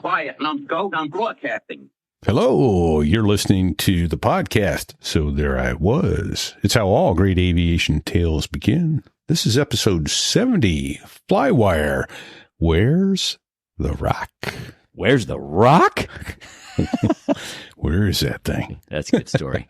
quiet and I'm broadcasting. Hello, you're listening to the podcast, So There I Was. It's how all great aviation tales begin. This is episode 70, FlyWire. Where's the rock? Where's the rock? Where is that thing? That's a good story.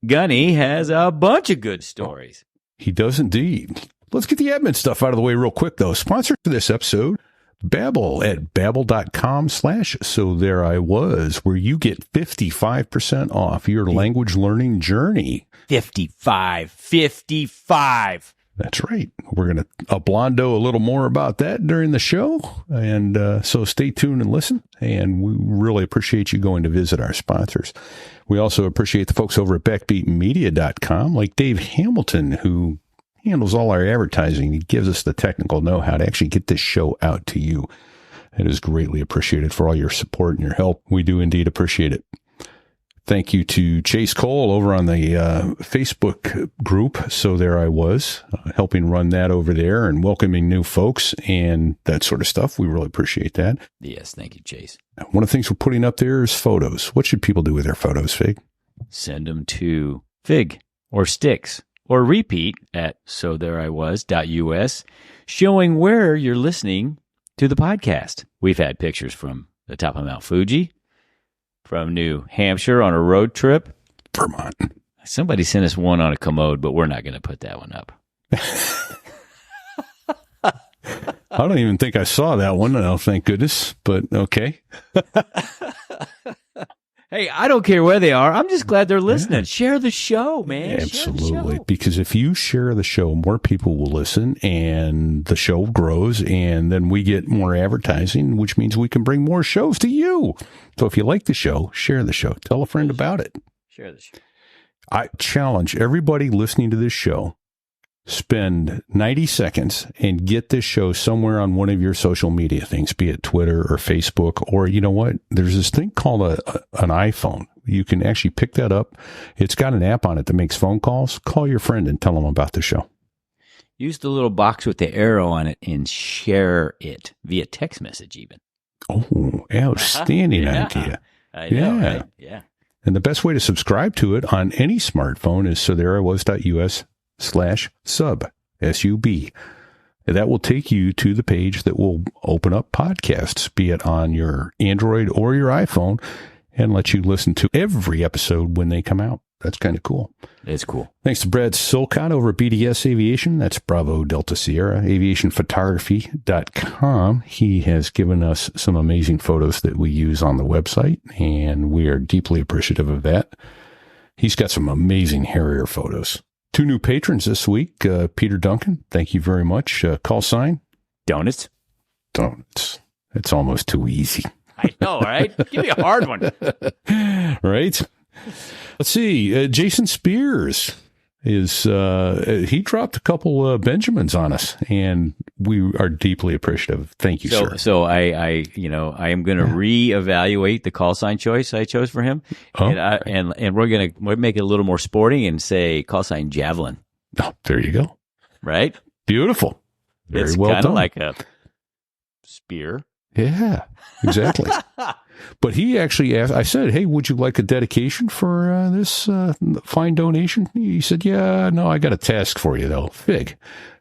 Gunny has a bunch of good stories. He does indeed. Let's get the admin stuff out of the way real quick, though. Sponsor for this episode, Babbel at babbel.com/so there I was, where you get 55% off your language learning journey. 55. That's right. We're going to blondo a little more about that during the show. And so stay tuned and listen. And we really appreciate you going to visit our sponsors. We also appreciate the folks over at backbeatmedia.com, like Dave Hamilton, who handles all our advertising. He gives us the technical know-how to actually get this show out to you. It is greatly appreciated for all your support and your help. We do indeed appreciate it. Thank you to Chase Cole over on the Facebook group. So There I Was, helping run that over there and welcoming new folks and that sort of stuff. We really appreciate that. Yes, thank you, Chase. One of the things we're putting up there is photos. What should people do with their photos, Fig? Send them to Fig or Sticks or repeat at sothereiwas.us, showing where you're listening to the podcast. We've had pictures from the top of Mount Fuji, from New Hampshire on a road trip. Vermont. Somebody sent us one on a commode, but we're not going to put that one up. I don't even think I saw that one. Oh, thank goodness. But okay. Hey, I don't care where they are. I'm just glad they're listening. Yeah. Share the show, man. Absolutely. Show. Because if you share the show, more people will listen and the show grows, and then we get more advertising, which means we can bring more shows to you. So if you like the show, share the show. Tell a friend about it. Share the show. I challenge everybody listening to this show, spend 90 seconds and get this show somewhere on one of your social media things, be it Twitter or Facebook, or you know what? There's this thing called an iPhone. You can actually pick that up. It's got an app on it that makes phone calls. Call your friend and tell them about the show. Use the little box with the arrow on it and share it via text message even. Oh, outstanding idea. I know, right? Yeah. And the best way to subscribe to it on any smartphone is sothereiwas.us/sub, S-U-B. That will take you to the page that will open up podcasts, be it on your Android or your iPhone, and let you listen to every episode when they come out. That's kind of cool. It's cool. Thanks to Brad Silcott over at BDS Aviation. That's Bravo Delta Sierra, aviationphotography.com. He has given us some amazing photos that we use on the website, and we are deeply appreciative of that. He's got some amazing Harrier photos. 2 new patrons this week. Peter Duncan, thank you very much. Call sign? Donuts. It's almost too easy. I know, right? Give me a hard one. Right? Let's see. Jason Spears is, he dropped a couple Benjamins on us, and we are deeply appreciable. Thank you, sir. So I am going to reevaluate the call sign choice I chose for him. And we're make it a little more sporting and say call sign Javelin. Oh, there you go. Right? Beautiful. Very well done. It's kind of like a spear. Yeah, exactly. But he actually asked, I said, hey, would you like a dedication for this fine donation? He said, yeah, no, I got a task for you, though. Fig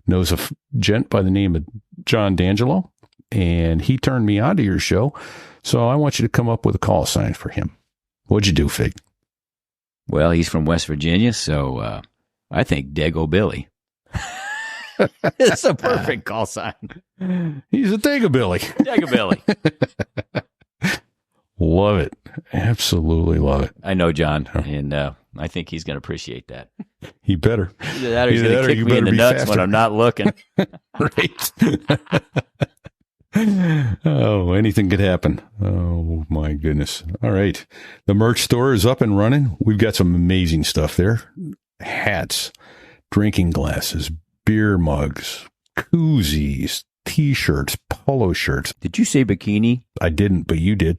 knows a gent by the name of John D'Angelo, and he turned me on to your show, so I want you to come up with a call sign for him. What'd you do, Fig? Well, he's from West Virginia, so I think Dago Billy. It's a perfect call sign. He's a Dago-Billy. Dago-Billy. Love it. Absolutely love it. I know, John, and I think he's going to appreciate that. He better. Either that or he's going to kick me in the nuts faster when I'm not looking. Right. Oh, anything could happen. Oh, my goodness. All right. The merch store is up and running. We've got some amazing stuff there. Hats, drinking glasses, beer mugs, koozies, T-shirts, polo shirts. Did you say bikini? I didn't, but you did.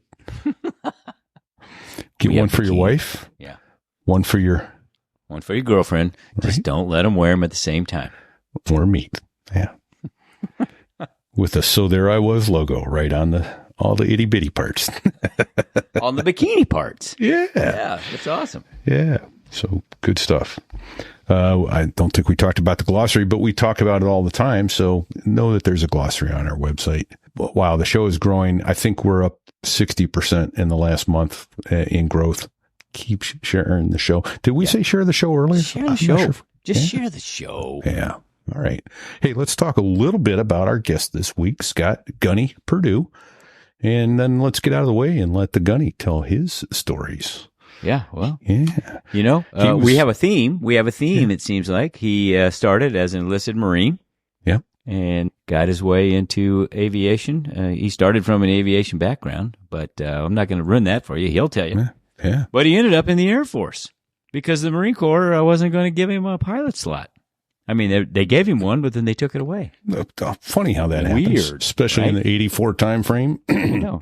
Get one for your wife. Yeah. One for your girlfriend. Right? Just don't let them wear them at the same time. Or meat. Yeah. With the So There I Was logo right on the all the itty bitty parts. On the bikini parts. Yeah. Yeah, that's awesome. Yeah. So good stuff. I don't think we talked about the glossary, but we talk about it all the time. So know that there's a glossary on our website. Wow, the show is growing. I think we're up 60% in the last month in growth. Keep sharing the show. Did we say share the show earlier? Share the show. Just share the show. Yeah. All right. Hey, let's talk a little bit about our guest this week, Scott Gunny Perdue. And then let's get out of the way and let the Gunny tell his stories. Yeah, well, yeah. You know, we have a theme. It seems like. He started as an enlisted Marine. Yeah. And got his way into aviation. He started from an aviation background, but I'm not going to ruin that for you. He'll tell you. Yeah. But he ended up in the Air Force because the Marine Corps wasn't going to give him a pilot slot. I mean, they gave him one, but then they took it away. Funny how that happens. Weird, especially right? in the 84 time frame.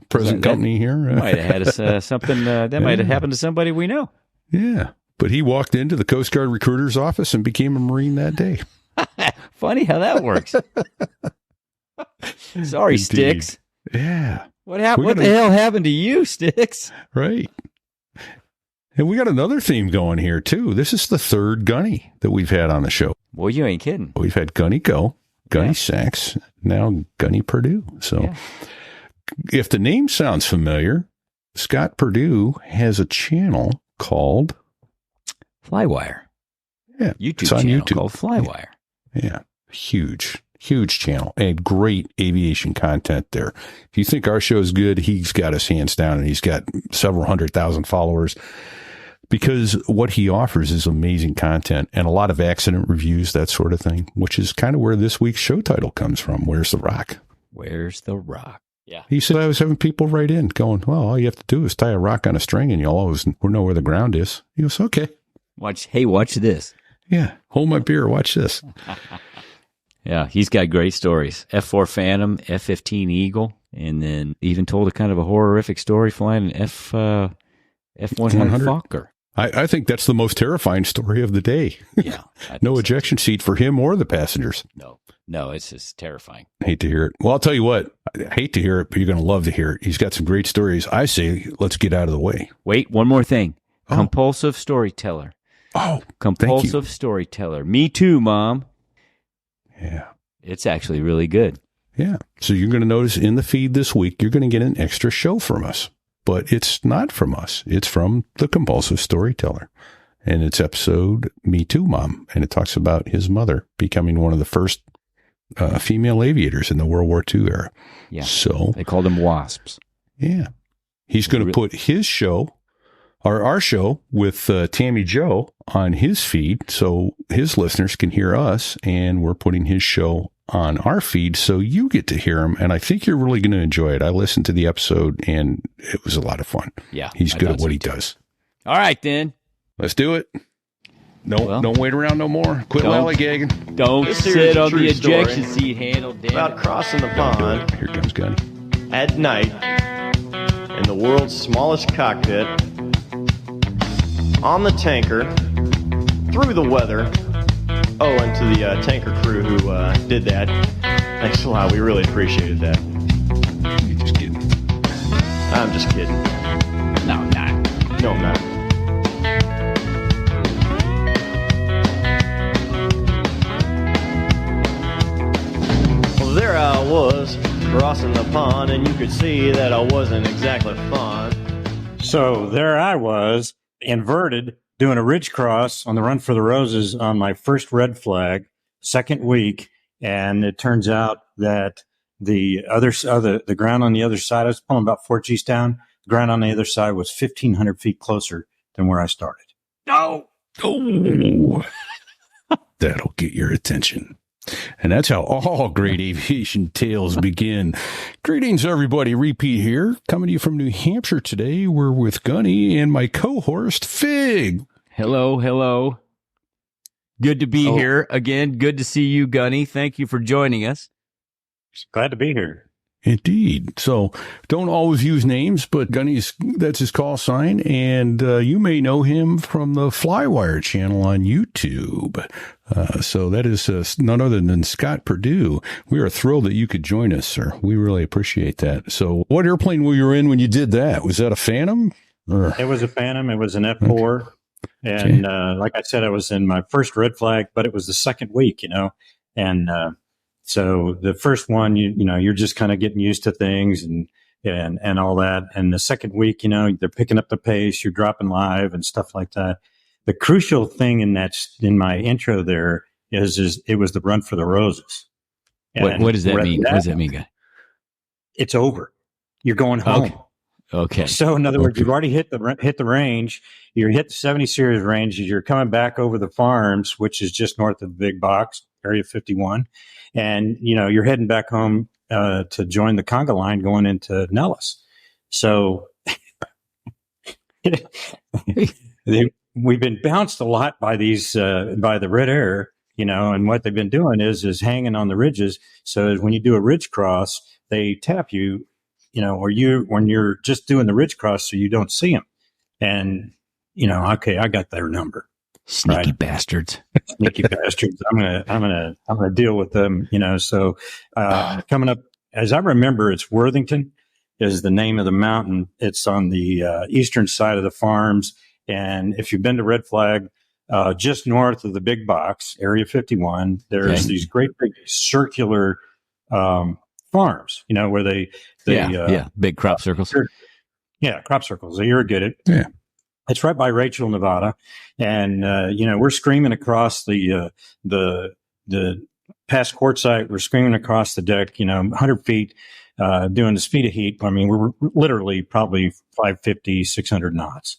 Present company here. Might have had us something that might have happened to somebody we know. Yeah. But he walked into the Coast Guard recruiter's office and became a Marine that day. Funny how that works. Sorry, Indeed. Sticks. Yeah. What happened? What the hell happened to you, Sticks? Right. And we got another theme going here, too. This is the third Gunny that we've had on the show. Well, you ain't kidding. We've had Gunny Go, Gunny Sachs, now Gunny Perdue. So if the name sounds familiar, Scott Perdue has a channel called FlyWire. Yeah. YouTube channel called FlyWire. Yeah. Huge channel and great aviation content there. If you think our show is good, he's got us hands down, and he's got several 100,000 followers because what he offers is amazing content and a lot of accident reviews, that sort of thing, which is kind of where this week's show title comes from. Where's the rock? Where's the rock? Yeah. He said, I was having people write in going, well, all you have to do is tie a rock on a string and you'll always know where the ground is. He goes, okay. Watch this. Yeah. Hold my beer. Watch this. Yeah, he's got great stories. F-4 Phantom, F-15 Eagle, and then even told a kind of a horrific story flying an F-100 Fokker. I think that's the most terrifying story of the day. Yeah. No ejection seat for him or the passengers. No, it's just terrifying. Hate to hear it. Well, I'll tell you what, I hate to hear it, but you're going to love to hear it. He's got some great stories. I say, let's get out of the way. Wait, one more thing. Compulsive storyteller. Oh, compulsive storyteller. Me too, Mom. Yeah. It's actually really good. Yeah. So you're going to notice in the feed this week, you're going to get an extra show from us. But it's not from us. It's from the compulsive storyteller. And it's episode Me Too, Mom. And it talks about his mother becoming one of the first female aviators in the World War II era. Yeah. So they called them wasps. Yeah. He's going to put his show, or our show with Tammy Joe on his feed so his listeners can hear us, and we're putting his show on our feed so you get to hear him, and I think you're really going to enjoy it. I listened to the episode, and it was a lot of fun. Yeah. He's good at what he does. All right, then. Let's do it. Don't wait around no more. Quit lollygagging. Don't sit on the ejection seat handle, damn about crossing the pond. Here comes Gunny. At night, in the world's smallest cockpit, on the tanker, through the weather. Oh, and to the tanker crew who did that, thanks a lot. We really appreciated that. You're just kidding. I'm just kidding. No, I'm not. No, I'm not. Well, there I was, crossing the pond, and you could see that I wasn't exactly fond. So there I was, inverted, doing a ridge cross on the Run for the Roses on my first red flag, second week, and it turns out that the ground on the other side, I was pulling about 4 G's down, the ground on the other side was 1,500 feet closer than where I started. No! Oh! That'll get your attention. And that's how all great aviation tales begin. Greetings, everybody. Repeat here. Coming to you from New Hampshire today. We're with Gunny and my co-host, Fig. Hello. Good to be here again. Good to see you, Gunny. Thank you for joining us. Glad to be here. Indeed. So don't always use names, but Gunny's, that's his call sign. And you may know him from the FlyWire channel on YouTube. So that is none other than Scott Perdue. We are thrilled that you could join us, sir. We really appreciate that. So what airplane were you in when you did that? Was that a Phantom? Or? It was a Phantom. It was an F-4. Okay. And like I said, I was in my first red flag, but it was the second week, and so the first one, you're just kind of getting used to things and all that. And the second week, they're picking up the pace, you're dropping live and stuff like that. The crucial thing in my intro there is it was the run for the roses. What does that mean? What does that mean, guy? It's over. You're going home. Okay. So in other words, you've already hit the range. You hit the 70 series range. You're coming back over the farms, which is just north of the big box, Area 51. And, you're heading back home to join the conga line going into Nellis. So we've been bounced a lot by by the Red Air, and what they've been doing is hanging on the ridges. So when you do a ridge cross, they tap you, when you're just doing the ridge cross so you don't see them. And, okay, I got their number. Sneaky bastards. Sneaky bastards. I'm gonna deal with them, So coming up, as I remember, it's Worthington is the name of the mountain. It's on the eastern side of the farms. And if you've been to Red Flag, just north of the big box, Area 51, there's these great big circular farms, where they big crop circles. Crop circles. They irrigate it. Yeah. It's right by Rachel, Nevada. And, we're screaming across the past quartzite. We're screaming across the deck, 100 feet, doing the speed of heat. I mean, we're literally probably 550, 600 knots.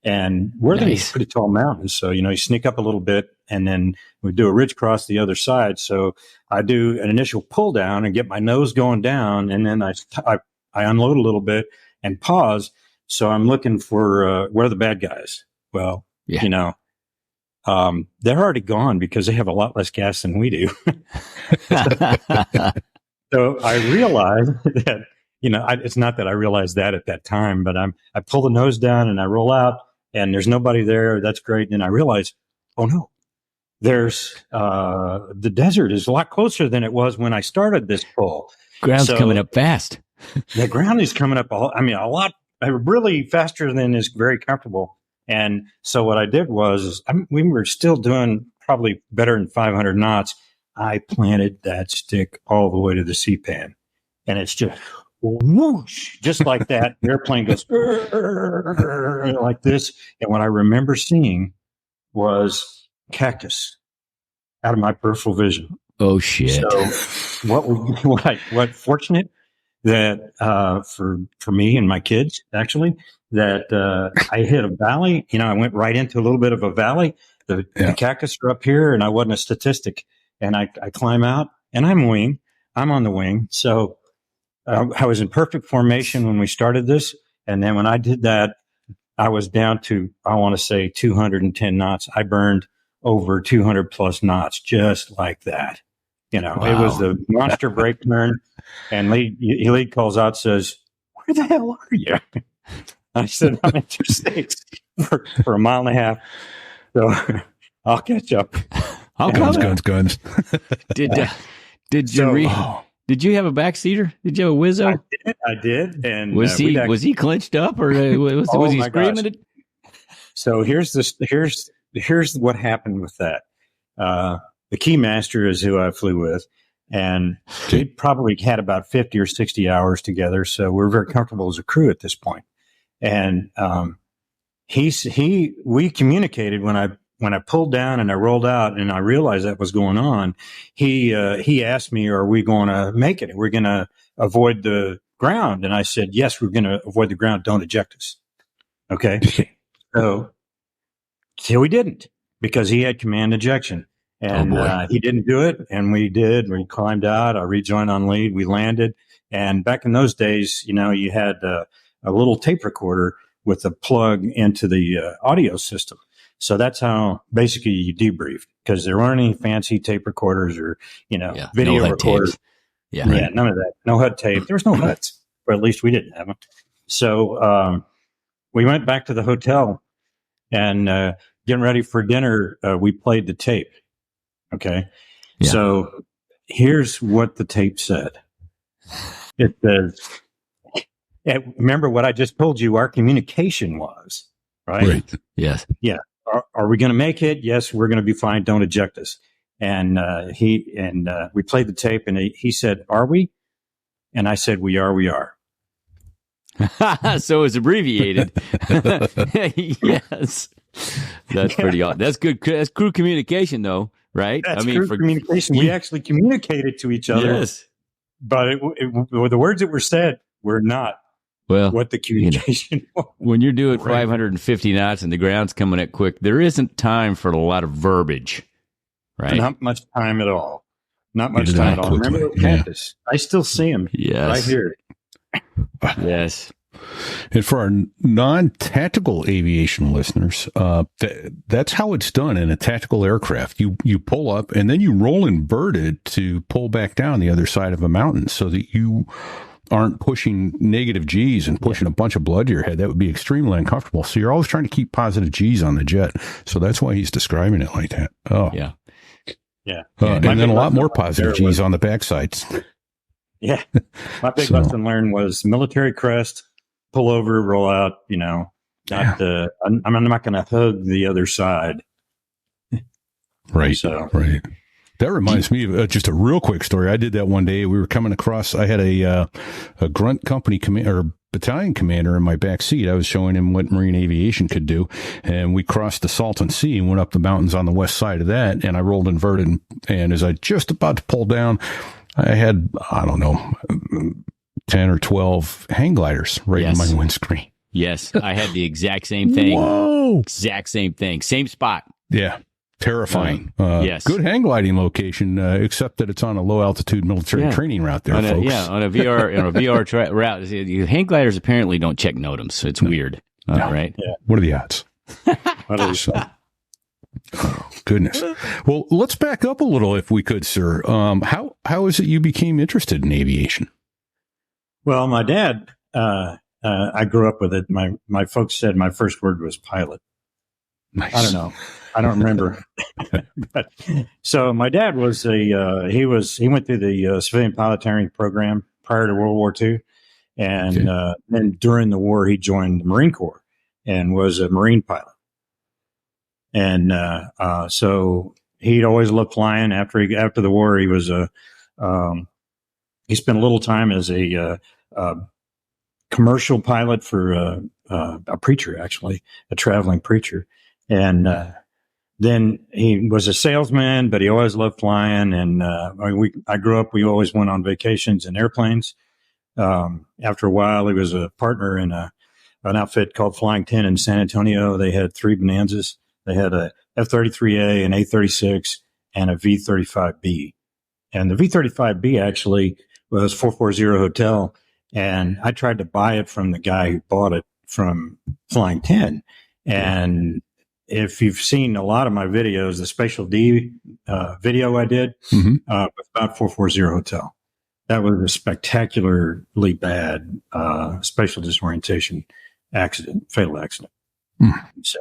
And we're in these pretty tall mountains. So, you sneak up a little bit and then we do a ridge cross the other side. So I do an initial pull down and get my nose going down. And then I unload a little bit and pause. So I'm looking for where are the bad guys? Well, they're already gone because they have a lot less gas than we do. So I realized that, it's not that I realized that at that time, but I pull the nose down and I roll out and there's nobody there. That's great. And I realize, oh no, there's the desert is a lot closer than it was when I started this pull. Ground's coming up fast. The ground is coming up a lot. Really faster than is very comfortable. And so what I did was we were still doing probably better than 500 knots. I planted that stick all the way to the C-pan and it's just whoosh, just like that. The airplane goes like this. And what I remember seeing was cactus out of my peripheral vision. Oh shit. So what fortunate that for me and my kids, actually, that I hit a valley. I went right into a little bit of a valley. The cactus are up here, and I wasn't a statistic. And I climb out, and I'm on the wing. So I was in perfect formation when we started this. And then when I did that, I was down to, I want to say 210 knots. I burned over 200 plus knots, just like that. Wow. It was the monster brake turn, and lead calls out, says, "Where the hell are you?" I said, "I'm interstate for a mile and a half, so I'll catch up." Guns. Did you have a backseater? Did you have a Wizzo? I did. And was he clenched up or was he screaming it? So here's what happened with that. The Keymaster is who I flew with, and we probably had about 50 or 60 hours together. So we're very comfortable as a crew at this point. And we communicated when I pulled down and I rolled out and I realized that was going on. He asked me, "Are we going to make it? We're going to avoid the ground?" And I said, "Yes, we're going to avoid the ground. Don't eject us." Okay. So we didn't, because he had command ejection. And he didn't do it, and we did. We climbed out. I rejoined on lead. We landed. And back in those days, you had a little tape recorder with a plug into the audio system. So that's how basically you debriefed, because there weren't any fancy tape recorders or, video recorders. Yeah. Yeah, none of that. No HUD tape. There was no HUDs, or at least we didn't have them. So we went back to the hotel and getting ready for dinner, we played the tape. Okay. Yeah. So here's what the tape said. It says, remember what I just told you our communication was, right? Yes. Yeah. Are we going to make it? Yes, we're going to be fine. Don't eject us. And we played the tape, and he said, "Are we?" And I said, "We are. We are." So it's abbreviated. Yes. That's pretty awesome. That's good. That's crew communication, though, right? That's crew communication. We actually communicated to each other. Yes. But the words that were said were not what the communication was. When you're doing 550 knots and the ground's coming at quick, there isn't time for a lot of verbiage, right? Not much time at all. Not much time at all. Remember the campus? I still see him right here. Yes. And for our non-tactical aviation listeners, that's how it's done in a tactical aircraft. You pull up and then you roll inverted to pull back down the other side of a mountain so that you aren't pushing negative G's and pushing a bunch of blood to your head. That would be extremely uncomfortable. So you're always trying to keep positive G's on the jet. So that's why he's describing it like that. Oh, yeah. Yeah. And then a lot more positive G's on the backsides. Yeah. My big lesson learned was military crest, pull over, roll out, I'm not going to hug the other side. Right. Right. That reminds me of just a real quick story. I did that one day. We were coming across, I had a grunt company battalion commander in my back seat. I was showing him what marine aviation could do. And we crossed the Salton Sea and went up the mountains on the west side of that. And I rolled inverted. And as I just about to pull down, I had, 10 or 12 hang gliders right in my windscreen. Yes. I had the exact same thing. Whoa. Exact same thing. Same spot. Yeah. Terrifying. Yes. Good hang gliding location, except that it's on a low altitude military training route there, folks. On a VR route. Hang gliders apparently don't check NOTAMs, so it's weird. Right? Yeah. What are the odds? Oh, goodness. Well, let's back up a little if we could, sir. How is it you became interested in aviation? Well, my dad, I grew up with it. My folks said my first word was pilot. Nice. I don't know. I don't remember. But, so my dad was he went through the civilian piloting program prior to World War II. And then during the war, he joined the Marine Corps and was a Marine pilot. And so he'd always loved flying. After the war, he was he spent a little time as a commercial pilot for a preacher, actually, a traveling preacher. And then he was a salesman, but he always loved flying. And I grew up, we always went on vacations in airplanes. After a while, he was a partner in an outfit called Flying 10 in San Antonio. They had 3 Bonanzas. They had a F-33A, an A-36, and a V-35B. And the V-35B actually was 440 Hotel. And I tried to buy it from the guy who bought it from Flying 10. And if you've seen a lot of my videos, the Special D video I did was about 440 Hotel. That was a spectacularly bad spatial disorientation accident, fatal accident. So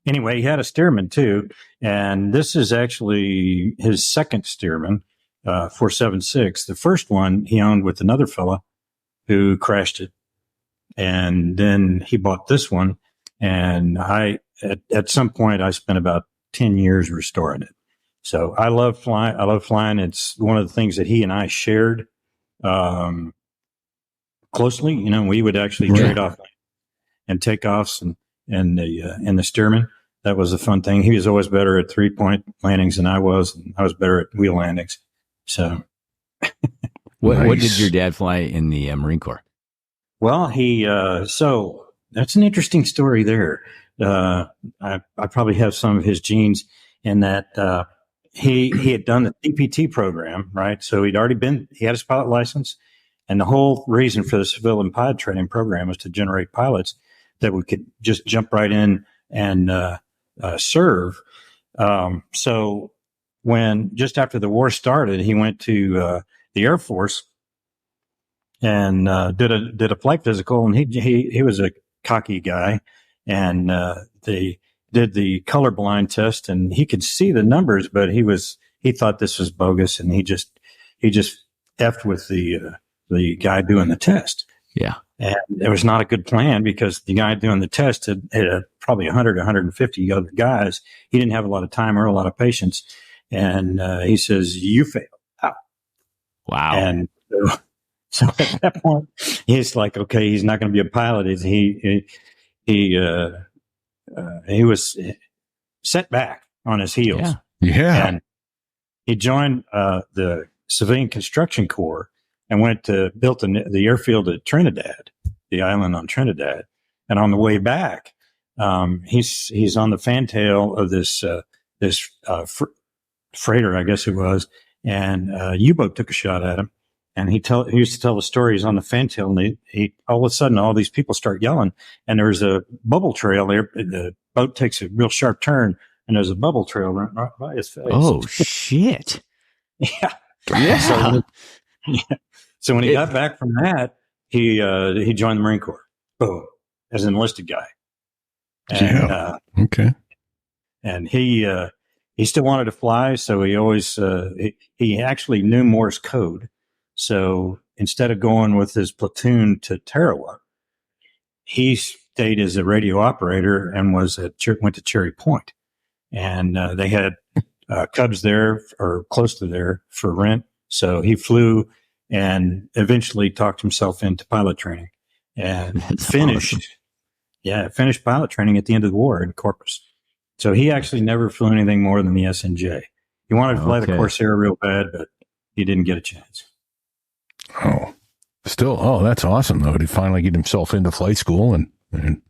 anyway, he had a Stearman too, and this is actually his second Stearman, 476. The first one he owned with another fella who crashed it, and then he bought this one. And at some point, I spent about 10 years restoring it. So I love flying. It's one of the things that he and I shared closely. We would actually trade off and takeoffs and the Stearman. That was a fun thing. He was always better at 3-point landings than I was, and I was better at wheel landings. So, what did your dad fly in the Marine Corps? Well, so that's an interesting story there. I probably have some of his genes in that he had done the CPT program, right? So he had his pilot license, and the whole reason for the civilian pilot training program was to generate pilots that we could just jump right in and serve. So when just after the war started, he went to the Air Force and did a flight physical, and he was a cocky guy, and they did the colorblind test, and he could see the numbers, but he thought this was bogus, and he just effed with the guy doing the test. Yeah. And it was not a good plan because the guy doing the test had probably 100, 150 other guys. He didn't have a lot of time or a lot of patience. And he says, "You failed." Wow. And so at that point, he's like, okay, he's not going to be a pilot. He was set back on his heels. Yeah. And he joined the Civilian Construction Corps and built the airfield at Trinidad, the island on Trinidad. And on the way back, he's on the fantail of this freighter, I guess it was, and a U-boat took a shot at him. And he used to tell the stories on the fantail, and he all of a sudden all these people start yelling, and there's a bubble trail there. The boat takes a real sharp turn, and there's a bubble trail right by his face. Oh shit! Yeah. Yeah. So when he got back from that, he joined the Marine Corps. Boom, as an enlisted guy. And, okay. And he still wanted to fly, so he always he actually knew Morse code. So instead of going with his platoon to Tarawa, he stayed as a radio operator and went to Cherry Point. And they had Cubs there or close to there for rent. So he flew and eventually talked himself into pilot training and finished pilot training at the end of the war in Corpus. So he actually never flew anything more than the SNJ. He wanted to fly the Corsair real bad, but he didn't get a chance. Oh, that's awesome though. To finally get himself into flight school and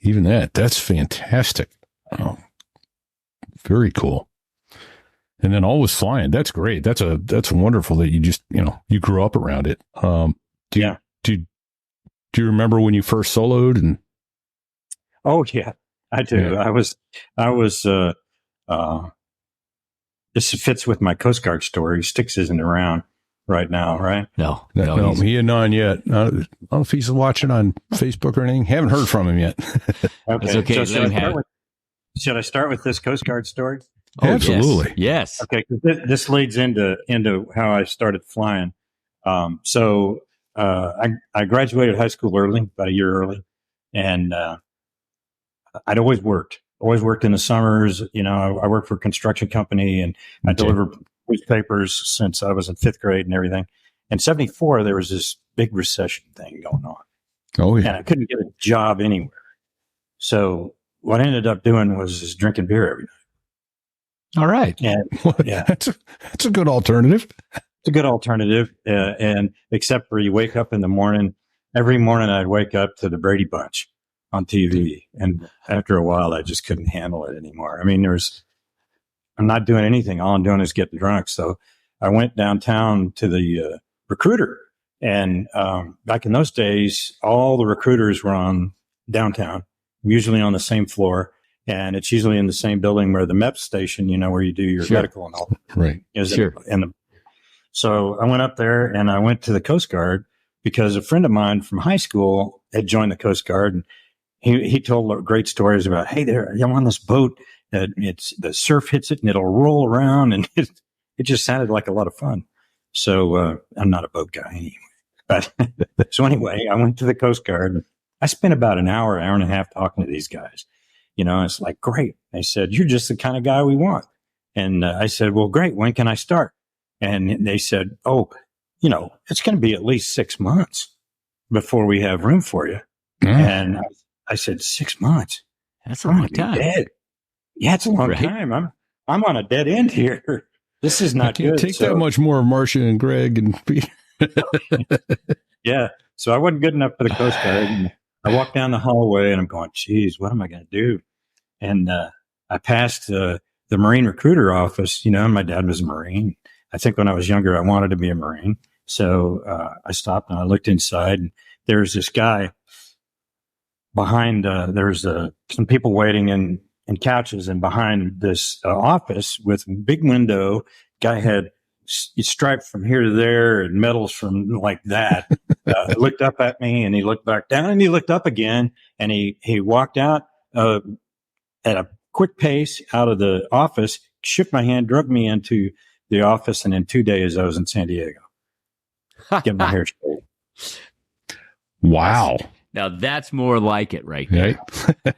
even that's fantastic. Oh, very cool. And then always flying. That's great. That's wonderful that you just, you grew up around it. Do you remember when you first soloed? And oh yeah, I do. Yeah. I was this fits with my Coast Guard story. Sticks isn't around right now, right? No, he ain't on yet. I don't know if he's watching on Facebook or anything. Haven't heard from him yet. Okay. It's okay. So should I start with this Coast Guard story? Oh, absolutely. Yes. Okay. This leads into how I started flying. So I graduated high school early, about a year early, and I'd always worked in the summers. I worked for a construction company, and I delivered newspapers since I was in 5th grade and everything. In 1974, there was this big recession thing going on. Oh, yeah. And I couldn't get a job anywhere. So what I ended up doing was just drinking beer every night. All right. And yeah, that's a good alternative. It's a good alternative. And except for you wake up in the morning, every morning I'd wake up to the Brady Bunch on TV. And after a while, I just couldn't handle it anymore. I mean, I'm not doing anything. All I'm doing is getting drunk. So I went downtown to the recruiter. And back in those days, all the recruiters were on downtown, usually on the same floor. And it's usually in the same building where the MEP station, where you do your medical and all. Right. Sure. So I went up there and I went to the Coast Guard because a friend of mine from high school had joined the Coast Guard. And he told great stories about, hey, I'm on this boat. The surf hits it and it'll roll around. And it just sounded like a lot of fun. So I'm not a boat guy anyway. But so anyway, I went to the Coast Guard. I spent about an hour and a half talking to these guys. It's like, great. They said, you're just the kind of guy we want. And I said, well, great. When can I start? And they said, it's going to be at least 6 months before we have room for you. And I said, 6 months? That's a long time. Dead. Yeah, it's a long time. I'm on a dead end here. This is not good. Take that much more, Marcia and Greg and Peter. Yeah. So I wasn't good enough for the Coast Guard. And I walked down the hallway and I'm going, geez, what am I going to do? And I passed the Marine recruiter office, and my dad was a Marine. I think when I was younger, I wanted to be a Marine. So I stopped and I looked inside, and there's this guy behind, there's some people waiting in couches, and behind this office with big window, guy had striped from here to there and medals from like that. Looked up at me, and he looked back down, and he looked up again, and he walked out at a quick pace out of the office, shook my hand, drug me into the office, and in 2 days I was in San Diego. Get my hair straight. Wow. Now that's more like it right there.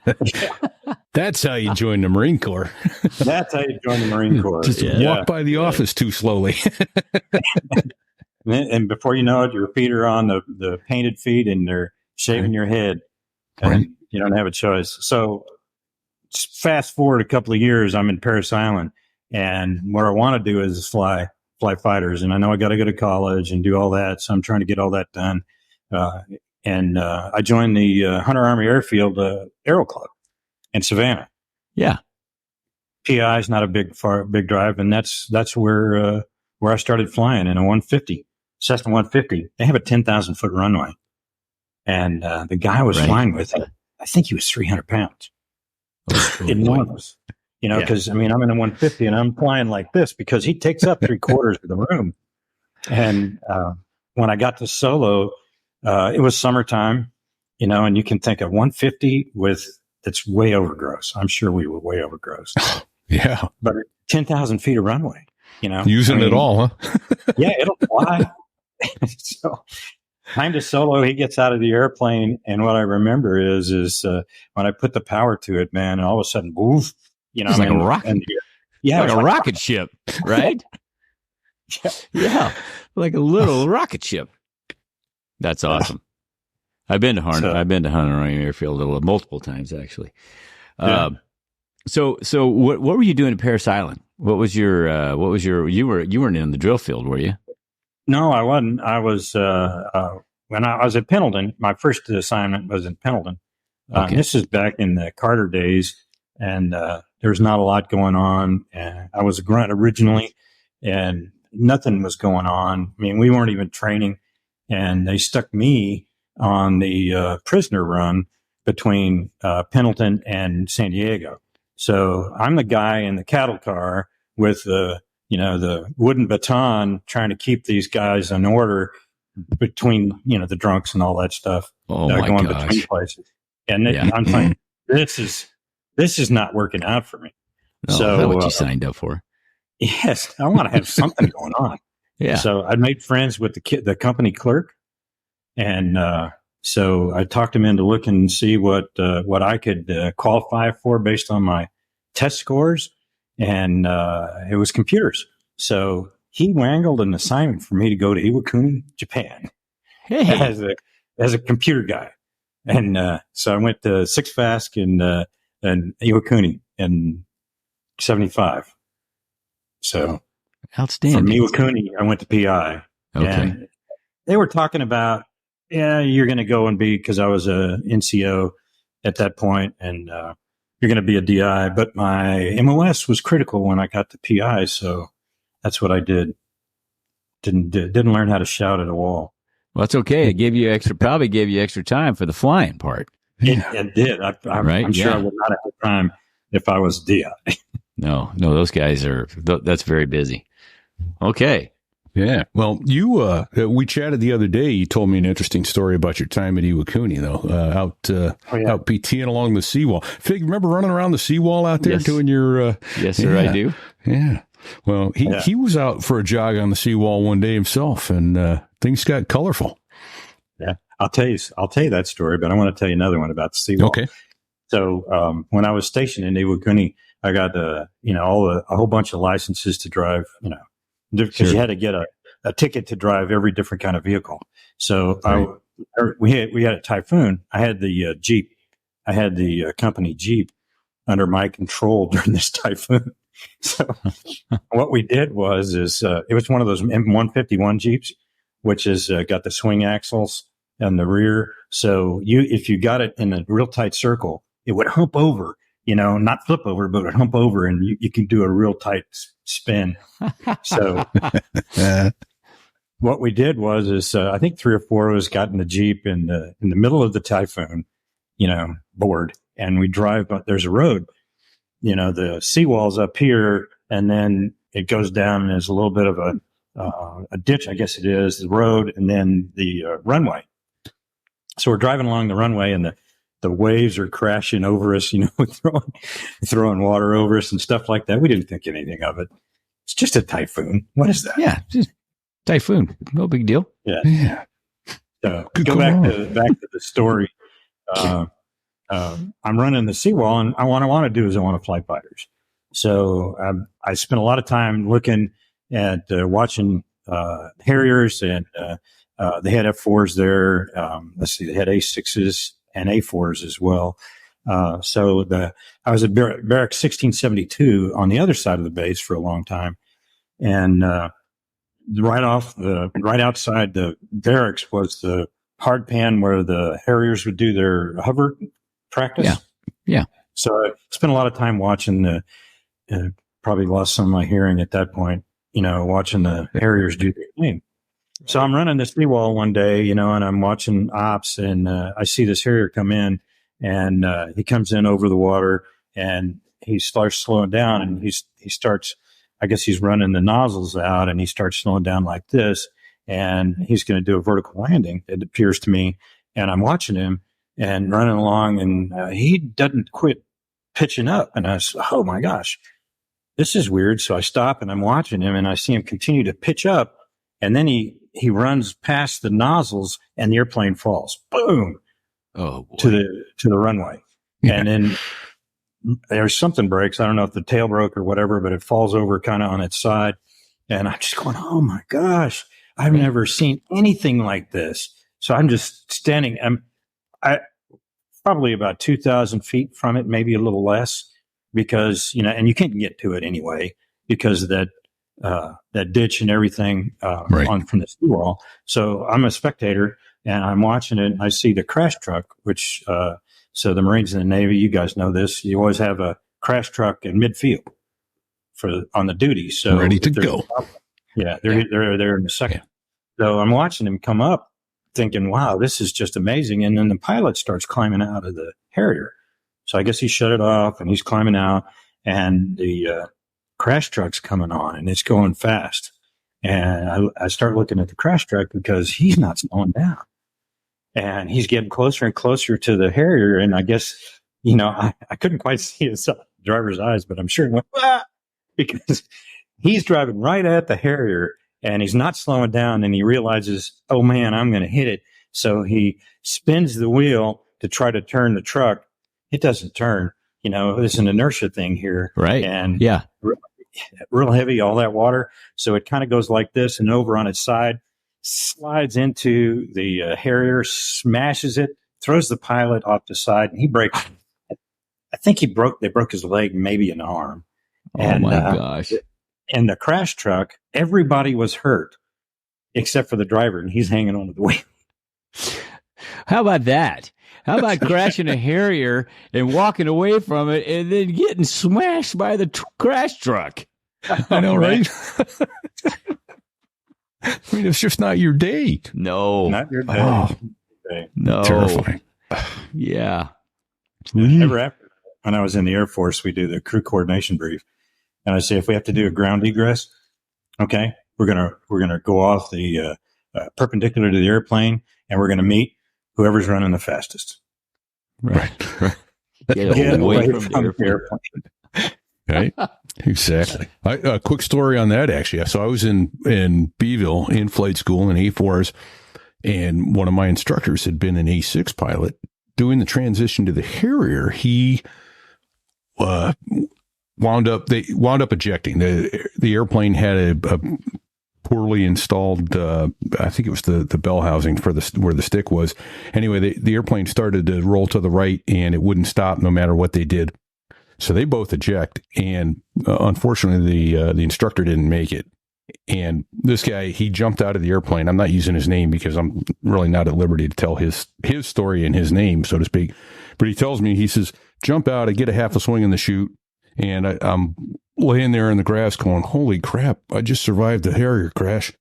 Right? That's how you join the Marine Corps. That's how you join the Marine Corps. Just walk by the office too slowly. And before you know it, your feet are on the painted feet, and they're shaving your head. And Right. you don't have a choice. So fast forward a couple of years, I'm in Parris Island, and what I want to do is fly fighters. And I know I got to go to college and do all that. So I'm trying to get all that done. And I joined the Hunter Army Airfield Aero Club in Savannah. Yeah. PI is not a big drive, and that's where I started flying in a 150, Cessna 150. They have a 10,000 foot runway, and the guy I was flying with, I think he was 300 pounds. Enormous, because I'm in a 150 and I'm flying like this because he takes up 3/4 of the room. And when I got to solo, it was summertime, and you can think of 150 it's way over gross. I'm sure we were way over gross. Yeah. But 10,000 feet of runway, Using it all, huh? Yeah, it'll fly. So time to solo, he gets out of the airplane. And what I remember is when I put the power to it, man, and all of a sudden, woof, it's like a rocket. Yeah. Like a rocket ship, right? Yeah. Like a little rocket ship. That's awesome. I've been to Hunter Army Airfield multiple times, actually. Yeah. So what were you doing at Parris Island? You weren't in the drill field, were you? No, I wasn't. I was, when I was at Pendleton, my first assignment was in Pendleton. Okay. This is back in the Carter days, and there's not a lot going on. And I was a grunt originally, and nothing was going on. I mean, we weren't even training, and they stuck me on the prisoner run between Pendleton and San Diego. So I'm the guy in the cattle car with the wooden baton trying to keep these guys in order between, the drunks and all that stuff. Oh my going gosh. between places. And I'm like, this is not working out for me. Oh, So is that what you signed up for? yes, I want to have something going on. Yeah. So I made friends with the company clerk. And, so I talked him into looking and see what I could qualify for based on my test scores. And it was computers. So he wangled an assignment for me to go to Iwakuni, Japan, as a computer guy. And so I went to Six Flags in Iwakuni in 75. So outstanding. from Iwakuni, I went to PI. Okay. And they were talking about, you're going to go and because I was a NCO at that point, and you're going to be a DI. But my MOS was critical when I got to PI, so that's what I did. Didn't learn how to shout at a wall. Well, that's okay. It probably gave you extra time for the flying part. It did. I'm sure I would not have the time if I was DI. No, those guys that's very busy. Okay. Yeah. Well, we chatted the other day. You told me an interesting story about your time at Iwakuni, though, out PTing along the seawall. Fig, remember running around the seawall out there doing your... yes, sir, I do. Yeah. Well, he was out for a jog on the seawall one day himself, and things got colorful. Yeah. I'll tell you that story, but I want to tell you another one about the seawall. Okay. So when I was stationed in Iwakuni, I got a whole bunch of licenses to drive, because you had to get a ticket to drive every different kind of vehicle. So we had a Typhoon. I had the Jeep. I had the company Jeep under my control during this Typhoon. So what we did was it was one of those M151 Jeeps, which is got the swing axles and the rear. So if you got it in a real tight circle, it would hump over. Not flip over, but it would hump over, and you can do a real tight spin. So what we did was I think 3 or 4 of us got in the Jeep in the middle of the Typhoon, bored, and we drive, but there's a road, the seawall's up here, and then it goes down, and there's a little bit of a ditch, I guess it is, the road, and then the runway. So we're driving along the runway, and the waves are crashing over us, throwing water over us and stuff like that. We didn't think anything of it. It's just a typhoon. What is that? Yeah, just typhoon. No big deal. Yeah. So go back to the story. I'm running the seawall, and what I want to do is I want to fly fighters. So I spent a lot of time looking at watching Harriers, and they had F4s there. Let's see, they had A6s and A4s as well. So I was at Barrack 1672 on the other side of the base for a long time, and right outside the barracks was the hard pan where the Harriers would do their hover practice. Yeah. So I spent a lot of time watching probably lost some of my hearing at that point, watching the Harriers do their thing. So I'm running the seawall one day, and I'm watching ops, and I see this Harrier come in, and he comes in over the water, and he starts slowing down, and he starts, I guess he's running the nozzles out, and he starts slowing down like this, and he's going to do a vertical landing, it appears to me. And I'm watching him and running along, and he doesn't quit pitching up. And I said, oh my gosh, this is weird. So I stop, and I'm watching him, and I see him continue to pitch up. And then he runs past the nozzles, and the airplane falls, boom, to the runway. Yeah. And then there's something breaks. I don't know if the tail broke or whatever, but it falls over kind of on its side. And I'm just going, oh my gosh, I've never seen anything like this. So I'm just standing. I probably about 2,000 feet from it, maybe a little less, because, and you can't get to it anyway because of that ditch and everything on from the seawall. So I'm a spectator, and I'm watching it, and I see the crash truck, which so the Marines and the Navy, you guys know this, you always have a crash truck in midfield on the duty. So ready to go. They're there in a second. Yeah. So I'm watching him come up, thinking, wow, this is just amazing. And then the pilot starts climbing out of the Harrier. So I guess he shut it off, and he's climbing out, and the crash truck's coming on, and it's going fast. And I start looking at the crash truck because he's not slowing down. And he's getting closer and closer to the Harrier. And I guess, I couldn't quite see his driver's eyes, but I'm sure he went, because he's driving right at the Harrier, and he's not slowing down, and he realizes, oh man, I'm going to hit it. So he spins the wheel to try to turn the truck. It doesn't turn. It's an inertia thing here. Right. And real heavy, all that water. So it kind of goes like this, and over on its side, slides into the Harrier, smashes it, throws the pilot off the side, and he breaks. I think they broke his leg, maybe an arm. Oh my gosh. And the crash truck, everybody was hurt except for the driver, and he's hanging onto the wheel. How about that? How about crashing a Harrier and walking away from it and then getting smashed by the crash truck? I know, right? I mean, it's just not your day. No. Not your day. Oh, no. Terrifying. Yeah. Ever after, when I was in the Air Force, we do the crew coordination brief. And I say, if we have to do a ground egress, okay, we're gonna go off the perpendicular to the airplane, and we're gonna meet whoever's running the fastest. Right. Get away from the airplane. Right. Exactly. A quick story on that, actually. So I was in Beeville in flight school in A4s, and one of my instructors had been an A6 pilot. Doing the transition to the Harrier, he wound up ejecting. The airplane had a poorly installed, I think it was the bell housing for where the stick was. Anyway, the airplane started to roll to the right, and it wouldn't stop no matter what they did. So they both eject, and unfortunately, the instructor didn't make it. And this guy, he jumped out of the airplane. I'm not using his name because I'm really not at liberty to tell his story and his name, so to speak. But he tells me, he says, jump out, I get a half a swing in the chute, and I'm laying there in the grass going, holy crap, I just survived a Harrier crash.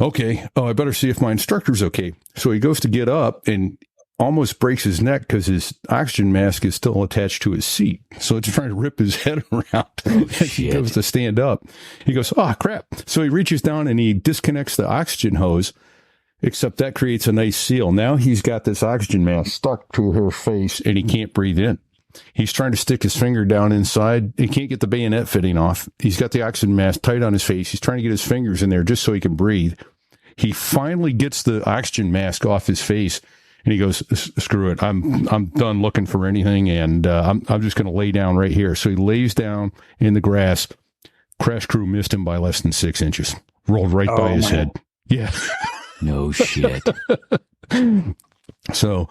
Okay, I better see if my instructor's okay. So he goes to get up, and almost breaks his neck because his oxygen mask is still attached to his seat. So it's trying to rip his head around as he goes to stand up. He goes, oh, crap. So he reaches down and he disconnects the oxygen hose, except that creates a nice seal. Now he's got this oxygen mask stuck to her face and he can't breathe in. He's trying to stick his finger down inside. He can't get the bayonet fitting off. He's got the oxygen mask tight on his face. He's trying to get his fingers in there just so he can breathe. He finally gets the oxygen mask off his face. And he goes, screw it. I'm done looking for anything, and I'm just going to lay down right here. So he lays down in the grass. Crash crew missed him by less than 6 inches. Rolled right by his head. Yeah. No shit. So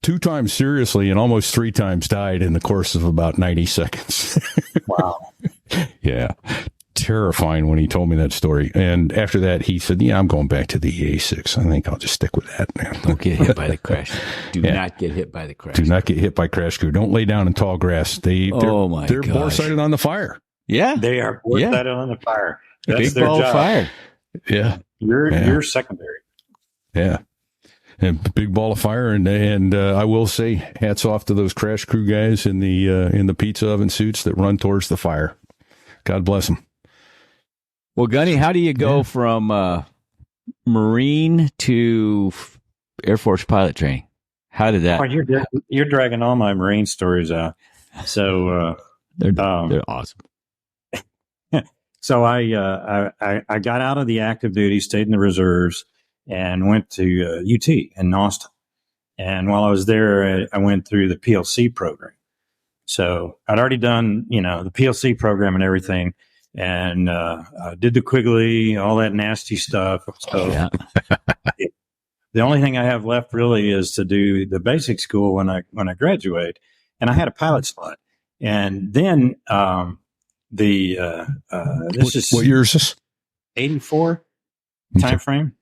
2 times seriously and almost 3 times died in the course of about 90 seconds. Wow. Yeah. Terrifying when he told me that story. And after that, he said, yeah, I'm going back to the EA6. I think I'll just stick with that. Don't get hit by the crash. Do not get hit by the crash. Do not get hit by crash crew. Don't lay down in tall grass. They're bore-sighted on the fire. Yeah. They are bore-sighted on the fire. That's Big their ball job. of fire. Yeah. You're secondary. Yeah. And big ball of fire. And I will say, hats off to those crash crew guys in the pizza oven suits that run towards the fire. God bless them. Well, Gunny, how do you go from Marine to Air Force pilot training? How did that? Oh, you're dragging all my Marine stories out. So they're awesome. So I got out of the active duty, stayed in the reserves, and went to UT in Austin. And while I was there, I went through the PLC program. So I'd already done, the PLC program and everything. And did the Quigley, all that nasty stuff. So the only thing I have left really is to do the basic school when I graduate. And I had a pilot slot. And then this is what year is this? 84 time frame.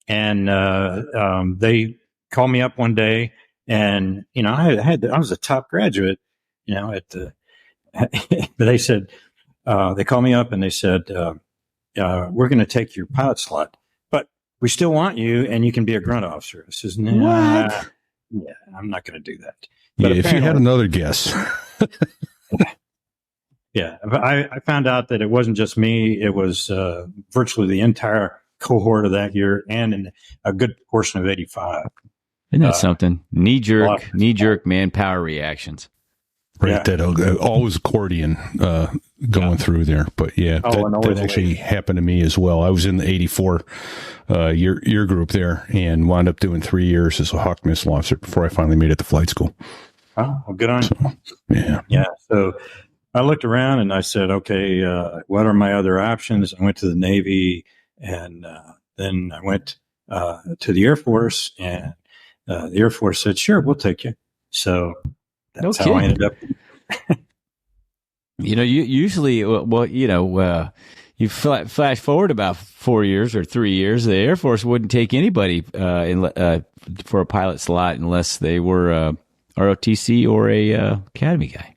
And they called me up one day, and I was a top graduate, at the. But they said. They called me up and they said, we're going to take your pilot slot, but we still want you and you can be a grunt officer. I says, nah, what? Yeah, I'm not going to do that. But if you had another guess. Yeah, but I found out that it wasn't just me. It was virtually the entire cohort of that year and a good portion of 85. Isn't that something? Knee jerk manpower reactions. Right, yeah. that always accordion going through there. But yeah, that actually happened to me as well. I was in the 84 year group there and wound up doing 3 years as a Hawk missile officer before I finally made it to flight school. Oh, well, good on you. So, yeah. Yeah, so I looked around and I said, okay, what are my other options? I went to the Navy, and then I went to the Air Force, and the Air Force said, sure, we'll take you. So that's how I ended up. You usually, you flash forward about 4 years or 3 years, the Air Force wouldn't take anybody for a pilot slot unless they were ROTC or a academy guy.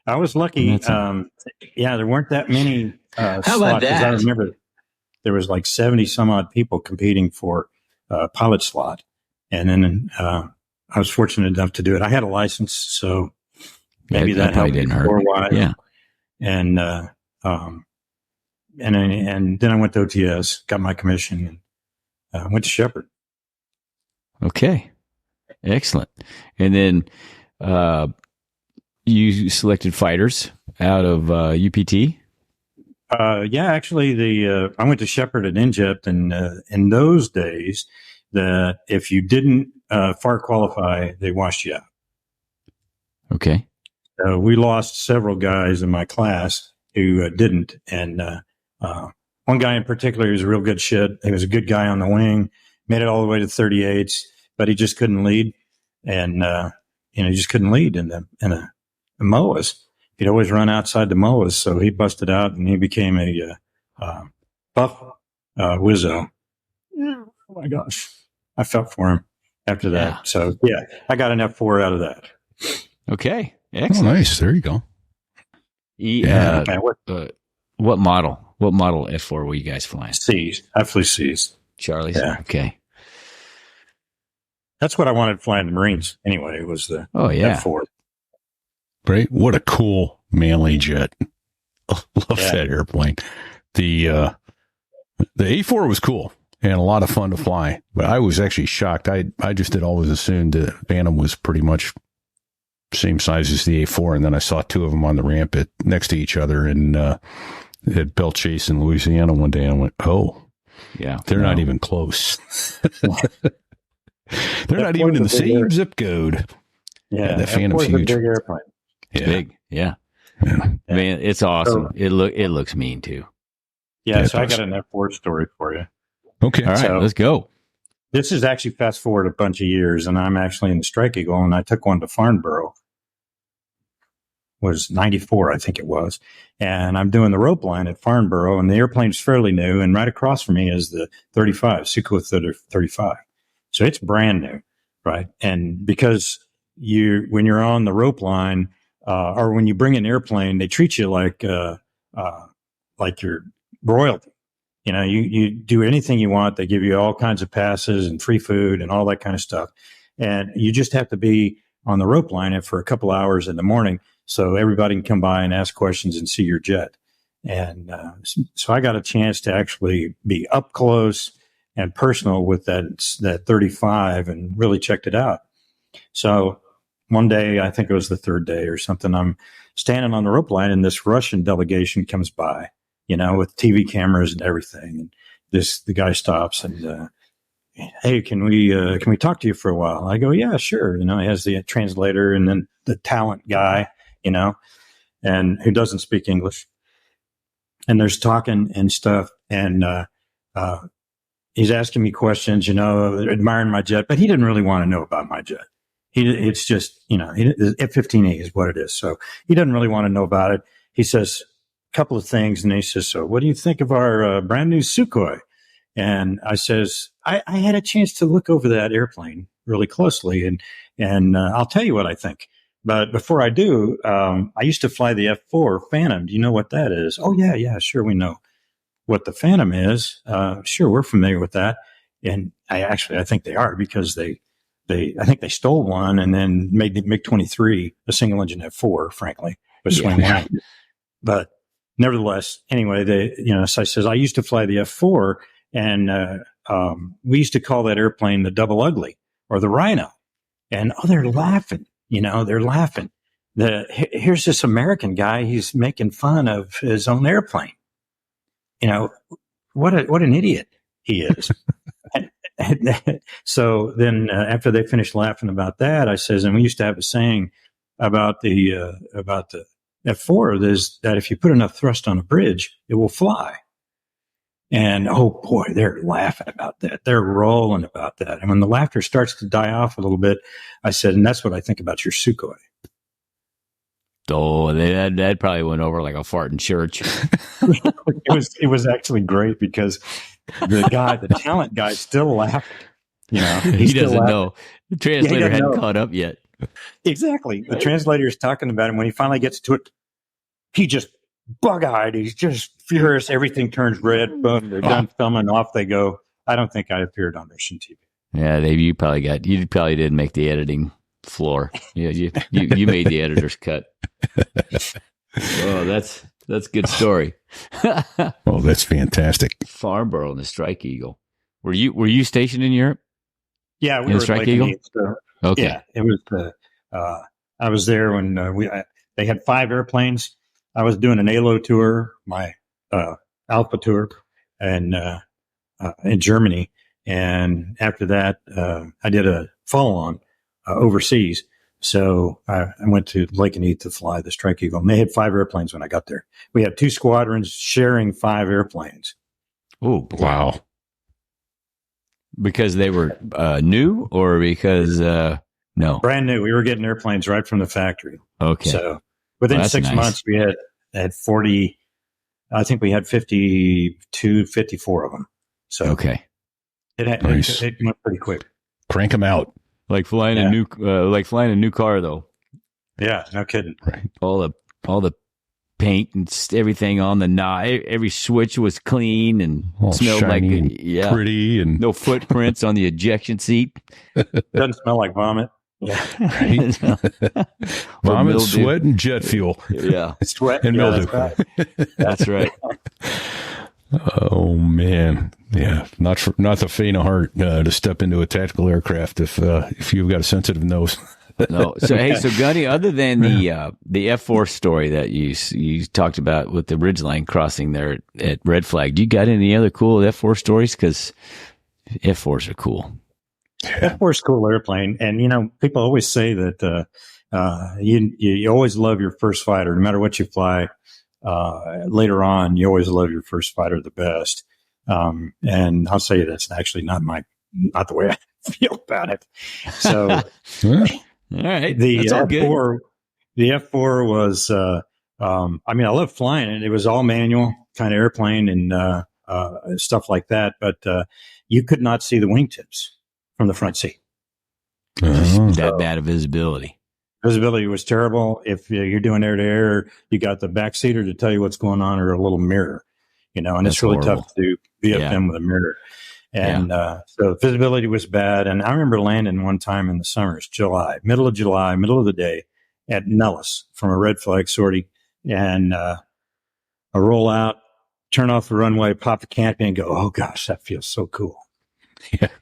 I was lucky. There weren't that many slots. How about that? I remember there was like 70 some odd people competing for a pilot slot. And then I was fortunate enough to do it. I had a license, so maybe that helped didn't hurt. For a while. Yeah. And then I went to OTS, got my commission, and went to Shepherd. Okay. Excellent. And then you selected fighters out of UPT? Actually, I went to Shepherd at Injept, and in those days, that if you didn't FAR qualify, they washed you out. Okay. We lost several guys in my class who didn't, and one guy in particular, he was a real good shit. He was a good guy on the wing, made it all the way to 38s, but he just couldn't lead, and he just couldn't lead in the MOAs. He'd always run outside the MOAs, so he busted out and he became a buff Wizzo. Oh my gosh, I felt for him after that. Yeah. So yeah, I got an F4 out of that. Okay, Oh, excellent. nice. There you go. What model? What model F4 were you guys flying? C's. I flew C's. Charlie's. Yeah. Okay. That's what I wanted to fly in the Marines anyway. It was the F-4. Right. What a cool, manly jet. Love that airplane. The A4 was cool and a lot of fun to fly, but I was actually shocked. I just had always assumed the Phantom was pretty much same size as the A4, and then I saw two of them on the ramp next to each other at Belle Chase in Louisiana one day, and I went, oh, yeah, they're not even close. They're not even in the same zip code. Yeah, that Phantom's huge. A big airplane. It's big. Yeah. Man, it's awesome. It looks mean too. Yeah, so I got an F4 story for you. Okay. All right, so let's go. This is actually fast forward a bunch of years, and I'm actually in the Strike Eagle, and I took one to Farnborough. Was 94, I think it was. And I'm doing the rope line at Farnborough, and the airplane's fairly new, and right across from me is the 35, Sukhoi 35. So it's brand new, right? And because when you're on the rope line, or when you bring an airplane, they treat you like you're royalty. You know, you do anything you want. They give you all kinds of passes and free food and all that kind of stuff. And you just have to be on the rope line for a couple hours in the morning so everybody can come by and ask questions and see your jet. And so I got a chance to actually be up close and personal with that 35 and really checked it out. So one day, I think it was the third day or something, I'm standing on the rope line and this Russian delegation comes by, you know, with TV cameras and everything. And the guy stops and, hey, can we talk to you for a while? I go, yeah, sure. You know, he has the translator and then the talent guy, you know, and who doesn't speak English. And there's talking and stuff. And, he's asking me questions, you know, admiring my jet, but he didn't really want to know about my jet. It's just, you know, F-15E is what it is. So he doesn't really want to know about it. He says a couple of things, and he says, so what do you think of our brand new Sukhoi? And I says, I had a chance to look over that airplane really closely, and I'll tell you what I think. But before I do, I used to fly the F-4 Phantom. Do you know what that is? Oh, yeah, sure, we know what the Phantom is. Sure, we're familiar with that. And I think they are, because I think they stole one and then made the MiG-23 a single engine F4, frankly, with swing line. But nevertheless, anyway, so I says, I used to fly the F4, and we used to call that airplane the Double Ugly or the Rhino. And they're laughing, they're laughing. Here's this American guy, he's making fun of his own airplane. What an idiot he is. So then after they finished laughing about that, I says, and we used to have a saying about the F4 is that if you put enough thrust on a bridge, it will fly. And oh boy, they're laughing about that. They're rolling about that. And when the laughter starts to die off a little bit, I said, and that's what I think about your Sukhoi. Oh, that probably went over like a fart in church. It was actually great because the talent guy still laughed. He doesn't know. The translator hadn't caught up yet. Exactly. The translator is talking about him. When he finally gets to it, he just bug-eyed. He's just furious. Everything turns red. Boom. They're done filming. Off they go. I don't think I appeared on Russian TV. Yeah, you probably didn't make the editing floor. Yeah, you made the editor's cut. Oh, that's a good story. Oh, that's fantastic. Farnborough and the Strike Eagle. Were you stationed in Europe? Yeah, we were the Strike Eagle. Okay. Yeah, it was. I was there when they had 5 airplanes. I was doing an ALO tour, my Alpha tour, and in Germany. And after that, I did a follow-on overseas. So I went to Lake and Eat to fly the Strike Eagle. And they had 5 airplanes when I got there. We had 2 squadrons sharing 5 airplanes. Oh, wow. Because they were new, or because no? Brand new. We were getting airplanes right from the factory. Okay. So within 6 months, we had 40. I think we had 52, 54 of them. So okay. It went pretty quick. Crank them out. Like flying a new car, though. Yeah, no kidding. Right. All the paint and everything on the knob. Every switch was clean and all smelled like shiny and pretty, and no footprints on the ejection seat. Doesn't smell like vomit. Yeah. right? Vomit, mildew. sweat, and jet fuel. Yeah, Sweat And mildew. that's right. Oh man, yeah, not the faint of heart to step into a tactical aircraft if you've got a sensitive nose. No. So hey, so Gunny, other than the F-4 story that you talked about with the ridgeline crossing there at Red Flag, do you got any other cool F-4 stories? Because F-4s are cool. F-4 is a cool airplane, and people always say that you always love your first fighter, no matter what you fly. Later on, you always love your first fighter the best. And I'll say that's actually not the way I feel about it. So, All right, the that's all good. F-4 was, I love flying it. It was all manual kind of airplane and, stuff like that. But, you could not see the wingtips from the front seat. That bad of visibility. Visibility was terrible. If you're doing air to air, you got the backseater to tell you what's going on or a little mirror, and That's it's really horrible. tough to do VFM with a mirror. And so visibility was bad. And I remember landing one time in the summer, it's middle of the day at Nellis from a red flag sortie. And I roll out, turn off the runway, pop the canopy and go, oh gosh, that feels so cool.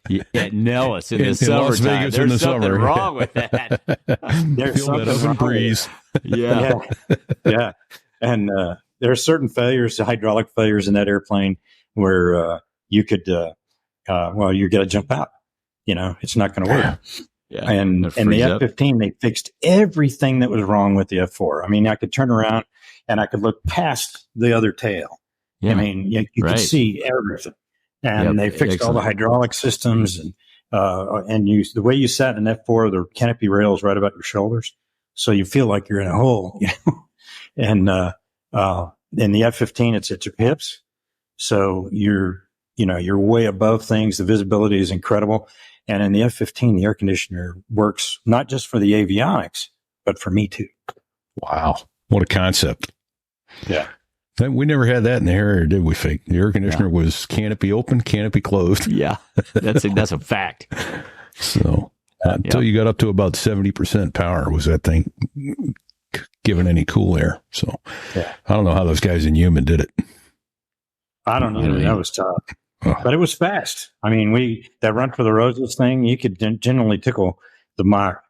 Yeah, at Nellis in the In summertime. Las Vegas There's in the something summer. wrong with that. There's Feel that something oven wrong breeze. Yeah. Yeah. And there are certain failures, hydraulic failures in that airplane where you could, you're going to jump out. It's not going to work. Yeah. And It'll the freeze up. F-15, they fixed everything that was wrong with the F-4. I could turn around and I could look past the other tail. Yeah. You Right. could see everything. And they fixed all the hydraulic systems and the way you sat in an F-4, the canopy rail is right about your shoulders. So you feel like you're in a hole, And, in the F-15, it's at your hips. So you're way above things. The visibility is incredible. And in the F-15, the air conditioner works not just for the avionics, but for me too. Wow, what a concept! Yeah. We never had that in the Harrier, did we, Fake? The air conditioner was canopy open, canopy closed. Yeah. That's a fact. So until you got up to about 70% power was that thing giving any cool air. So I don't know how those guys in Human did it. I don't know. That was tough. But it was fast. That run for the roses thing, you could generally tickle the Mach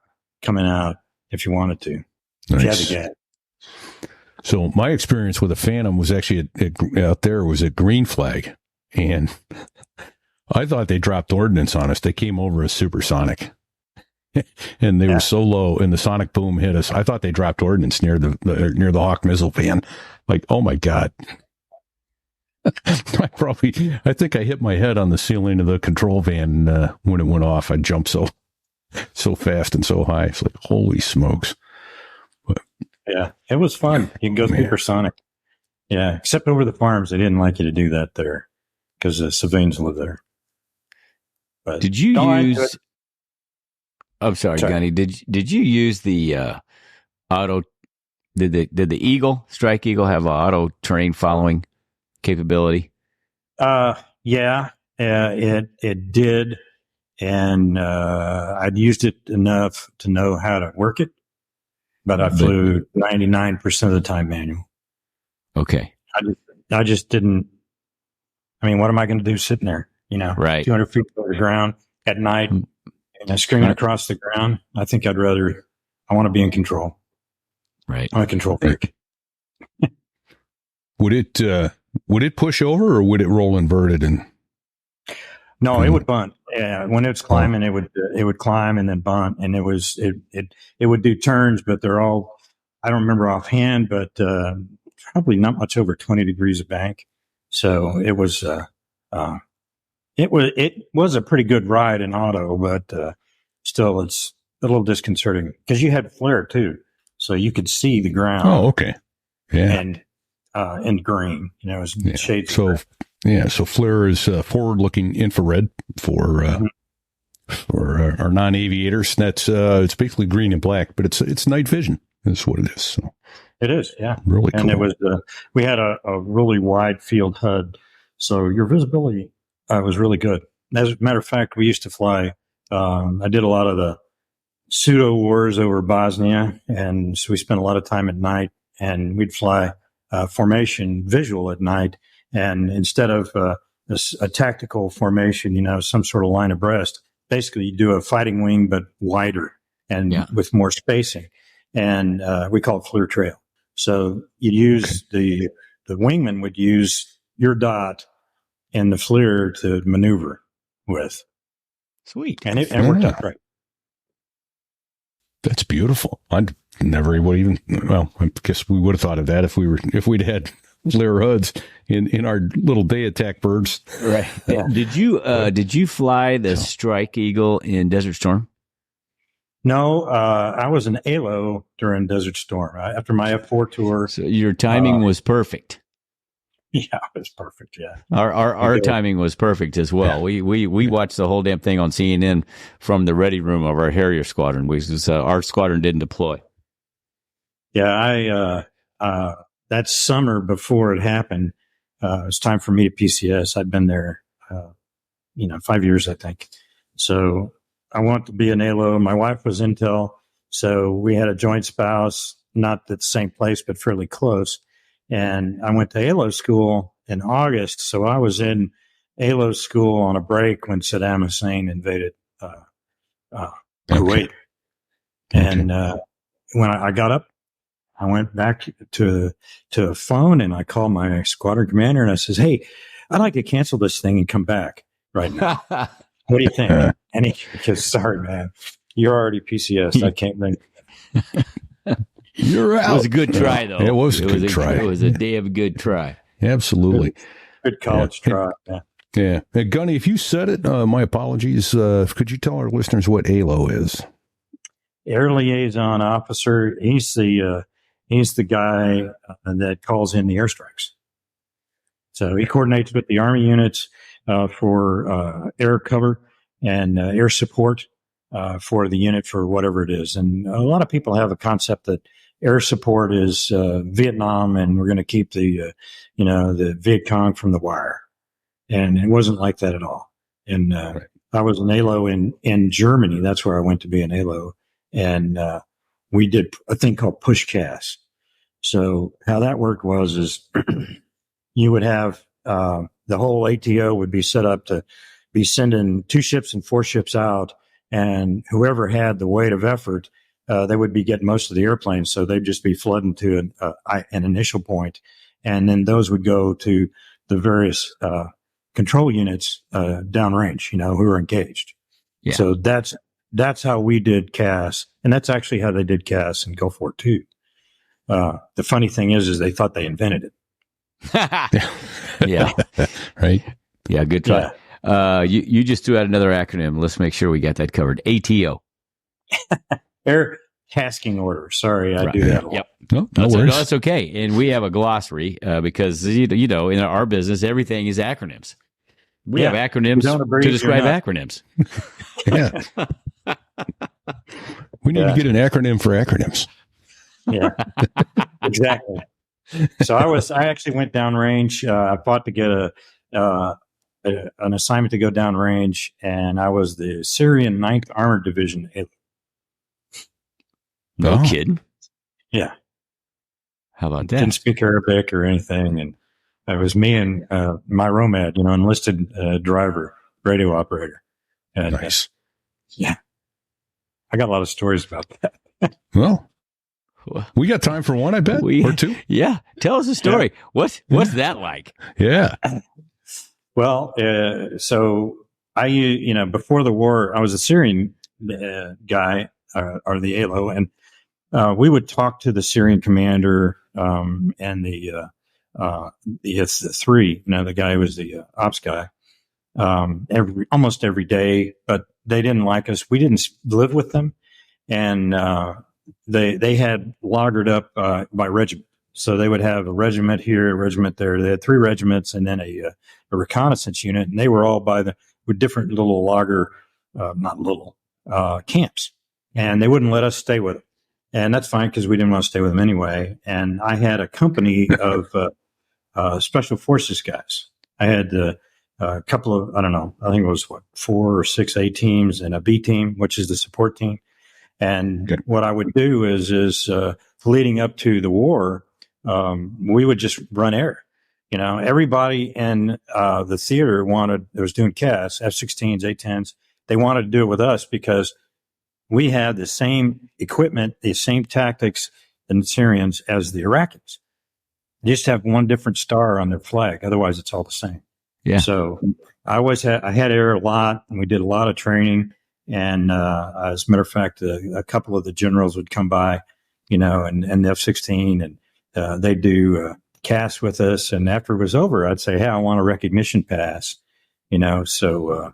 coming out if you wanted to. Nice. If you had to get. So my experience with a Phantom was actually out there was at Green Flag, and I thought they dropped ordnance on us. They came over as supersonic, and they were so low, and the sonic boom hit us. I thought they dropped ordnance near the Hawk missile van. Like, oh my God. I think I hit my head on the ceiling of the control van when it went off. I jumped so fast and so high. It's like, holy smokes. Yeah, it was fun. You can go supersonic. Yeah, except over the farms. They didn't like you to do that there because the civilians live there. But Did you use... I'm sorry, Gunny. Did you use the auto... Did the Eagle, Strike Eagle, have an auto terrain following capability? Yeah, it did. And I'd used it enough to know how to work it. But I flew 99% of the time manual. Okay. I just didn't. What am I going to do sitting there? Right. 200 feet over the ground at night, screaming across the ground. I think I want to be in control. Right. I'm a control freak. Would it push over or would it roll inverted? No, it would bunt. Yeah, when it's climbing, it would climb and then bunt, and it would do turns, but they're all, I don't remember offhand, but probably not much over 20 degrees of bank. So it was a pretty good ride in auto, but still it's a little disconcerting because you had flare too, so you could see the ground. Oh, okay, yeah, and green, it was shades. So. Yeah, so FLIR is forward-looking infrared for our non-aviators. That's it's basically green and black, but it's night vision. That's what it is. So It is, yeah. Really cool. And it was we had a really wide field HUD, so your visibility was really good. As a matter of fact, we used to fly. I did a lot of the pseudo wars over Bosnia, and so we spent a lot of time at night, and we'd fly formation visual at night, and instead of a tactical formation, some sort of line abreast, basically you do a fighting wing but wider and with more spacing, and we call it FLIR trail. So you use the wingman would use your dot in the FLIR to maneuver with. Sweet. And it worked out great. That's beautiful. I'd never would even, well, I guess we would have thought of that if we'd had FLIR HUDs in our little day attack birds. Right. Yeah. Did you fly the Strike Eagle in Desert Storm? No, I was an ALO during Desert Storm after my F4 tour. So your timing was perfect. Yeah, it was perfect. Yeah, our timing was perfect as well. Yeah. We watched the whole damn thing on CNN from the ready room of our Harrier squadron. Our squadron didn't deploy. Yeah, that summer before it happened, it was time for me to PCS. I'd been there, 5 years, I think. So I wanted to be an ALO. My wife was Intel, so we had a joint spouse, not at the same place, but fairly close. And I went to ALO school in August, so I was in ALO school on a break when Saddam Hussein invaded Kuwait. And when I got up, I went back to a phone and I called my squadron commander and I says, "Hey, I'd like to cancel this thing and come back right now. What do you think?" And he goes, "Sorry, man, you're already PCS. I can't bring." You're out. It was a good try, though. It was a good try. It was a damn good try. Absolutely. Good college try. Yeah. Hey, Gunny, if you said it, my apologies. Could you tell our listeners what ALO is? Air Liaison Officer. He's the guy that calls in the airstrikes. So he coordinates with the Army units for air cover and air support for the unit for whatever it is. And a lot of people have a concept that air support is Vietnam, and we're going to keep the Viet Cong from the wire. And it wasn't like that at all. And Right. I was an ALO in Germany. That's where I went to be an ALO. And we did a thing called push cast. So how that worked is you would have the whole ATO would be set up to be sending 2 ships and 4 ships out, and whoever had the weight of effort, they would be getting most of the airplanes. So they'd just be flooding to an initial point, and then those would go to the various control units downrange, who are engaged. Yeah. So that's how we did CAS, and that's actually how they did CAS in Gulf War II. The funny thing is they thought they invented it. Yeah. Right. Yeah. Good try. Yeah. You just threw out another acronym. Let's make sure we got that covered. ATO. Air Tasking Order. Sorry, I do that a lot. Yep. No worries. That's okay. And we have a glossary because, in our business, everything is acronyms. We have acronyms to describe acronyms. Yeah. We need to get an acronym for acronyms. Yeah, exactly. So I actually went downrange. I fought to get an assignment to go downrange, and I was the Syrian 9th Armored Division. No kidding. Yeah. How about that? Didn't speak Arabic or anything, and it was me and my ROMAD, enlisted driver, radio operator. And, nice. Yeah. I got a lot of stories about that. Well, we got time for one, I bet, or 2. Yeah. Tell us a story. Yeah. What's that like? Yeah. Well, so I, before the war, I was a Syrian guy, or the ALO, and we would talk to the Syrian commander and the S3, the guy who was the ops guy, almost every day, but they didn't like us. We didn't live with them, and they had lagered up by regiment. So they would have a regiment here, a regiment there. They had 3 regiments and then a reconnaissance unit, and they were all with different little camps, and they wouldn't let us stay with them. And that's fine because we didn't want to stay with them anyway. And I had a company of special forces guys. I had a couple of, I don't know, I think it was 4 or 6 A teams and a B team, which is the support team. And what I would do is leading up to the war, we would just run air. Everybody in the theater was doing CAS, F-16s, A-10s. They wanted to do it with us because we had the same equipment, the same tactics and Syrians as the Iraqis. They just have one different star on their flag. Otherwise, it's all the same. Yeah. So I had air a lot, and we did a lot of training. And as a matter of fact, a couple of the generals would come by, and the F-16, and they'd do CAS with us. And after it was over, I'd say, hey, I want a recognition pass, So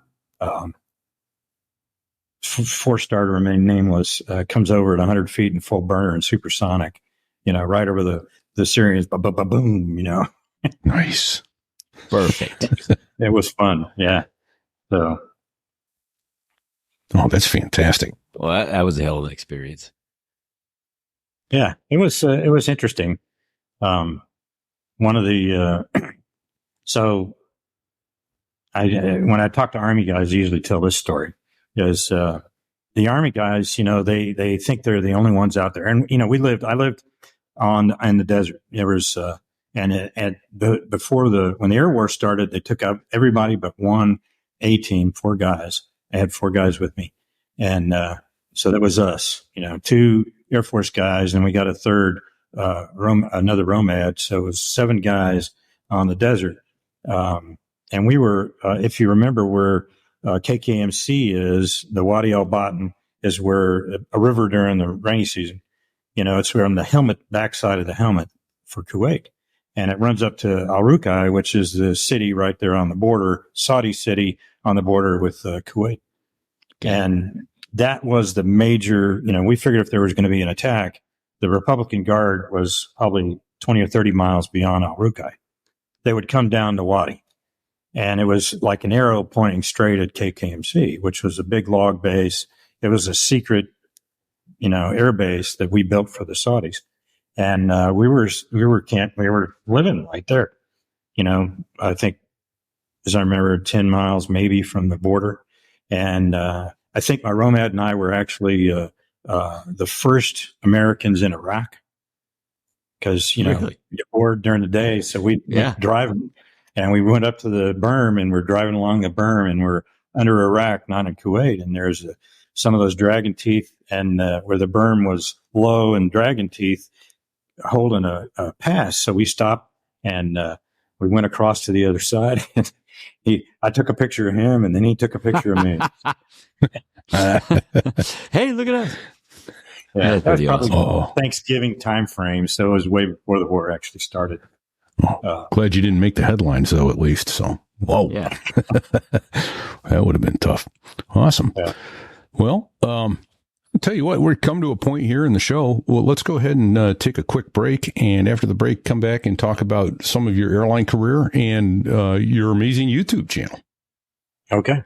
4-star to remain nameless comes over at 100 feet in full burner and supersonic, right over the Syrians, boom, Nice. Perfect. It was fun. Yeah. So. Oh, that's fantastic. Well, that was a hell of an experience. Yeah, it was interesting. One of the so when I talk to Army guys, I usually tell this story because the Army guys, they think they're the only ones out there, and I lived in the desert. There was when the Air War started, they took out everybody but one A team, 4 guys. I had 4 guys with me. And so that was us, 2 Air Force guys, and we got a third, another ROMAD. So it was 7 guys on the desert. And we were, if you remember where KKMC is, the Wadi al-Batin is where a river during the rainy season, it's where on the backside of the helmet for Kuwait. And it runs up to Al-Rukai, which is the city right there on the border, Saudi city on the border with Kuwait. Okay. And that was the major, we figured if there was going to be an attack, the Republican Guard was probably 20 or 30 miles beyond Al-Rukai. They would come down to Wadi. And it was like an arrow pointing straight at KKMC, which was a big log base. It was a secret, air base that we built for the Saudis. And we were living right there. I think, as I remember, 10 miles maybe from the border. And I think my ROMAD and I were actually the first Americans in Iraq because, really? You're bored during the day. So we went driving, and we went up to the berm, and we're driving along the berm, and we're under Iraq, not in Kuwait. And there's some of those dragon teeth, and where the berm was low and dragon teeth holding a pass. So we stopped, and we went across to the other side. I took a picture of him, and then he took a picture of me. Hey, look at us. Yeah, that was probably awesome. Thanksgiving time frame, so it was way before the war actually started. Glad you didn't make the headlines, though, at least. So, whoa. Yeah. That would have been tough. Awesome. Yeah. Well, I'll tell you what, we've come to a point here in the show. Well, let's go ahead and take a quick break. And after the break, come back and talk about some of your airline career and your amazing YouTube channel. Okay.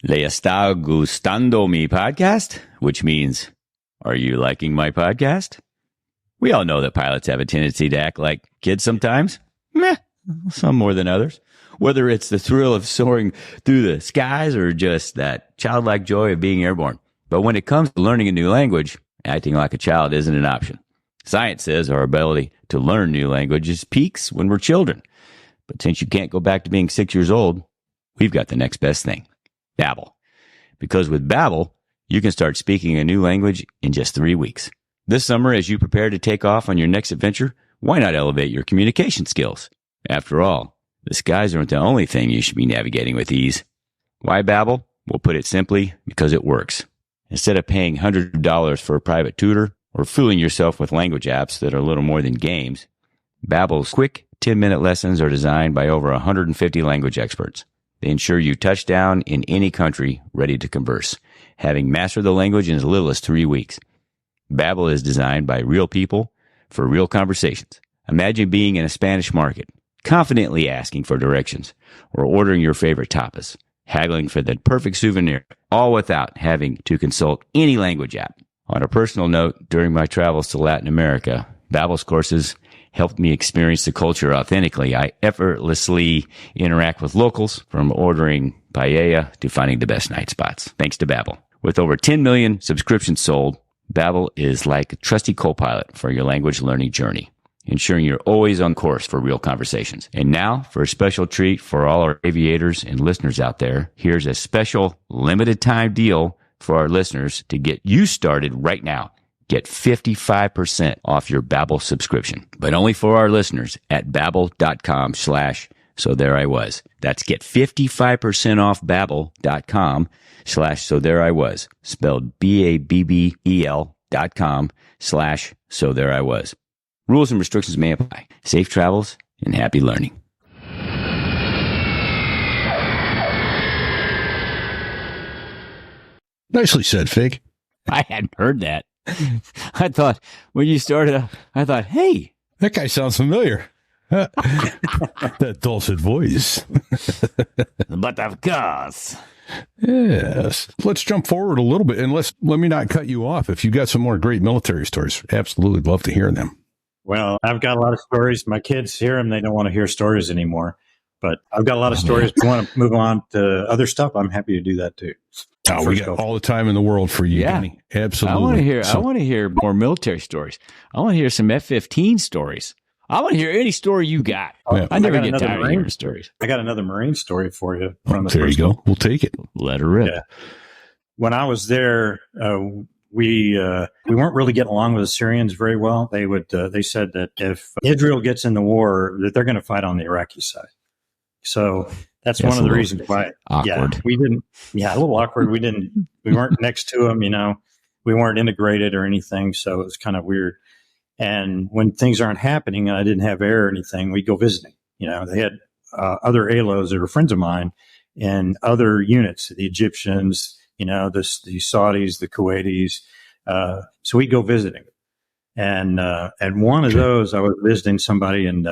¿Le está gustando mi podcast? Which means, are you liking my podcast? We all know that pilots have a tendency to act like kids sometimes. Meh, some more than others. Whether it's the thrill of soaring through the skies or just that childlike joy of being airborne. But when it comes to learning a new language, acting like a child isn't an option. Science says our ability to learn new languages peaks when we're children. But since you can't go back to being 6 years old, we've got the next best thing. Babbel. Because with Babbel, you can start speaking a new language in just 3 weeks. This summer, as you prepare to take off on your next adventure, why not elevate your communication skills? After all, the skies aren't the only thing you should be navigating with ease. Why Babbel? We'll put it simply, because it works. Instead of paying hundreds of dollars for a private tutor or fooling yourself with language apps that are little more than games, Babbel's quick 10-minute lessons are designed by over 150 language experts. They ensure you touch down in any country ready to converse, having mastered the language in as little as 3 weeks. Babbel is designed by real people for real conversations. Imagine being in a Spanish market, confidently asking for directions or ordering your favorite tapas. haggling for the perfect souvenir, all without having to consult any language app. On a personal note, during my travels to Latin America, Babbel's courses helped me experience the culture authentically. I effortlessly interact with locals, from ordering paella to finding the best night spots. Thanks to Babbel. With over 10 million subscriptions sold, Babbel is like a trusty co-pilot for your language learning journey, ensuring you're always on course for real conversations. And now, for a special treat for all our aviators and listeners out there, here's a special limited time deal for our listeners to get you started right now. Get 55% off your Babbel subscription, but only for our listeners at babbel.com/so there I was. That's get 55% off babbel.com/so there I was, spelled BABBEL.com/so there I was. Rules and restrictions may apply. Safe travels and happy learning. Nicely said, Fig. I hadn't heard that. I thought when you started, I thought, hey, That guy sounds familiar. That dulcet voice. but of course. Yes. Let's jump forward a little bit, and let me not cut you off. If you got some more great military stories, absolutely love to hear them. Well, I've got a lot of stories. My kids hear them. They don't want to hear stories anymore. But I've got a lot of stories. If you want to move on to other stuff, I'm happy to do that too. Oh, we got all the time in the world for you, Gunny. Absolutely. I want to hear more military stories. I want to hear some F-15 stories. I want to hear any story you got. Yeah. I never get tired of hearing stories. I got another Marine story for you. There you go. We'll take it. Let her rip. Yeah. When I was there, we weren't really getting along with the Syrians very well. They said that if Israel gets in the war, that they're going to fight on the Iraqi side. So that's one of the reasons why. Awkward. Yeah, we didn't. Yeah, a little awkward. We weren't next to them. We weren't integrated or anything. So it was kind of weird. And when things aren't happening, and I didn't have air or anything, we'd go visiting. They had other ALOs that were friends of mine in other units, the Egyptians, the Saudis, the Kuwaitis. So we'd go visiting. And one of those, I was visiting somebody, and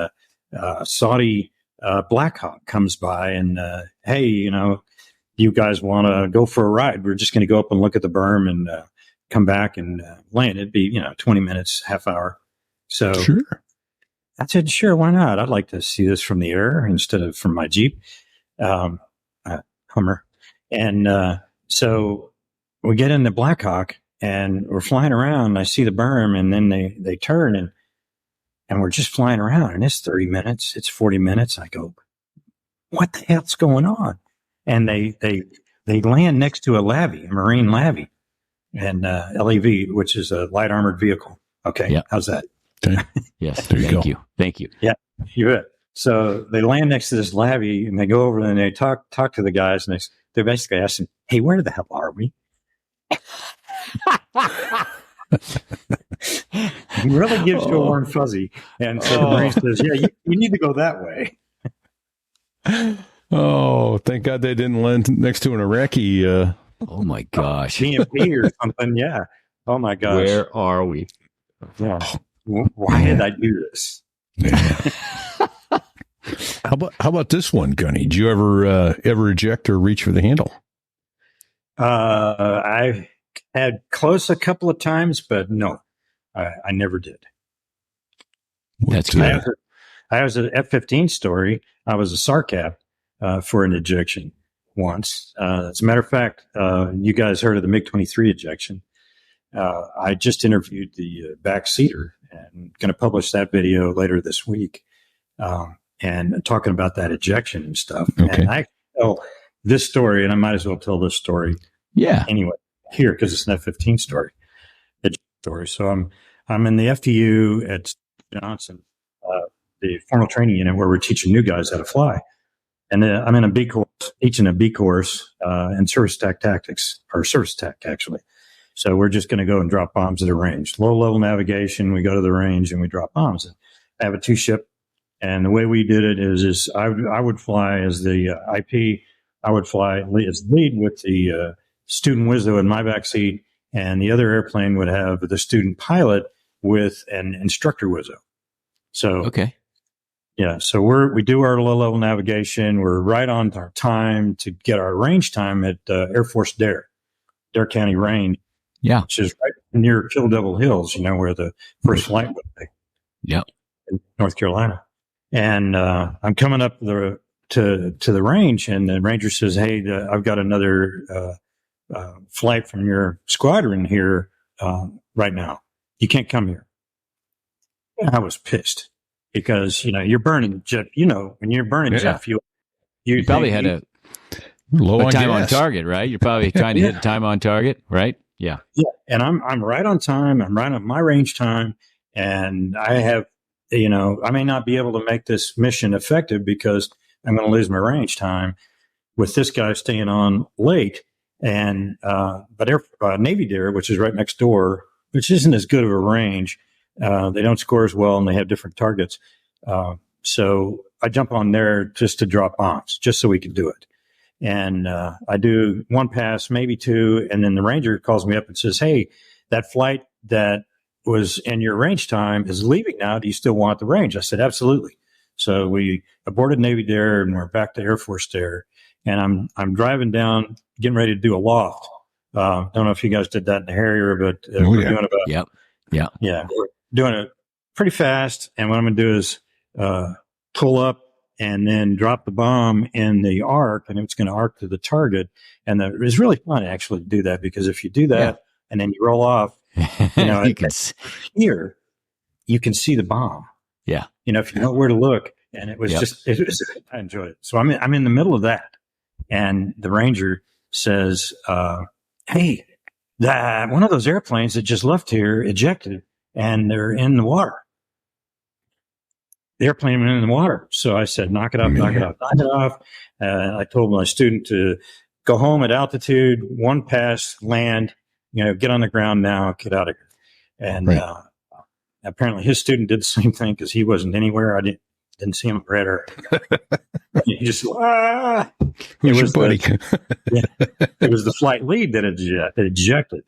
Saudi Black Hawk comes by and, hey, you guys want to go for a ride? We're just going to go up and look at the berm and come back and land. It'd be, 20 minutes, half hour. So sure. I said, sure, why not? I'd like to see this from the air instead of from my Jeep, Hummer. And so we get in the Black Hawk and we're flying around, and I see the berm, and then they turn and we're just flying around, and it's 30 minutes, it's 40 minutes. I go, what the hell's going on? And they land next to a LAVI, a Marine LAVI, and LAV, which is a light armored vehicle. Okay. Yep. How's that? Okay. Yes. Thank you. Thank you. Yeah, you bet. So they land next to this LAVI, and they go over and they talk to the guys, and they're basically asking, hey, where the hell are we? He really gives you a warm fuzzy. And so the Marine says, yeah, you need to go that way. Oh, thank God they didn't land next to an Iraqi. Oh my gosh. GMP or something. Yeah. Oh my gosh. Where are we? Yeah. Why did I do this? Yeah. How about this one, Gunny? Did you ever eject or reach for the handle? I had close a couple of times, but no, I never did. That's good. I was an F-15 story. I was a SARCAP for an ejection once. As a matter of fact, you guys heard of the MiG-23 ejection. I just interviewed the backseater and going to publish that video later this week, and talking about that ejection and stuff. Okay. And I tell this story, and I might as well tell this story. Yeah. Anyway, here, because it's an F-15 story. So I'm in the FTU at Johnson, the formal training unit where we're teaching new guys how to fly. And I'm in a B course, teaching a B course in service attack tactics, or service attack, actually. So we're just going to go and drop bombs at a range. Low-level navigation, we go to the range and we drop bombs. And I have a two-ship, and the way we did it is I would fly as the IP. I would fly as lead with the student Wizzo in my backseat, and the other airplane would have the student pilot with an instructor Wizzo. So Okay. Yeah. So we do our low level navigation. We're right on our time to get our range time at Air Force Dare County Range. Yeah. Which is right near Kill Devil Hills, where the first flight would be. Yep. In North Carolina. And I'm coming up to the range, and the ranger says, "Hey, I've got another flight from your squadron here right now. You can't come here." I was pissed because you're burning jet. When you're burning jet fuel, you probably had a low on time gas. on target, right? You're probably trying to hit time on target, right? Yeah. Yeah. And I'm right on time. I'm right on my range time. And I have, I may not be able to make this mission effective because I'm going to lose my range time with this guy staying on late. And, but Navy Dare, which is right next door, which isn't as good of a range. They don't score as well and they have different targets. So I jump on there just to drop bombs, just so we could do it. And I do one pass, maybe two, and then the ranger calls me up and says, "Hey, that flight that was in your range time is leaving now. Do you still want the range?" I said, "Absolutely." So we aborted Navy Dare and we're back to Air Force Dare. And I'm driving down, getting ready to do a loft. Don't know if you guys did that in the Harrier, but we're doing about yeah, we're doing it pretty fast. And what I'm going to do is pull up and then drop the bomb in the arc, and it's going to arc to the target. And it's really fun actually to do that, because if you do that and then you roll off, you can see the bomb. Yeah. If you know where to look. And it was I enjoyed it. So I'm in the middle of that. And the ranger says, "Hey, one of those airplanes that just left here ejected and they're in the water. The airplane went in the water." So I said, knock it off. I told my student to go home at altitude, one pass, land, get on the ground now, get out of here. And apparently his student did the same thing because he wasn't anywhere. I didn't see him at radar. He just, Who's your buddy? It was the flight lead that ejected.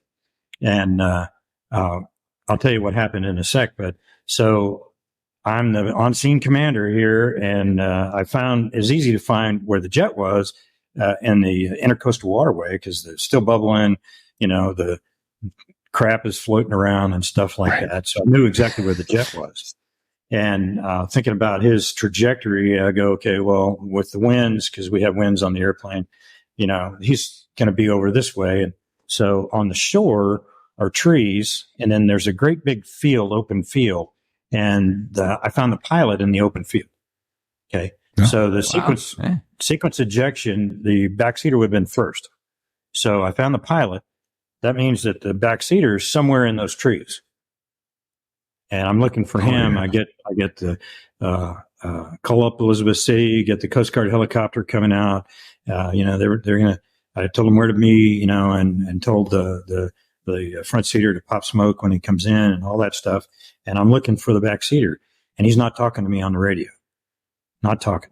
And I'll tell you what happened in a sec. But so I'm the on-scene commander here, and I found it was easy to find where the jet was in the intercoastal waterway because it's still bubbling. The crap is floating around and stuff like that. So I knew exactly where the jet was. And thinking about his trajectory, I go, okay, well, with the winds, because we have winds on the airplane, he's going to be over this way. And so on the shore are trees, and then there's a great big open field. And I found the pilot in the open field. Okay. Oh, so the sequence ejection, the backseater would have been first. So I found the pilot. That means that the backseater is somewhere in those trees. And I'm looking for him. I get the call up Elizabeth City, get the Coast Guard helicopter coming out. They're gonna. I told them where to meet, and told the front seater to pop smoke when he comes in and all that stuff. And I'm looking for the back seater, and he's not talking to me on the radio. Not talking.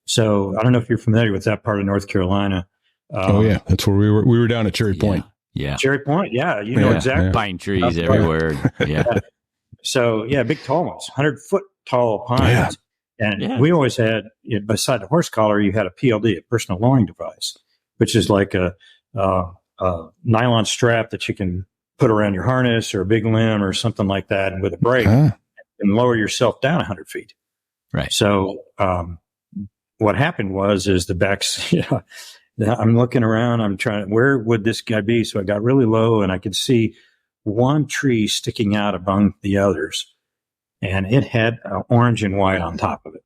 So I don't know if you're familiar with that part of North Carolina. That's where we were. We were down at Cherry Point. Yeah. Cherry Point. Yeah. Know exactly. Pine trees everywhere. Yeah. So big tall ones, 100-foot tall pines. Yeah. And we always had, beside the horse collar, you had a PLD, a personal lowering device, which is like a nylon strap that you can put around your harness or a big limb or something like that, and with a brake and lower yourself down 100 feet. Right. So what happened is the backs, I'm looking around, I'm trying, where would this guy be? So I got really low and I could see one tree sticking out among the others, and it had orange and white on top of it.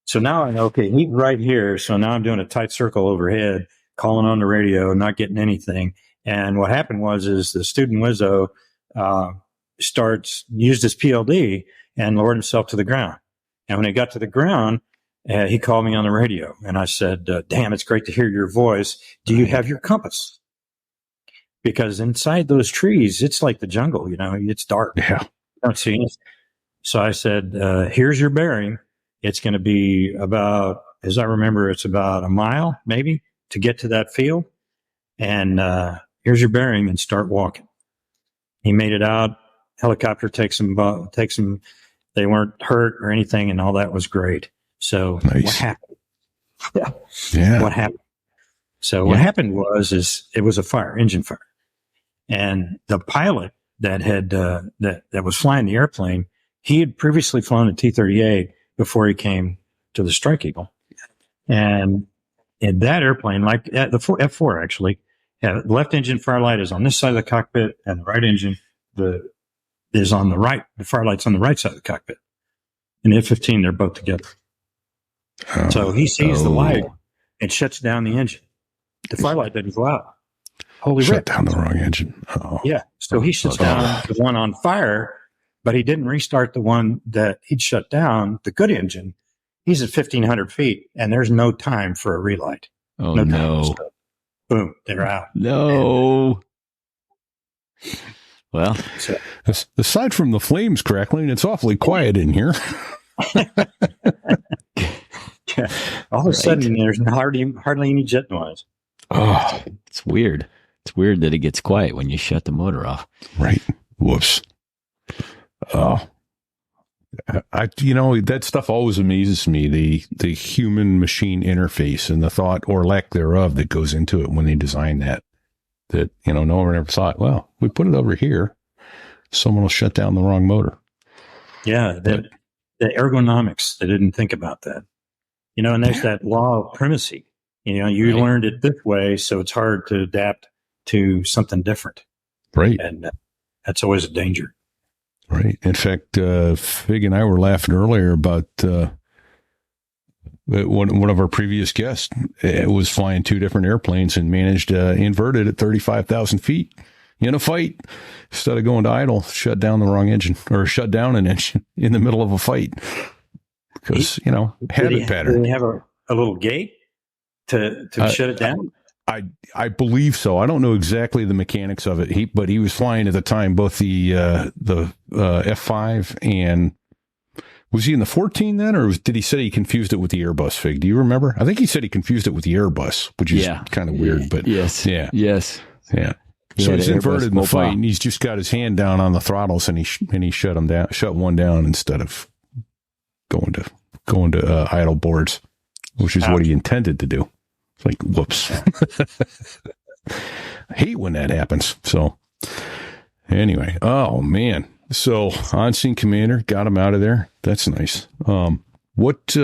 So now I know, okay, he's right here. So now I'm doing a tight circle overhead, calling on the radio, not getting anything. And what happened is the student Wizzo used his PLD and lowered himself to the ground. And when he got to the ground, he called me on the radio, and I said, "Damn, it's great to hear your voice. Do you have your compass?" Because inside those trees, it's like the jungle, it's dark. Yeah. You don't see anything. So I said, "Here's your bearing. It's going to be about, as I remember, it's about a mile maybe to get to that field. And here's your bearing, and start walking." He made it out. Helicopter takes him, They weren't hurt or anything, and all that was great. So Nice. what happened? Yeah. What happened? So what happened was it was a fire, engine fire, and the pilot that had that was flying the airplane, he had previously flown a T-38 before he came to the Strike Eagle, and in that airplane, like the F-4 actually, the left engine firelight is on this side of the cockpit, and the right engine is on the right. The firelight's on the right side of the cockpit. In the F-15, they're both together. So he sees the light and shuts down the engine. The firelight doesn't go out. Holy Shut rip. down the wrong engine. Oh. Yeah. So he shuts down the one on fire, but he didn't restart the one that he'd shut down, the good engine. He's at 1,500 feet, and there's no time for a relight. Oh, No. no. So, boom, they're out. No. Well, So, Aside from the flames crackling, it's awfully quiet in here. all of a sudden, there's hardly any jet noise. Oh, it's weird. It's weird that it gets quiet when you shut the motor off. right. Whoops. Oh, that stuff always amazes me. The human machine interface and the thought or lack thereof that goes into it when they design that no one ever thought, well, we put it over here, someone will shut down the wrong motor. Yeah. The ergonomics, they didn't think about that. And there's that law of primacy. You Right. learned it this way, so it's hard to adapt to something different. Right. And that's always a danger. Right. In fact, Fig and I were laughing earlier about one of our previous guests was flying two different airplanes and managed to invert it at 35,000 feet in a fight. Instead of going to idle, shut down the wrong engine or shut down an engine in the middle of a fight. Because, habit pattern. Did they have a little gate to shut it down? I believe so. I don't know exactly the mechanics of it. But he was flying at the time both the F5 and was he in the 14 then, or did he say he confused it with the Airbus? Fig, do you remember? I think he said he confused it with the Airbus, which is kind of weird. But yes, yeah, yes, yeah. So he's inverted in the fight, and he's just got his hand down on the throttles, and he shut one down instead of going to idle boards, which is what he intended to do. It's like, whoops. I hate when that happens. So anyway, oh man. So on-scene commander got him out of there. That's nice. What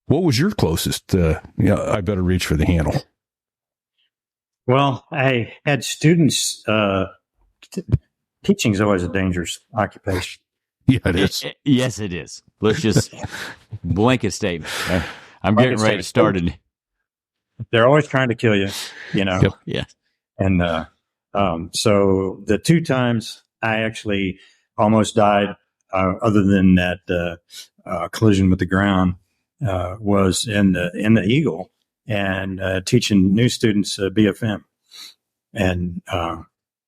was your closest? I better reach for the handle. Well, I had students. Teaching is always a dangerous occupation. Yeah, it is. Yes, it is. Let's just blanket statement. I'm getting ready to start it. They're always trying to kill you, Yep. Yeah. And so the two times I actually almost died, other than that collision with the ground, was in the Eagle and teaching new students BFM. And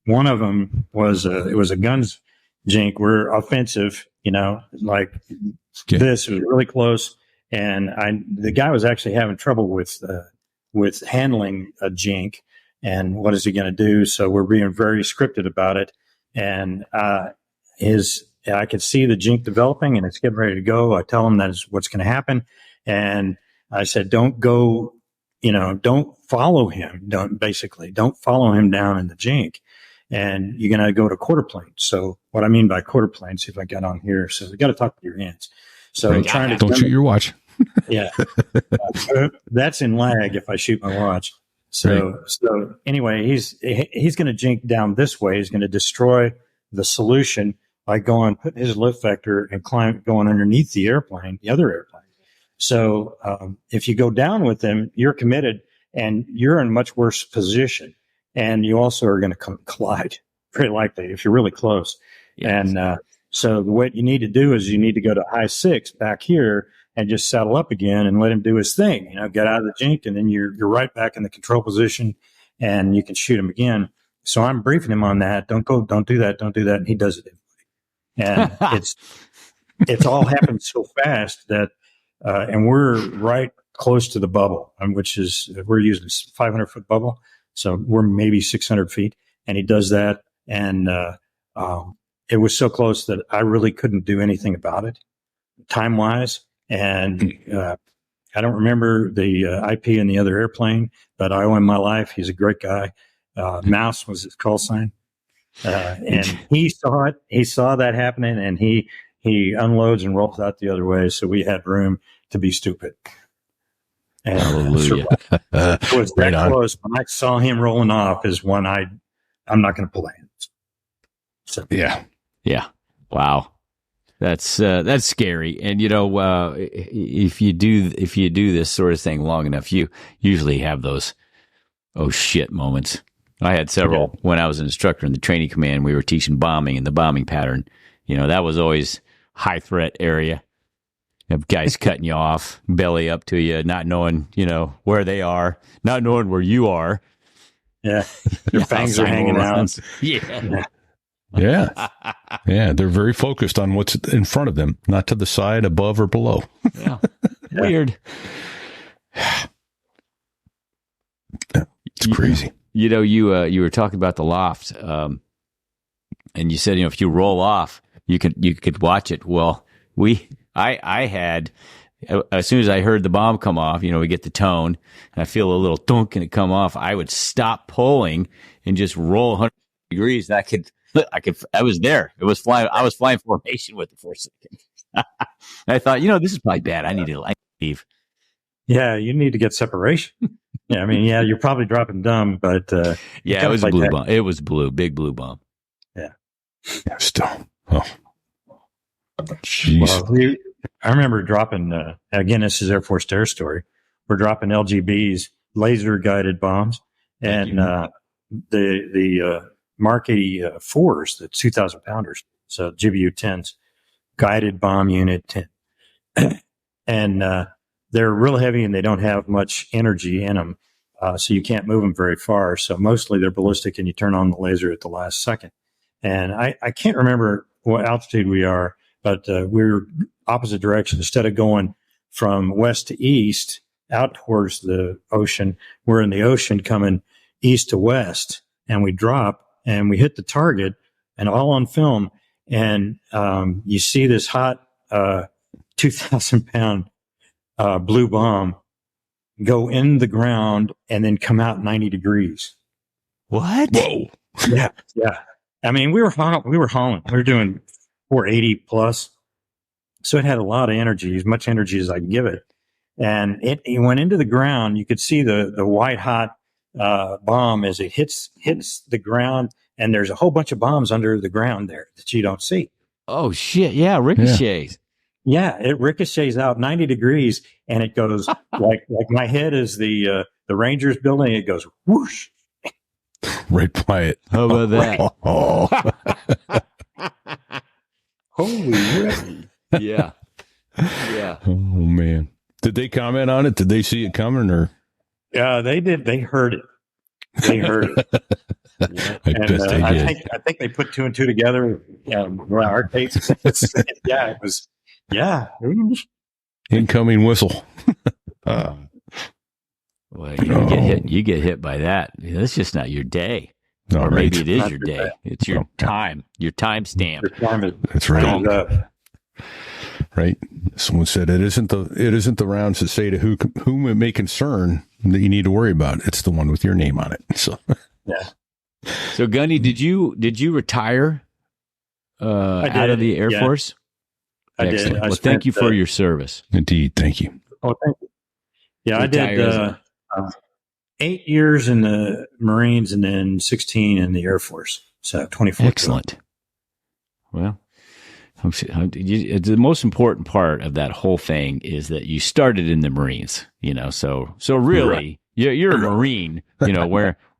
one of them was it was a guns jink. We're offensive, like this. It was really close, and the guy was actually having trouble with handling a jink. And what is he going to do? So we're being very scripted about it. And I could see the jink developing and it's getting ready to go. I tell him that is what's going to happen. And I said, don't go, don't follow him. Don't follow him down in the jink. And you're going to go to quarter plane. So what I mean by quarter plane, see if I got on here. So you got to talk with your hands. So I'm trying to don't shoot your watch. Yeah. That's in lag if I shoot my watch. So anyway, he's going to jink down this way. He's going to destroy the solution by putting his lift vector and going underneath the other airplane. So if you go down with him, you're committed and you're in a much worse position. And you also are going to collide, very likely, if you're really close. Yes. And so what you need to do is you need to go to high 6 back here and just saddle up again and let him do his thing. Get out of the jink, and then you're right back in the control position, and you can shoot him again. So I'm briefing him on that. Don't do that. And he does it. And it's all happened so fast that, and we're right close to the bubble, which is we're using a 500-foot bubble. So we're maybe 600 feet, and he does that. And it was so close that I really couldn't do anything about it time wise. And I don't remember the IP in the other airplane, but I owe him my life. He's a great guy. Mouse was his call sign. And he saw it. He saw that happening, and he unloads and rolls out the other way. So we had room to be stupid. And Hallelujah. it was Right that on. close. When I saw him rolling off is when I'm not going to pull hands. So Yeah. Yeah. Wow. That's scary. And if you do this sort of thing long enough, you usually have those oh shit moments. I had several when I was an instructor in the training command. We were teaching bombing and the bombing pattern. That was always high threat area. You have guys cutting you off, belly up to you, not knowing, where they are, not knowing where you are. yeah, your fangs are hanging out. Yeah. Yeah. Yeah. They're very focused on what's in front of them, not to the side, above, or below. Yeah. Weird. It's crazy. You were talking about the loft, and you said, if you roll off, you could watch it. Well, I had, as soon as I heard the bomb come off, we get the tone, and I feel a little thunk and it come off. I would stop pulling and just roll 100 degrees. And I was there. It was flying. I was flying formation with it for a second. I thought, this is probably bad. I need to leave. Yeah, you need to get separation. Yeah, I mean, you're probably dropping dumb, but yeah, it was a blue bomb. It was big blue bomb. Yeah, Still. Oh, jeez. well, I remember dropping. Again, this is Air Force Air story. We're dropping LGBs, laser guided bombs, and the Mark 84s, the 2,000 pounders, so GBU 10s, guided bomb unit 10, and they're real heavy and they don't have much energy in them. So you can't move them very far. So mostly they're ballistic and you turn on the laser at the last second. And I can't remember what altitude we are, but we're opposite direction. Instead of going from west to east out towards the ocean, we're in the ocean coming east to west, and we drop and we hit the target, and all on film. And you see this hot 2,000 pound blue bomb go in the ground and then come out 90 degrees. What? Whoa. Yeah. I mean, we were hauling. We were doing 480 plus. So it had a lot of energy, as much energy as I could give it. And it went into the ground. You could see the white hot bomb as it hits the ground. And there's a whole bunch of bombs under the ground there that you don't see. Oh shit. Yeah. Ricochets. Yeah, it ricochets out 90 degrees, and it goes like my head is the Rangers building. It goes whoosh. Right by it. How about that? Oh. Holy shit. Yeah. Yeah. Oh, man. Did they comment on it? Did they see it coming, or? Yeah, they did. They heard it. They heard it. I And guess they did. I think they put two and two together. Our tapes. Yeah, it was. Yeah. Incoming whistle. Well, you get hit by that. That's just not your day. All Or right. maybe it is Not your your day. day. It's your time. Your time stamp. Your time is That's right. timed up. Right. Someone said it isn't the rounds that say to whom it may concern that you need to worry about. It's the one with your name on it. So Yeah. So Gunny, did you retire out of the Air yeah. Force? I did. Excellent. I Well, thank you spent, for your service. indeed, thank you. Oh, thank you. Yeah, I did Retire 8 years in the Marines and then 16 in the Air Force. So 24. Excellent. Well, the most important part of that whole thing is that you started in the Marines. So really, Right. you're a Marine.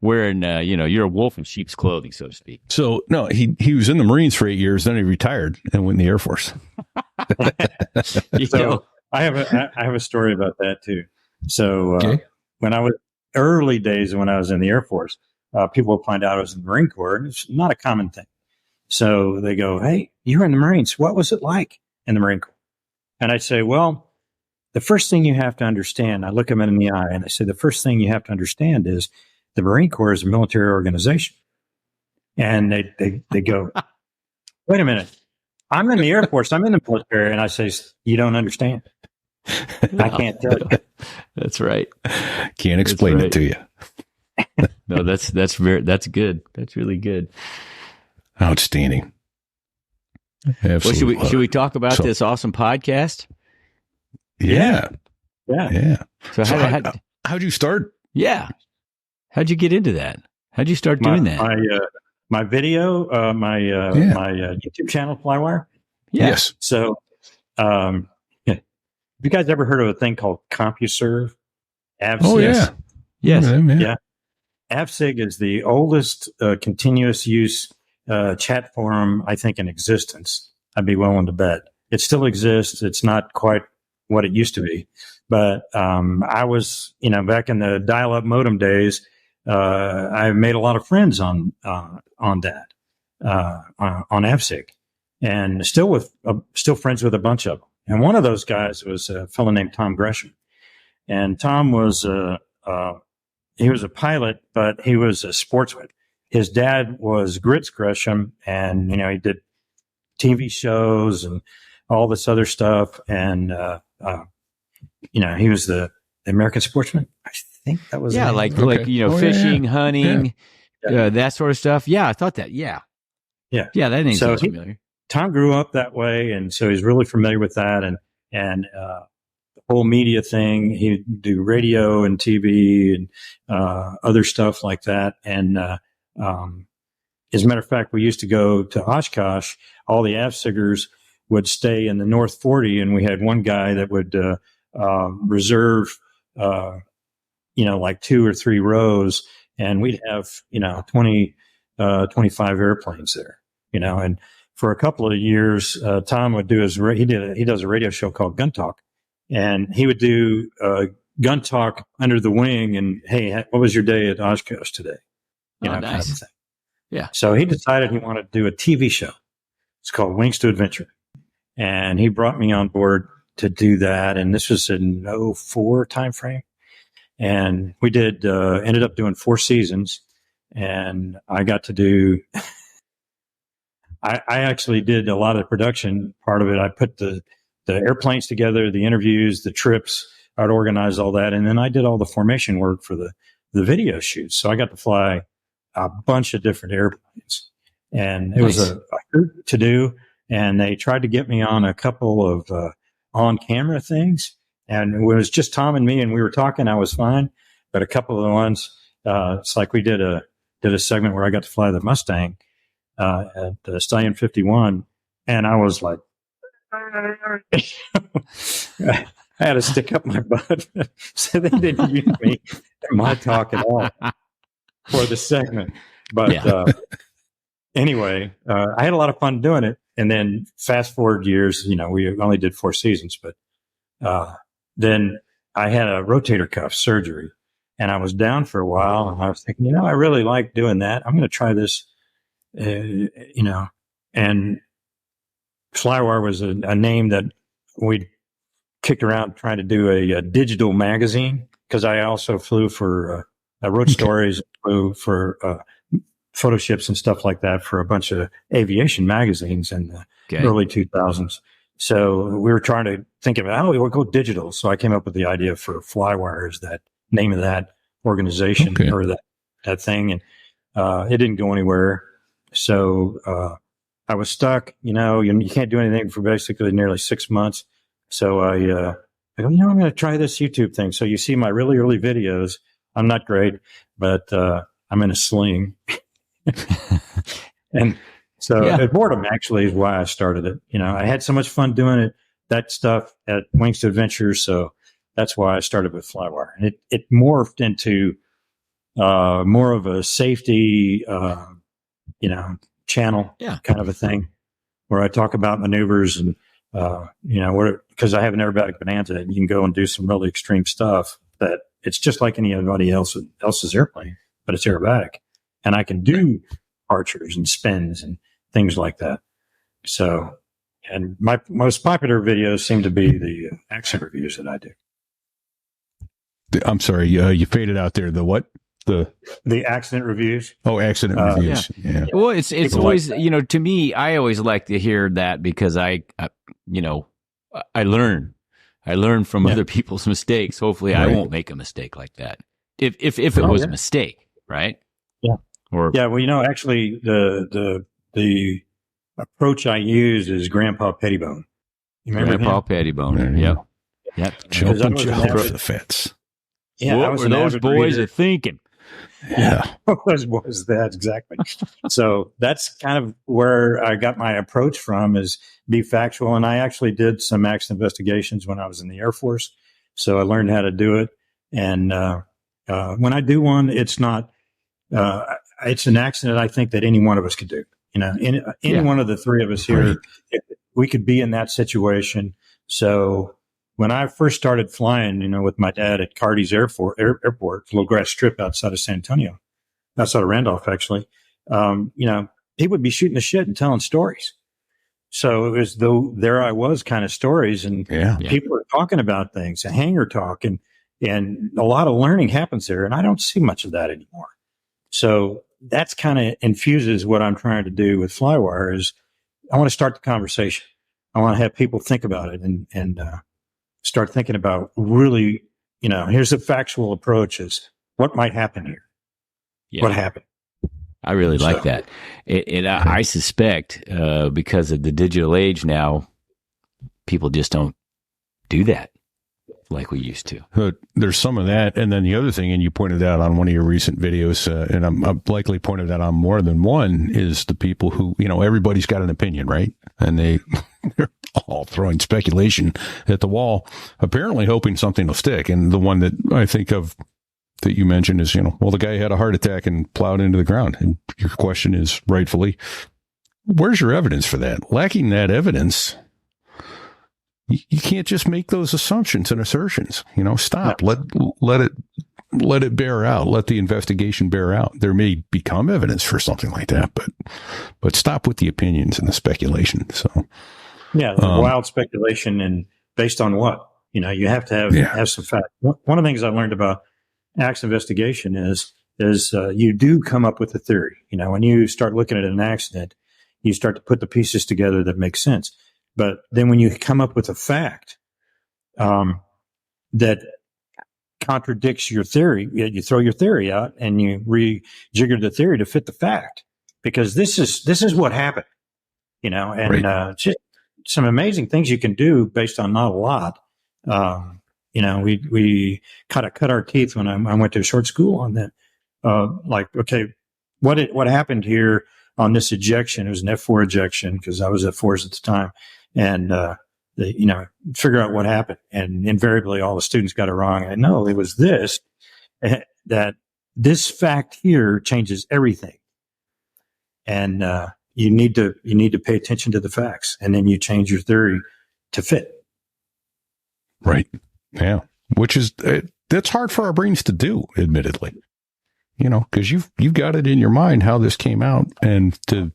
Wearing you're a wolf in sheep's clothing, so to speak. So no, he was in the Marines for 8 years, then he retired and went in the Air Force. So I have a story about that too. So Okay. when I was early days when I was in the Air Force, people would find out I was in the Marine Corps, and it's not a common thing. So they go, "Hey, you were in the Marines. What was it like in the Marine Corps?" And I'd say, "Well, the first thing you have to understand." I look them in the eye and I say, "The first thing you have to understand is the Marine Corps is a military organization." And they go, wait a minute. I'm in the Air Force. I'm in the military. And I say, you don't understand. I can't tell you. That's right. Can't explain it to you. No, that's good. That's really good. Outstanding. Absolutely. Well, should we talk about this awesome podcast? Yeah. So how'd you start? Yeah. How'd you get into that? How'd you start doing that? My video, my YouTube channel, FlyWire. Yeah. Yes. So, have you guys ever heard of a thing called CompuServe? AvSig? Oh, yeah. Yes. Yeah. AvSig is the oldest continuous use chat forum, I think, in existence. I'd be willing to bet. It still exists. It's not quite what it used to be. But I was, back in the dial-up modem days, I made a lot of friends on that, on AvSig, and still friends with a bunch of them. And one of those guys was a fellow named Tom Gresham. And Tom was he was a pilot, but he was a sportsman. His dad was Grits Gresham, and he did TV shows and all this other stuff. And he was the American Sportsman. I think that was fishing, hunting, that sort of stuff. Yeah, I thought that. Yeah, that name sounds familiar. Tom grew up that way, and so he's really familiar with that and the whole media thing. He'd do radio and TV and other stuff like that. And as a matter of fact, we used to go to Oshkosh. All the AvSiggers would stay in the North 40, and we had one guy that would reserve, like 2 or 3 rows, and we'd have 20, 25 airplanes there, and for a couple of years, Tom would do he does a radio show called Gun Talk, and he would do gun talk under the wing. And hey, what was your day at Oshkosh today? Nice. Kind of thing. Yeah. So he decided he wanted to do a TV show. It's called Wings to Adventure, and he brought me on board to do that. And this was in 2004 timeframe, and we ended up doing 4 seasons, and I got to do. I actually did a lot of the production part of it. I put the airplanes together, the interviews, the trips. I'd organize all that. And then I did all the formation work for the video shoots. So I got to fly a bunch of different airplanes. And it was a group to do. And they tried to get me on a couple of on-camera things. And it was just Tom and me, and we were talking. I was fine. But a couple of the ones, it's like we did a segment where I got to fly the Mustang at Stallion 51, and I was like, I had to stick up my butt. So they didn't use me in my talk at all for the segment. But anyway, I had a lot of fun doing it. And then fast forward years, we only did 4 seasons, but then I had a rotator cuff surgery, and I was down for a while, and I was thinking, I really like doing that. I'm going to try this. And FlyWire was a name that we kicked around trying to do a digital magazine, because I also flew for wrote stories, flew for photo ships and stuff like that for a bunch of aviation magazines in the early 2000s. So we were trying to think of we'll go digital. So I came up with the idea for FlyWire, is that name of that organization or that thing, and it didn't go anywhere. So I was stuck. You can't do anything for basically nearly 6 months. So I go, I'm going to try this YouTube thing. So you see my really early videos. I'm not great, but I'm in a sling. And so boredom actually is why I started it. I had so much fun doing that stuff at Wings to Adventure. So that's why I started with FlyWire. And it morphed into more of a safety, channel kind of a thing, where I talk about maneuvers and, because I have an aerobatic bonanza, and you can go and do some really extreme stuff that it's just like anybody else's airplane, but it's aerobatic, and I can do archers and spins and things like that. So, and my most popular videos seem to be the action reviews that I do. I'm sorry, you faded out there. The what? The accident reviews. Accident reviews. Yeah. Well, it's always, to me, I always like to hear that because I learn from other people's mistakes. Hopefully I won't make a mistake like that. If it was a mistake, right? Yeah. Well, actually the approach I use is Grandpa Pettibone. You remember Grandpa him? Pettibone. Yep. Jumping off the fence. Yeah, what were those boys are thinking? Yeah. Those boys, that's exactly. So that's kind of where I got my approach from, is be factual. And I actually did some accident investigations when I was in the Air Force. So I learned how to do it. And when I do one, it's not, it's an accident I think that any one of us could do. Any one of the three of us here, we could be in that situation. So when I first started flying, with my dad at Carty's Airport, little grass strip outside of San Antonio, outside of Randolph, actually, he would be shooting the shit and telling stories. So it was there I was kind of stories, and people were talking about things, a hangar talk, and a lot of learning happens there. And I don't see much of that anymore. So that's kind of infuses what I'm trying to do with FlyWire is I want to start the conversation. I want to have people think about it and start thinking about really, here's a factual approach is what might happen here. Yeah. What happened? I really like that. I suspect because of the digital age now, people just don't do that like we used to. There's some of that. And then the other thing, and you pointed out on one of your recent videos, and I'm likely pointed that on more than one, is the people who, everybody's got an opinion, right? And they're all throwing speculation at the wall, apparently hoping something will stick. And the one that I think of that you mentioned is, the guy had a heart attack and plowed into the ground. And your question is rightfully, where's your evidence for that? Lacking that evidence, you can't just make those assumptions and assertions. Stop. Let it bear out. Let the investigation bear out. There may become evidence for something like that, but stop with the opinions and the speculation. So, the wild speculation, and based on what? You have to have some fact. One of the things I learned about accident investigation is you do come up with a theory. When you start looking at an accident, you start to put the pieces together that make sense. But then when you come up with a fact that contradicts your theory, you throw your theory out and you rejigger the theory to fit the fact, because this is what happened, and just some amazing things you can do based on not a lot. We kind of cut our teeth when I went to a short school on that. What happened here on this ejection? It was an F4 ejection because I was at F4s at the time. And, figure out what happened. And invariably all the students got it wrong. I know it was that this fact here changes everything. And, you need to pay attention to the facts, and then you change your theory to fit. Right. Yeah. Which is, that's hard for our brains to do, admittedly, cause you've got it in your mind how this came out, and to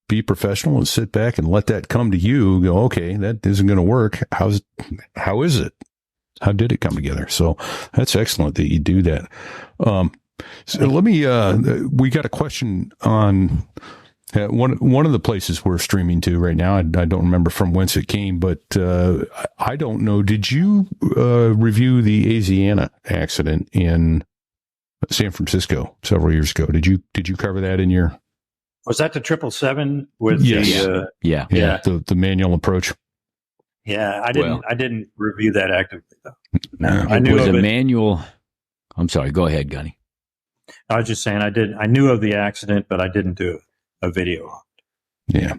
be professional and sit back and let that come to you, go, okay, that isn't going to work. How is it? How did it come together? So that's excellent that you do that. So let me, we got a question on one of the places we're streaming to right now. I don't remember from whence it came, but, I don't know. Did you, review the Asiana accident in San Francisco several years ago? Did you cover that in your... Was that the 777 with the manual approach? Yeah, I didn't review that actively though. No, I knew it was a manual. I'm sorry. Go ahead, Gunny. I was just saying I knew of the accident, but I didn't do a video on it. Yeah.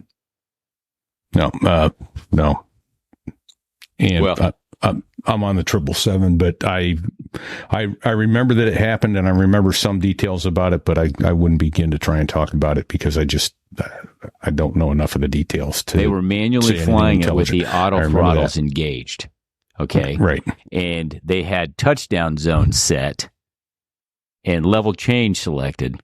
No. And I'm on the 777, but I remember that it happened, and I remember some details about it, but I wouldn't begin to try and talk about it because I don't know enough of the details to. They were manually flying it with the auto throttles engaged. Okay. Right. And they had touchdown zone set and level change selected,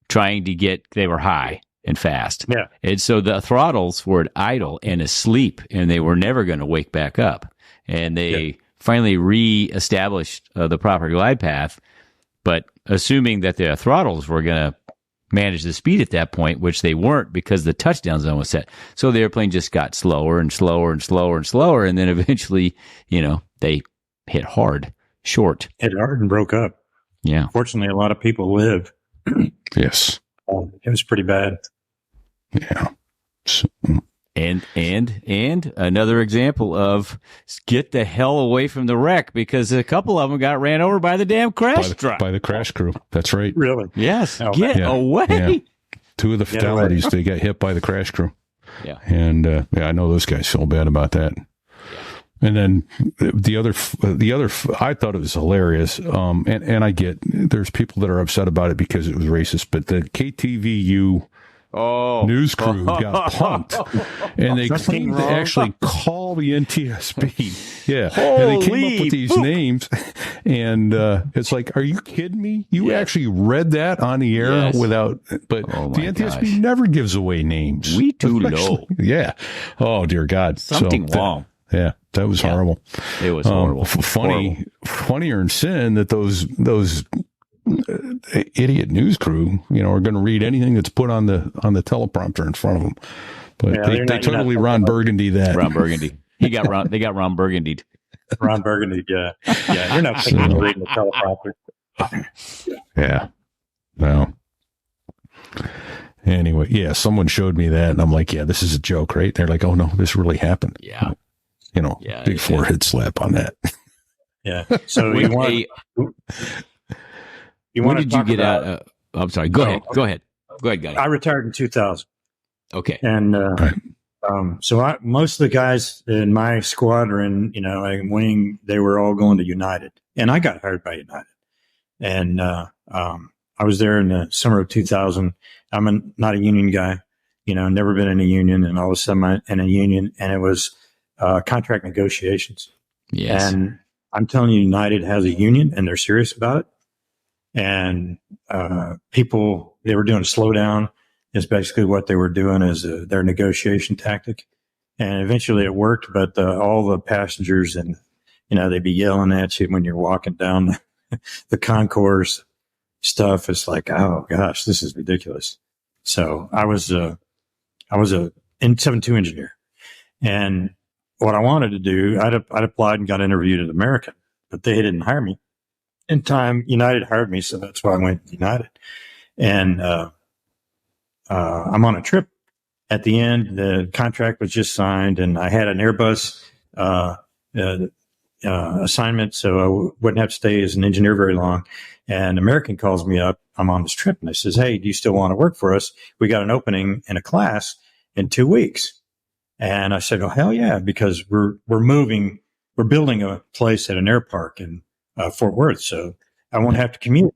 trying to they were high and fast. Yeah. And so the throttles were idle and asleep, and they were never going to wake back up. And they finally re-established the proper glide path, But assuming that the throttles were going to manage the speed at that point, which they weren't because the touchdown zone was set. So the airplane just got slower and slower and slower and slower. And then eventually, they hit hard, short. Hit hard and broke up. Yeah. Fortunately, a lot of people lived. Yes. It was pretty bad. Yeah. So, And another example of get the hell away from the wreck, because a couple of them got ran over by the damn crash truck. by the crash crew. That's right. Really? Yes. Oh, get away. Yeah. 2 of the fatalities, they got hit by the crash crew. Yeah. And I know those guys feel bad about that. And then the other, I thought it was hilarious. And I get there's people that are upset about it because it was racist, but the KTVU news crew got punked, and they claimed to actually call the NTSB. Yeah, and they came up with these names, and it's like, are you kidding me? You actually read that on the air without? But the NTSB never gives away names. We too low. Yeah. Oh dear God. Something wrong. Yeah, that was horrible. It was horrible. Funnier in sin that those idiot news crew, are going to read anything that's put on the teleprompter in front of them. But they totally Ron Burgundy that. Ron Burgundy. They got Ron Burgundy. Ron Burgundy. Yeah. You're not thinking of reading the teleprompter. Yeah. No. Anyway, yeah, someone showed me that, and I'm like, yeah, this is a joke, right? They're like, oh no, this really happened. Yeah. Big forehead slap on that. Yeah. So you want when did to you get about, out? I'm sorry. Go ahead. Go ahead, Gunny. I retired in 2000. Okay. And so most of the guys in my squadron, wing, they were all going to United, and I got hired by United. And I was there in the summer of 2000. I'm not a union guy, never been in a union, and all of a sudden I'm in a union, and it was contract negotiations. Yes. And I'm telling you, United has a union, and they're serious about it. And people, they were doing a slowdown is basically what they were doing as their negotiation tactic. And eventually it worked, but all the passengers and, they'd be yelling at you when you're walking down the concourse stuff. It's like, oh gosh, this is ridiculous. So I was a N-72 engineer, and what I wanted to do, I'd applied and got interviewed at American, but they didn't hire me in time. United hired me, so that's why I went to United. And I'm on a trip. At the end, the contract was just signed, and I had an Airbus assignment, so I wouldn't have to stay as an engineer very long. And American calls me up. I'm on this trip, and they says, "Hey, do you still want to work for us? We got an opening in a class in 2 weeks." And I said, "Oh, hell yeah," because we're building a place at an air park in Fort Worth, so I won't have to commute.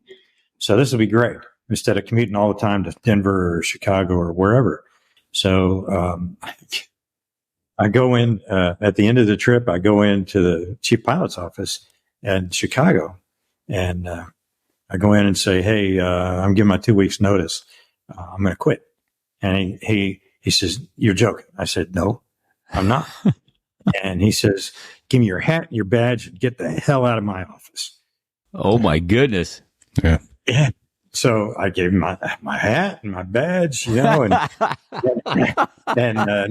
So this will be great instead of commuting all the time to Denver or Chicago or wherever. So I go in at the end of the trip. I go into the chief pilot's office in Chicago, and I go in and say, "Hey, I'm giving my 2 weeks notice. I'm going to quit." And he says, "You're joking." I said, "No, I'm not." And he says, "Give me your hat and your badge and get the hell out of my office." Oh my goodness. Yeah. Yeah. So I gave him my hat and my badge, and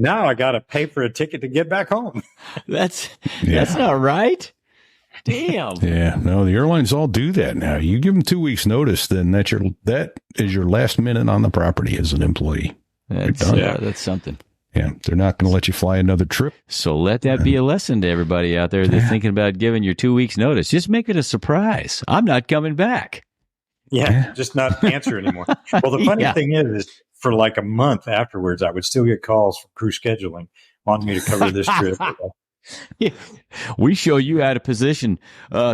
now I got to pay for a ticket to get back home. That's not right. Damn. Yeah. No, the airlines all do that now. You give them 2 weeks notice, then that is your last minute on the property as an employee. That's something. Yeah. They're not going to let you fly another trip. So let that be a lesson to everybody out there that's thinking about giving your 2 weeks notice. Just make it a surprise. I'm not coming back. Yeah, just not answer anymore. Well, the funny thing is for like a month afterwards, I would still get calls from crew scheduling wanting me to cover this trip. Yeah. We show you out of position,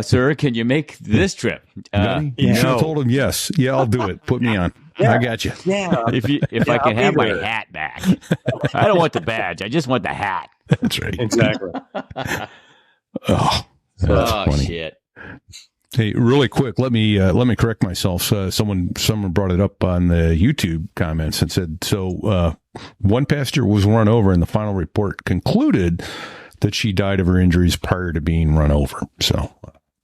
sir. Can you make this trip? You should have told him yes. Yeah, I'll do it. Put me on. Yeah. I got you. Yeah. If I can have my hat back. I don't want the badge. I just want the hat. That's right. Exactly. Oh, that's funny. Shit. Hey, really quick, let me correct myself. Someone brought it up on the YouTube comments and said, so one passenger was run over, and the final report concluded that she died of her injuries prior to being run over. So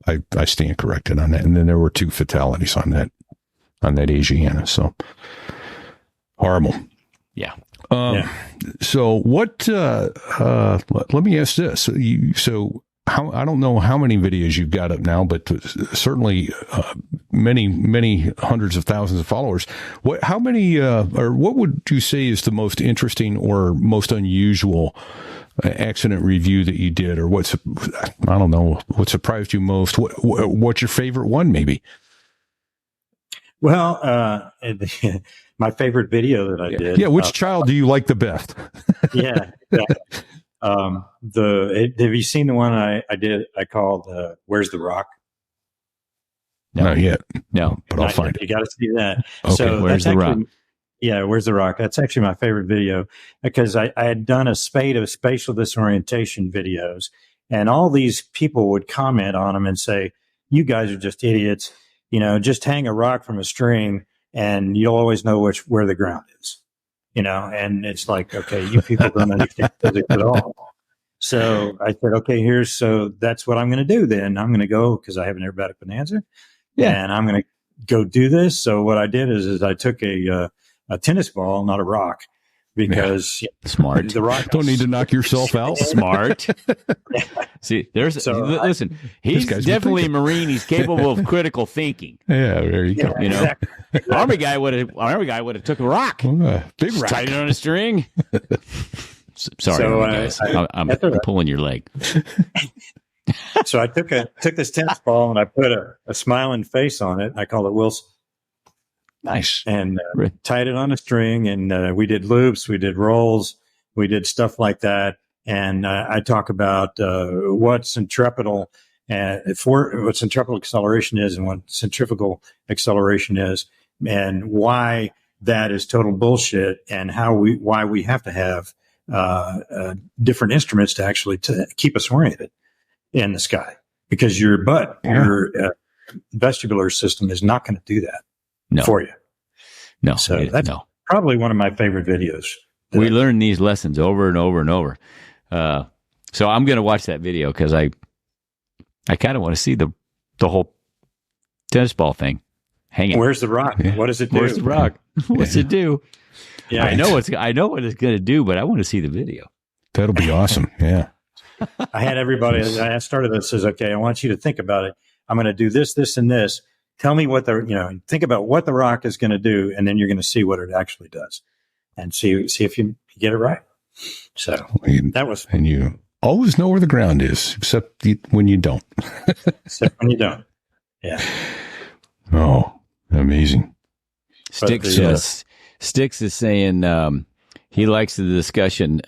I stand corrected on that. And then there were 2 fatalities on that Asiana. So horrible. Yeah. So what, let me ask this. How, I don't know how many videos you've got up now, but certainly many hundreds of thousands of followers. How many, or what would you say is the most interesting or most unusual accident review that you did, or what surprised you most? What's your favorite one, maybe? Well, my favorite video that I did. Yeah, which child do you like the best? Yeah. Have you seen the one I did? I called "Where's the Rock"? No. Not yet. No, but I'll find it. You got to see that. Okay. So Where's the Rock? Yeah, Where's the Rock? That's actually my favorite video because I had done a spate of spatial disorientation videos, and all these people would comment on them and say, "You guys are just idiots. Just hang a rock from a string and you'll always know where the ground is." And it's like, okay, you people don't understand physics at all. So I said, okay, so that's what I'm going to do then. I'm going to go, because I have an aerobatic bonanza, and I'm going to go do this. So what I did is I took a tennis ball, not a rock, because smart. The rock don't need to knock yourself out. Smart. See, listen, he's definitely a Marine. He's capable of critical thinking. Yeah, there you go. Exactly. Army guy would have took a rock, big rock, tied it on a string. Sorry, guys. I'm pulling your leg. So I took this tennis ball and I put a smiling face on it. I called it Wilson. Nice. And tied it on a string, and we did loops, we did rolls, we did stuff like that. And I talk about what centripetal acceleration is and what centrifugal acceleration is, and why that is total bullshit, and why we have to have different instruments to keep us oriented in the sky, because your vestibular system is not going to do that. For you. No. So that's probably one of my favorite videos. We learn these lessons over and over and over. So I'm going to watch that video because I kind of want to see the whole tennis ball thing hanging. Where's the rock? Yeah. What does it do? Where's the rock? What's it do? Yeah, I know what it's going to do, but I want to see the video. That'll be awesome. Yeah. I had everybody. I started this as, okay, I want you to think about it. I'm going to do this, this, and this. Tell me think about what the rock is going to do, and then you're going to see what it actually does, and see if you get it right. So that was, and you always know where the ground is, except when you don't. Except when you don't. Yeah. Oh, amazing. Sticks is saying he likes the discussion,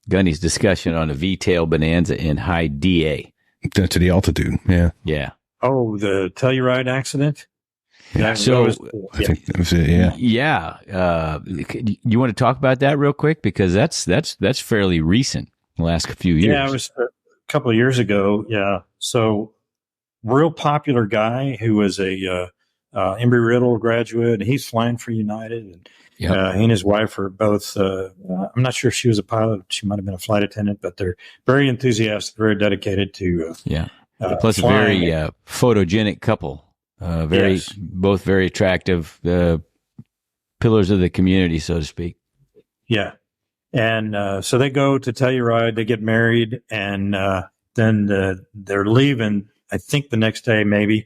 Gunny's discussion on a V-tail bonanza in high DA. That's at the altitude. Yeah. Yeah. Oh, the Telluride accident? Yeah. I think that was it, yeah. Yeah. You want to talk about that real quick? Because that's fairly recent, the last few years. Yeah, it was a couple of years ago. Yeah. So, real popular guy who was a Embry-Riddle graduate. He's flying for United. And he and his wife are both, I'm not sure if she was a pilot. She might have been a flight attendant, but they're very enthusiastic, very dedicated to plus flying. a very photogenic couple. Both very attractive pillars of the community, so to speak. Yeah. And so they go to Telluride, they get married, and then they're leaving, I think the next day maybe.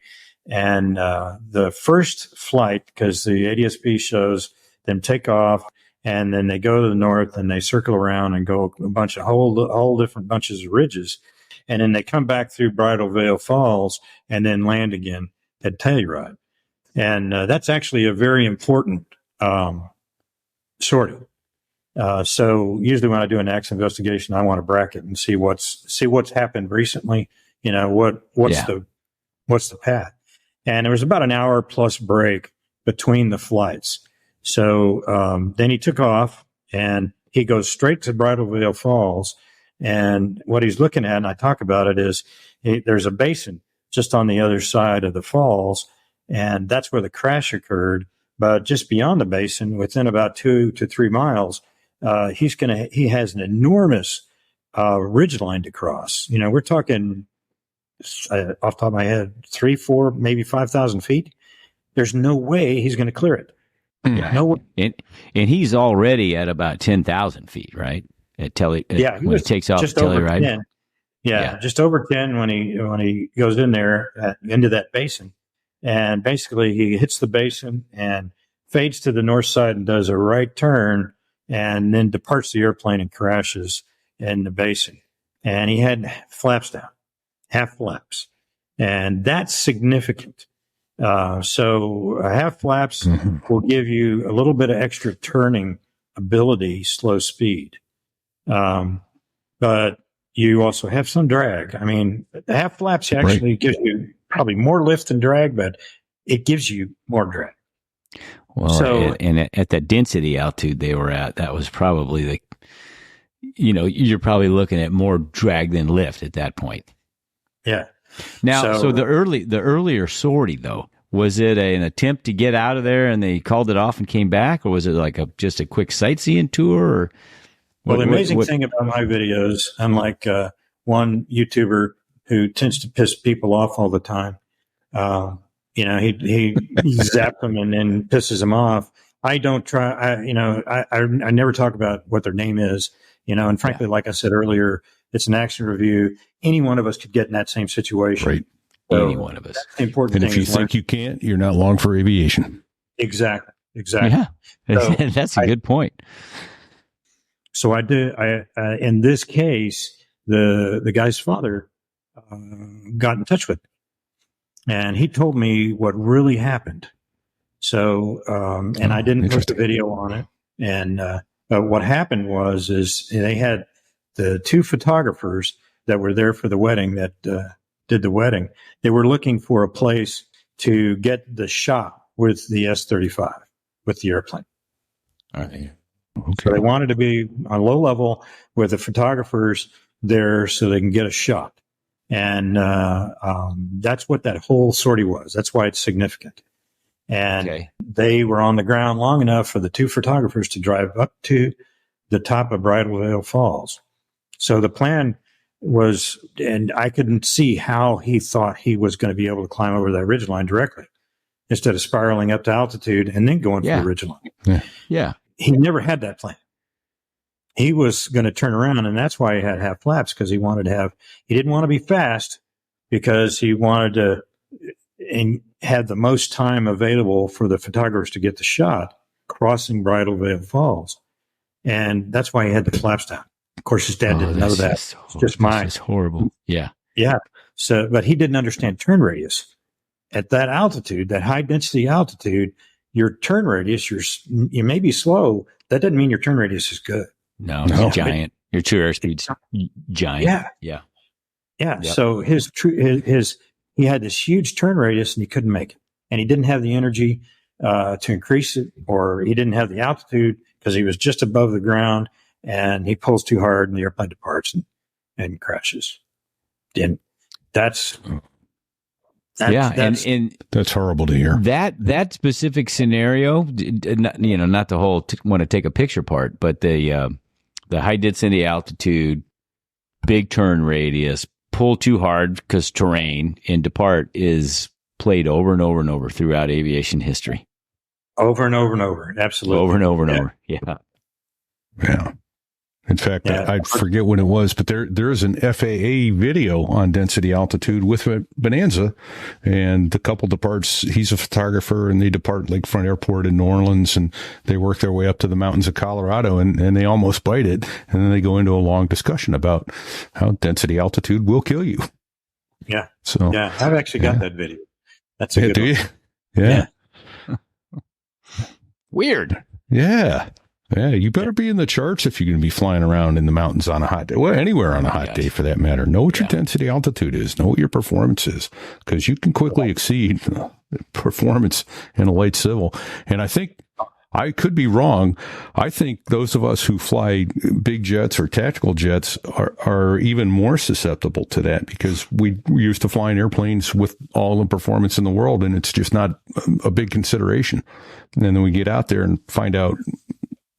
And the first flight, because the ADSB shows them take off, and then they go to the north and they circle around and go a bunch of whole different bunches of ridges. And then they come back through Bridal Veil Falls and then land again at Telluride. And that's actually a very important sorting. So usually when I do an accident investigation, I want to bracket and see what's happened recently. What's the path? And there was about an hour plus break between the flights. So then he took off and he goes straight to Bridal Veil Falls. And what he's looking at, and I talk about it, is there's a basin just on the other side of the falls, and that's where the crash occurred. But just beyond the basin, within about 2 to 3 miles, he has an enormous ridge line to cross. We're talking off the top of my head, 3, 4, maybe 5,000 feet. There's no way he's going to clear it. Yeah. No way. And he's already at about 10,000 feet, right? When he takes off just Telluride. 10. Yeah, just over 10 when he goes in there into that basin. And basically he hits the basin and fades to the north side and does a right turn and then departs the airplane and crashes in the basin. And he had flaps down, half flaps. And that's significant. So half flaps will give you a little bit of extra turning ability, slow speed. But you also have some drag. I mean, the half flaps actually gives you probably more lift than drag, but it gives you more drag. Well, and at that density altitude they were at, that was probably you're probably looking at more drag than lift at that point. Yeah. Now, so the earlier sortie though, was it an attempt to get out of there and they called it off and came back, or was it like just a quick sightseeing tour? Or the amazing thing about my videos, unlike one YouTuber who tends to piss people off all the time, he zaps them and then pisses them off. I don't try. I never talk about what their name is. And frankly, like I said earlier, it's an action review. Any one of us could get in that same situation. Right. So any one of us. That's the important and thing. if you think you can't, you're not long for aviation. Exactly. Yeah. So that's a good point. So I did. In this case, the guy's father got in touch with me, and he told me what really happened. So, and I didn't post a video on it. And what happened is they had the two photographers that were there for the wedding that did the wedding. They were looking for a place to get the shot with the S-35 with the airplane. All right. Okay. So they wanted to be on low level with the photographers there so they can get a shot. And that's what that whole sortie was. That's why it's significant. And they were on the ground long enough for the two photographers to drive up to the top of Bridal Veil Falls. So the plan was, and I couldn't see how he thought he was going to be able to climb over that ridgeline directly instead of spiraling up to altitude and then going for the ridgeline. Yeah. He never had that plan. He was going to turn around, and that's why he had half flaps, because he didn't want to be fast, because he wanted to and had the most time available for the photographers to get the shot crossing Bridal Veil Falls. And that's why he had the flaps down. Of course, his dad didn't know that. It's just mine. It's horrible. Yeah. Yeah. So, but he didn't understand turn radius. At that altitude, that high density altitude, your turn radius, you may be slow. That doesn't mean your turn radius is good. No, it's giant. Your true airspeed's giant. Yeah. Yep. So he had this huge turn radius and he couldn't make it. And he didn't have the energy to increase it, or he didn't have the altitude because he was just above the ground, and he pulls too hard and the airplane departs and crashes. And that's that's horrible to hear. That specific scenario, not the whole want to take a picture part, but the high density altitude, big turn radius, pull too hard because terrain, and depart is played over and over and over throughout aviation history. Over and over and over. Absolutely. Over and over and over. Yeah. Yeah. In fact, I forget when it was, but there is an FAA video on density altitude with a Bonanza, and the couple departs. He's a photographer, and they depart Lakefront Airport in New Orleans, and they work their way up to the mountains of Colorado, and they almost bite it, and then they go into a long discussion about how density altitude will kill you. Yeah. So I've actually got that video. That's a good do one. You? Yeah. Weird. Yeah. Yeah, you better be in the charts if you're going to be flying around in the mountains on a hot day. Well, anywhere on a hot day for that matter. Know what your density altitude is. Know what your performance is, because you can quickly exceed performance in a light civil. And I think, I could be wrong, I think those of us who fly big jets or tactical jets are even more susceptible to that, because we're used to flying airplanes with all the performance in the world, and it's just not a big consideration. And then we get out there and find out,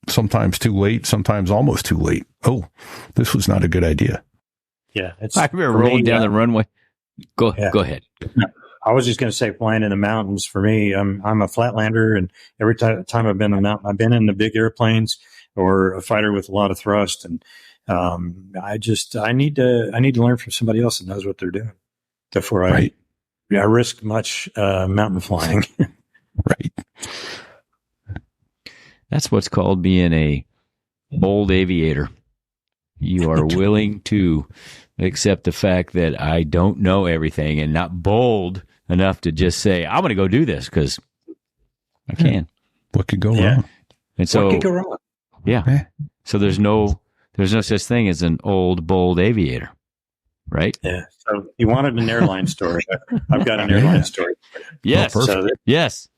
sometimes too late, sometimes almost too late. Oh, this was not a good idea. Yeah. I remember rolling down the runway. Go Yeah. ahead. I was just going to say, flying in the mountains for me, I'm a flatlander, and every time I've been in the mountain, I've been in the big airplanes or a fighter with a lot of thrust, and I need to learn from somebody else that knows what they're doing before I risk much mountain flying. Right. That's what's called being a bold aviator. You are willing to accept the fact that I don't know everything and not bold enough to just say, I'm going to go do this because I can. What could go wrong? And so, What could go wrong? Yeah. So there's no such thing as an old, bold aviator, right? Yeah. So you wanted an airline story. I've got an airline story. Yes. Yes.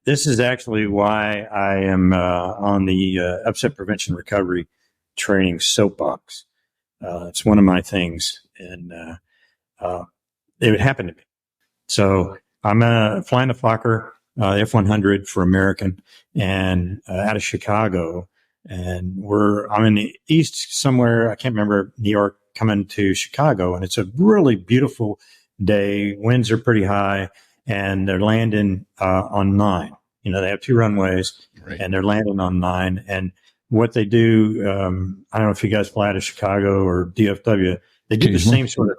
This is actually why I am on the upset prevention recovery training soapbox. It's one of my things, and it would happen to me. So I'm flying a Fokker F-100 for American, and out of Chicago, and I'm in the east somewhere. I can't remember, New York, coming to Chicago, and it's a really beautiful day. Winds are pretty high, and they're landing on 9. You know, they have 2 runways, and they're landing on 9. And what they do, I don't know if you guys fly to Chicago or DFW. They do the same sort of.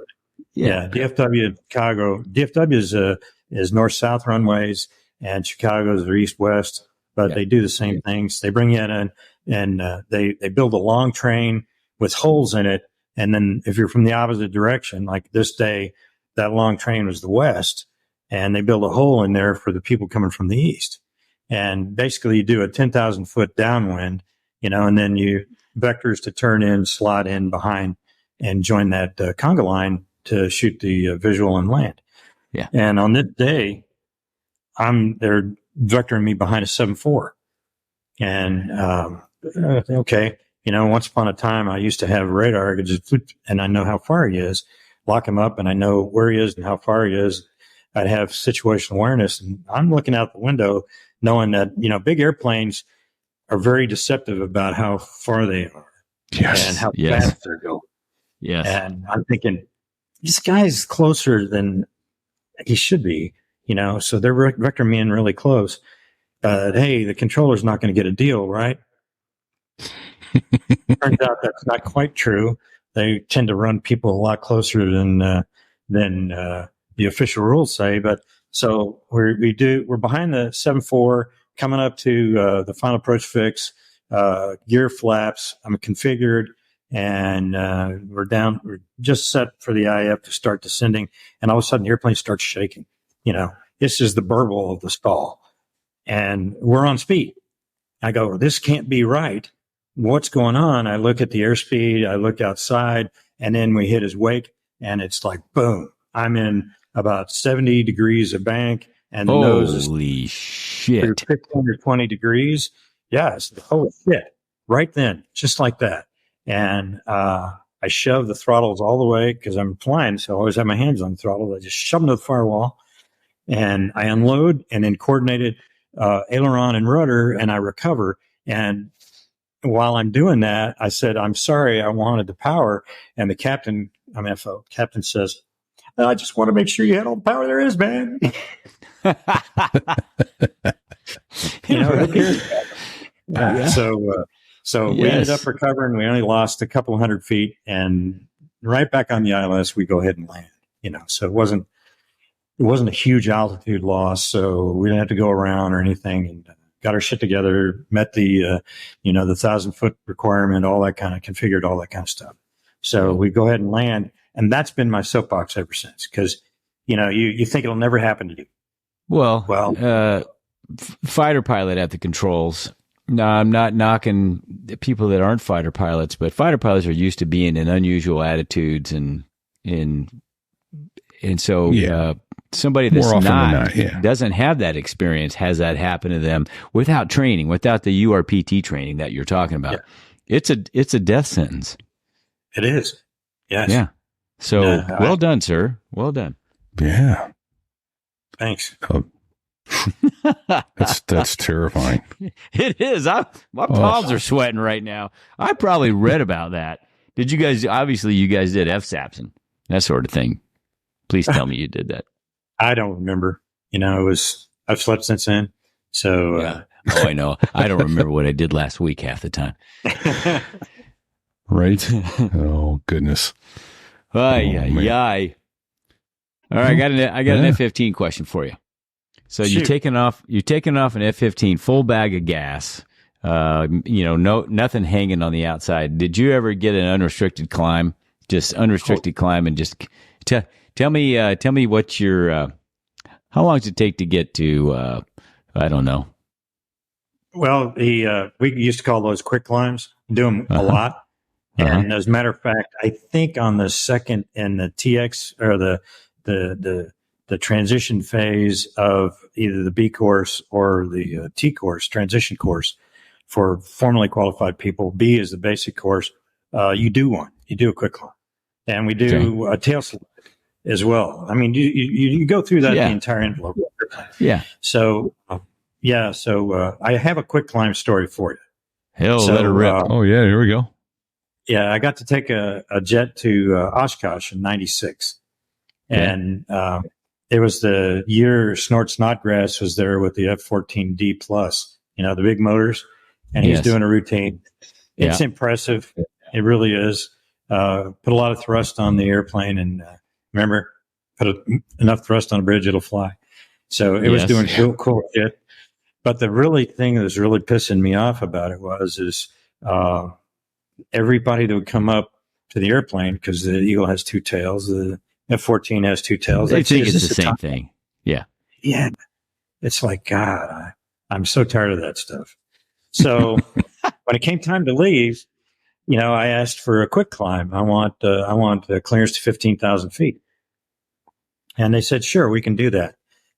Yeah, DFW Chicago. DFW is north-south runways, and Chicago's are east-west. But they do the same things. They bring you in, and they build a long train with holes in it. And then if you're from the opposite direction, like this day, that long train was the west, and they build a hole in there for the people coming from the east. And basically, you do a 10,000 foot downwind, and then you vectors to turn in, slot in behind, and join that conga line to shoot the visual and land. Yeah. And on this day, they're vectoring me behind a 7.4. And, okay, once upon a time, I used to have radar, I could just, and I know how far he is, lock him up, and I know where he is and how far he is. I'd have situational awareness, and I'm looking out the window knowing that, big airplanes are very deceptive about how far they are and how fast they're going. Yes. And I'm thinking, this guy's closer than he should be, so they're vectoring me in really close. Hey, the controller's not going to get a deal, right? Turns out that's not quite true. They tend to run people a lot closer than the official rules say. But so we're behind the 7.4, coming up to the final approach fix, gear flaps. I'm configured, and we're just set for the IF to start descending, and all of a sudden the airplane starts shaking. This is the burble of the stall, and we're on speed. I go, this can't be right. What's going on? I look at the airspeed, I look outside, and then we hit his wake, and it's like, boom. I'm in about 70 degrees of bank, and the nose is holy shit, 15 or 20 degrees. Yes. Holy shit. Right then, just like that. And I shove the throttles all the way because I'm flying, so I always have my hands on the throttle. I just shove them to the firewall, and I unload, and then coordinated aileron and rudder, and I recover. And while I'm doing that, I said, I'm sorry, I wanted the power. And the captain says, I just want to make sure you had all the power there is, man. So we ended up recovering. We only lost a couple of 100 feet, and right back on the ILS, we go ahead and land. So it wasn't a huge altitude loss, so we didn't have to go around or anything, and got our shit together, met the 1,000-foot requirement, all that kind of configured, all that kind of stuff. So we go ahead and land. And that's been my soapbox ever since, because, you think it'll never happen to you. Well, fighter pilot at the controls. No, I'm not knocking the people that aren't fighter pilots, but fighter pilots are used to being in unusual attitudes, and so somebody that's doesn't have that experience has that happen to them without training, without the URPT training that you're talking about. Yeah. It's a death sentence. It is. Yes. Yeah. So well done, sir. Well done. Yeah. Thanks. That's terrifying. It is. My palms are sweating right now. I probably read about that. Did you guys? Obviously, you guys did FSAPs and that sort of thing. Please tell me you did that. I don't remember. I've slept since then. So, Yeah. Oh, I know. I don't remember what I did last week half the time. Right? Oh, goodness. Ay, man. ay. All right, I got an F-15 question for you. So Shoot. you're taking off an F-15 full bag of gas. Nothing hanging on the outside. Did you ever get an unrestricted climb? Just unrestricted climb, and just tell me what your how long does it take to get to I don't know. Well, we used to call those quick climbs. Do them a lot. And as a matter of fact, I think on the second and the TX or the transition phase of either the B course or the T course, transition course for formally qualified people, B is the basic course. You do a quick climb, and we do a tail slide as well. I mean, you go through that the entire envelope. Yeah. So, I have a quick climb story for you. Hell, let her rip. Oh, yeah, here we go. Yeah, I got to take a jet to Oshkosh in '96, and it was the year Snort Snodgrass was there with the F-14D Plus, the big motors, and he's doing a routine. It's impressive. It really is. Put a lot of thrust on the airplane, and remember, enough thrust on a bridge, it'll fly. So it was doing cool shit. But the thing that was really pissing me off about it was everybody that would come up to the airplane, because the Eagle has two tails, the F-14 has two tails. They think it's the same thing. Yeah. Yeah. It's like, God, I'm so tired of that stuff. So when it came time to leave, I asked for a quick climb. I want clearance to 15,000 feet. And they said, sure, we can do that.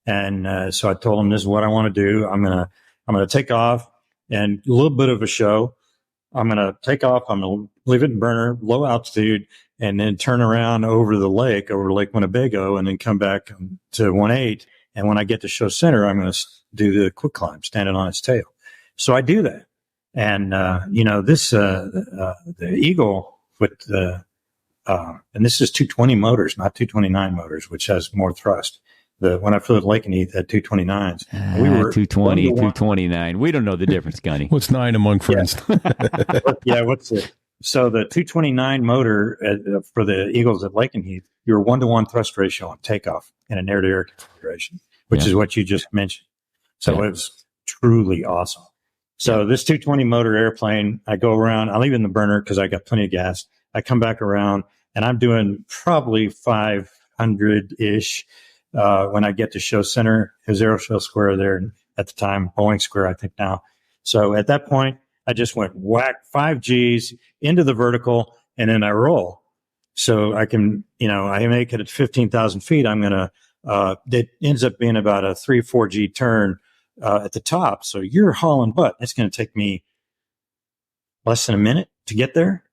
And so I told them, this is what I want to do. I'm gonna take off, and a little bit of a show. I'm gonna take off. I'm gonna leave it in burner, low altitude, and then turn around over Lake Winnebago, and then come back to 1.8. And when I get to show center, I'm gonna do the quick climb, standing on its tail. So I do that. And the Eagle with the and this is 220 motors, not 229 motors, which has more thrust. When I flew at Lakenheath at 229s, we were 220, 229. We don't know the difference, Gunny. What's 9 among friends? Yeah, what's it? So the 229 motor for the Eagles at Lakenheath, you were 1-to-1 thrust ratio on takeoff in an air-to-air configuration, which is what you just mentioned. So it was truly awesome. So this 220 motor airplane, I go around, I leave it in the burner because I got plenty of gas. I come back around, and I'm doing probably 500-ish. When I get to show center, his Aeroshell Square there, and at the time, Boeing Square, I think now. So at that point, I just went whack 5 Gs into the vertical, and then I roll. So I can, I make it at 15,000 feet. I'm going to, it ends up being about a 3-4 G turn at the top. So you're hauling butt. It's going to take me less than a minute to get there.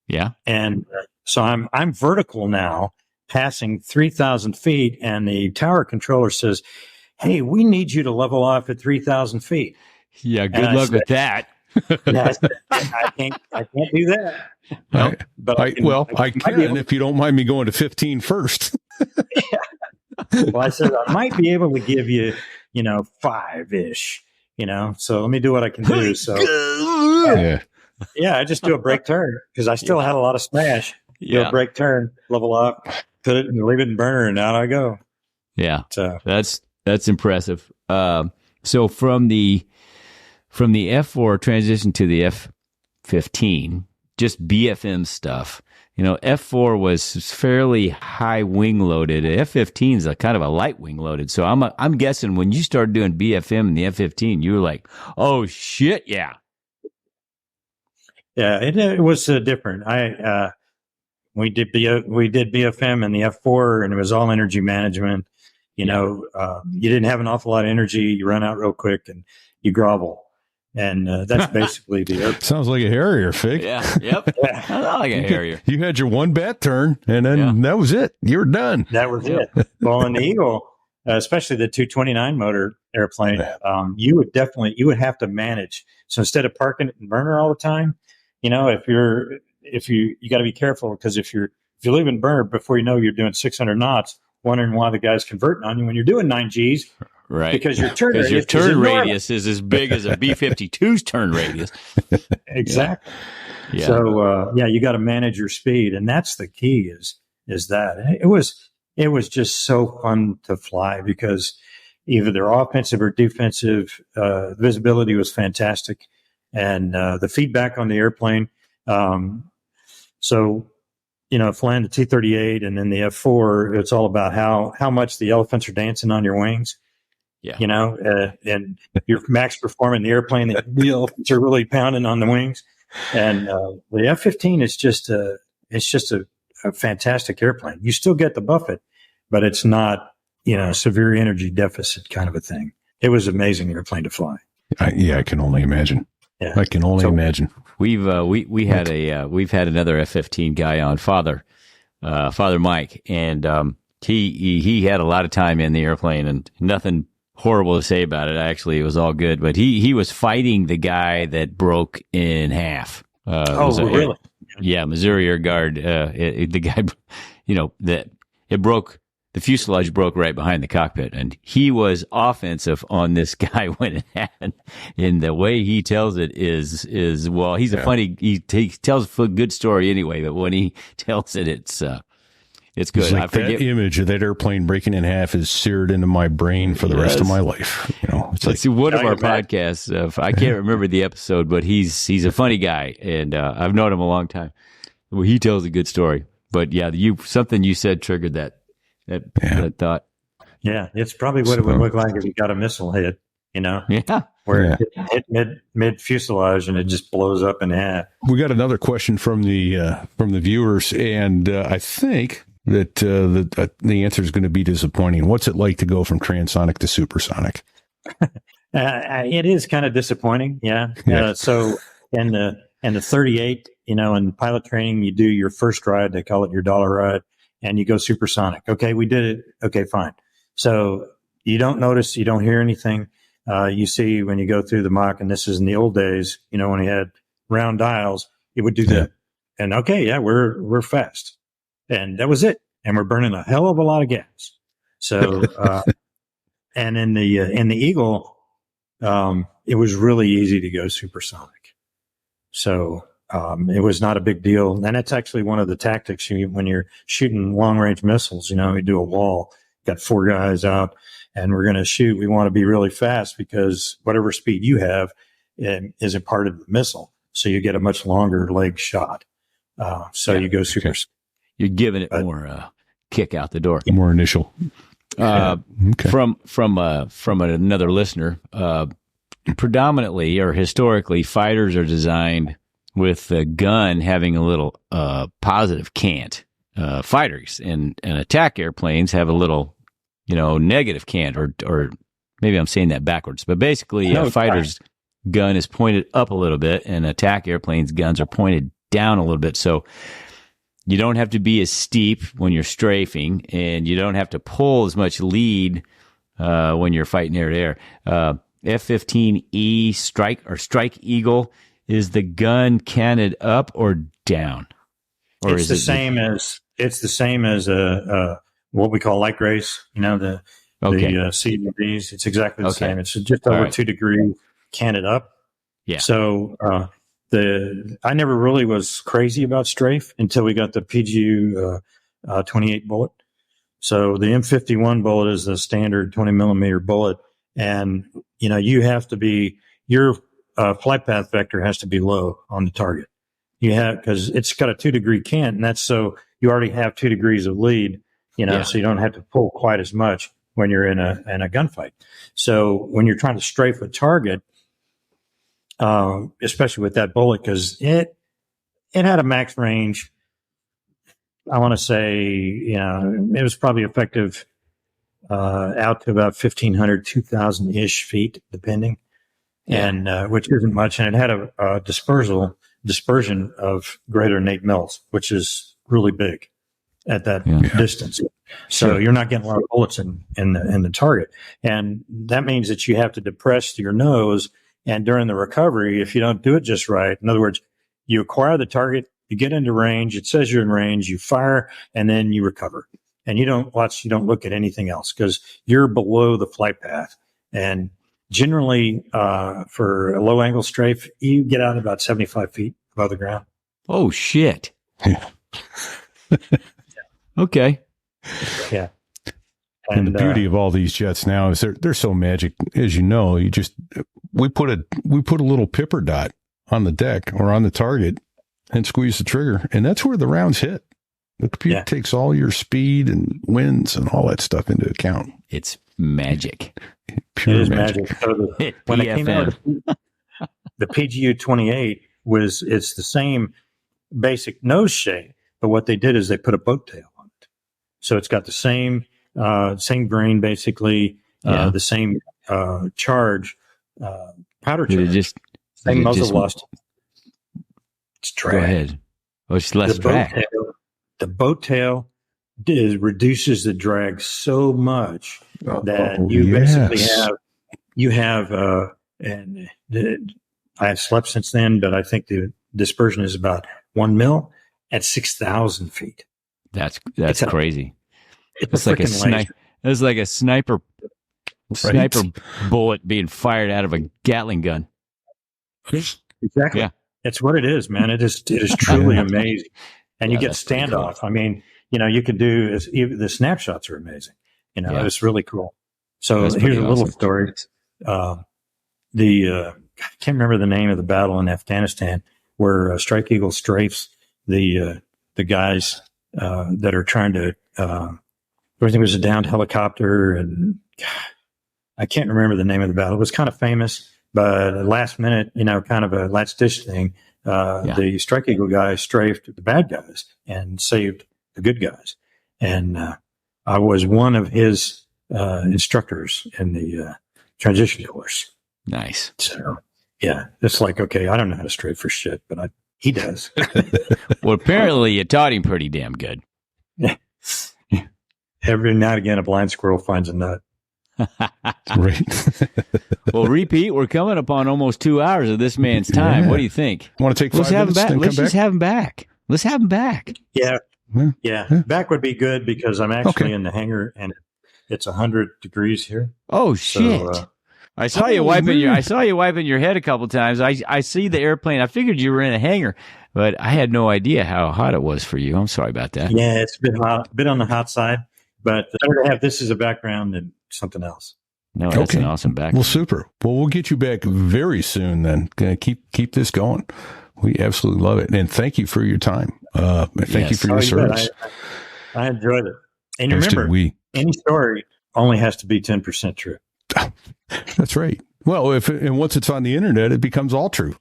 Yeah. And so I'm vertical now, passing 3,000 feet, and the tower controller says, hey, we need you to level off at 3,000 feet. Yeah, good luck with that. I can't do that. No, but I can if you don't mind me going to 15 first. Well, I said, I might be able to give you, 5-ish, so let me do what I can do. So, I just do a brake turn because I still had a lot of smash. Do a brake turn, level up, put it and leave it in burner, and out I go. Yeah. So that's impressive. So from the F4 transition to the F-15, just BFM stuff, F4 was fairly high wing loaded. F-15 is a kind of a light wing loaded. So I'm guessing when you started doing BFM in the F-15, you were like, oh shit. Yeah. Yeah. It was different. We did BFM in the F4, and it was all energy management. You didn't have an awful lot of energy. You run out real quick and you grovel. And that's basically the Sounds like a Harrier, Fig. Yeah. Yep. I like a Harrier. You had your one bat turn, and then that was it. You were done. That was it. Well, in the Eagle, especially the 229 motor airplane, you would have to manage. So instead of parking it in burner all the time, you got to be careful, because if you leave in burner before you know you're doing 600 knots, wondering why the guy's converting on you when you're doing 9 Gs. Right. Because your turn radius, your turn radius is as big as a B-52's turn radius. Exactly. Yeah. So, you got to manage your speed. And that's the key is that it was just so fun to fly because either they're offensive or defensive. Visibility was fantastic. And the feedback on the airplane. Flying the T-38 and then the F-4, it's all about how much the elephants are dancing on your wings. Yeah. And you're max performing the airplane, the elephants are really pounding on the wings. And the F-15 is just a fantastic airplane. You still get the buffet, but it's not, severe energy deficit kind of a thing. It was an amazing airplane to fly. I can only imagine. Yeah. I can only imagine. We've had another F-15 guy on, Father Mike, and he had a lot of time in the airplane and nothing horrible to say about it. Actually, it was all good, but he was fighting the guy that broke in half. Really? Yeah, Missouri Air Guard. The guy, that it broke. The fuselage broke right behind the cockpit, and he was offensive on this guy when it happened. And the way he tells it is well, he's a funny. He tells a good story anyway, but when he tells it, it's good. It's like that image of that airplane breaking in half is seared into my brain for the rest of my life. It's one of our podcasts. I can't remember the episode, but he's a funny guy, and I've known him a long time. Well, he tells a good story. But yeah, something you said triggered that thought. Yeah, it's probably what it would look like if you got a missile hit, where it hit mid fuselage and it just blows up in half. We got another question from the viewers, and I think that the answer is going to be disappointing. What's it like to go from transonic to supersonic? It is kind of disappointing, yeah. So in the 38, in pilot training, you do your first ride. They call it your dollar ride. And you go supersonic. Okay, we did it. Okay, fine. So you don't notice, you don't hear anything. You see when you go through the Mach, and this is in the old days, when you had round dials, it would do that. And okay, yeah, we're fast. And that was it. And we're burning a hell of a lot of gas. So, and in the Eagle, it was really easy to go supersonic. So, it was not a big deal. And that's actually one of the tactics when you're shooting long range missiles. You do a wall, got 4 guys out, and we're going to shoot. We want to be really fast because whatever speed you have is a part of the missile. So you get a much longer leg shot. You go super. Okay. You're giving it more kick out the door. More initial. From another listener, predominantly or historically, fighters are designed with the gun having a little positive cant. Fighters and attack airplanes have a little, negative cant, or maybe I'm saying that backwards. But basically, a fighter's gun is pointed up a little bit, and attack airplanes' guns are pointed down a little bit. So you don't have to be as steep when you're strafing, and you don't have to pull as much lead when you're fighting air to air. F-15E Strike Eagle. Is the gun canted up or down? Or it's the same as what we call light grace. The CDBs. It's exactly the same. It's just over 2 degrees canted up. Yeah. So I never really was crazy about strafe until we got the PGU 28 bullet. So the M51 bullet is the standard 20 millimeter bullet, and you have to be your flight path vector has to be low on the target. Because it's got a 2 degree cant, and that's so you already have 2 degrees of lead, so you don't have to pull quite as much when you're in a gunfight. So when you're trying to strafe a target, especially with that bullet, because it had a max range, I want to say, it was probably effective out to about 1,500, 2,000-ish feet, depending. And which isn't much, and it had a dispersion of greater than 8 mils, which is really big at that distance. So you're not getting a lot of bullets in the target, and that means that you have to depress your nose. And during the recovery, if you don't do it just right, in other words, you acquire the target, you get into range, it says you're in range, you fire, and then you recover. and you don't look at anything else because you're below the flight path. And generally, for a low angle strafe, you get out about 75 feet above the ground. Oh, shit. Okay. Yeah. And the beauty of all these jets now is they're so magic. As you know, we put a little pipper dot on the deck or on the target and squeeze the trigger, and that's where the rounds hit. The computer takes all your speed and winds and all that stuff into account. It's magic. Pure magic. So when it came out, the PGU-28 it's the same basic nose shape, but what they did is they put a boat tail on it. So it's got the same grain, basically, the same charge, powder charge. Same muzzle velocity. It's drag. Go ahead. Oh, it's less drag. The boat tail reduces the drag so much that you basically I have slept since then, but I think the dispersion is about 1 mil at 6,000 feet. That's crazy. It's like a sniper. It's like a sniper bullet being fired out of a Gatling gun. Exactly. Yeah. It's what it is, man. It is truly amazing. And you get standoff. Cool. I mean, you could do the snapshots are amazing. It's really cool. So here's a little story. I can't remember the name of the battle in Afghanistan where Strike Eagle strafes the guys that are trying to. I think it was a downed helicopter, and I can't remember the name of the battle. It was kind of famous, but last minute, kind of a last ditch thing. The Strike Eagle guys strafed the bad guys and saved the good guys. And I was one of his instructors in the transition course. Nice. So, yeah, it's like, okay, I don't know how to strafe for shit, but he does. Well, apparently you taught him pretty damn good. Yeah. Every now and again, a blind squirrel finds a nut. Right. Well, repeat. We're coming upon almost 2 hours of this man's time. Yeah. What do you think? Want to take 5 minutes? Let's just have him back. Let's have him back. Yeah. Back would be good because I'm actually in the hangar and it's 100 degrees here. Oh shit! So, I saw you wiping your head a couple times. I see the airplane. I figured you were in a hangar, but I had no idea how hot it was for you. I'm sorry about that. Yeah, it's a bit on the hot side, but better to have this as a background than something else. No, that's an awesome background. Well, super. Well, we'll get you back very soon then. Keep this going. We absolutely love it. And thank you for your time. Thank you for your service. I enjoyed it. And remember, any story only has to be 10% true. That's right. Well, and once it's on the internet, it becomes all true.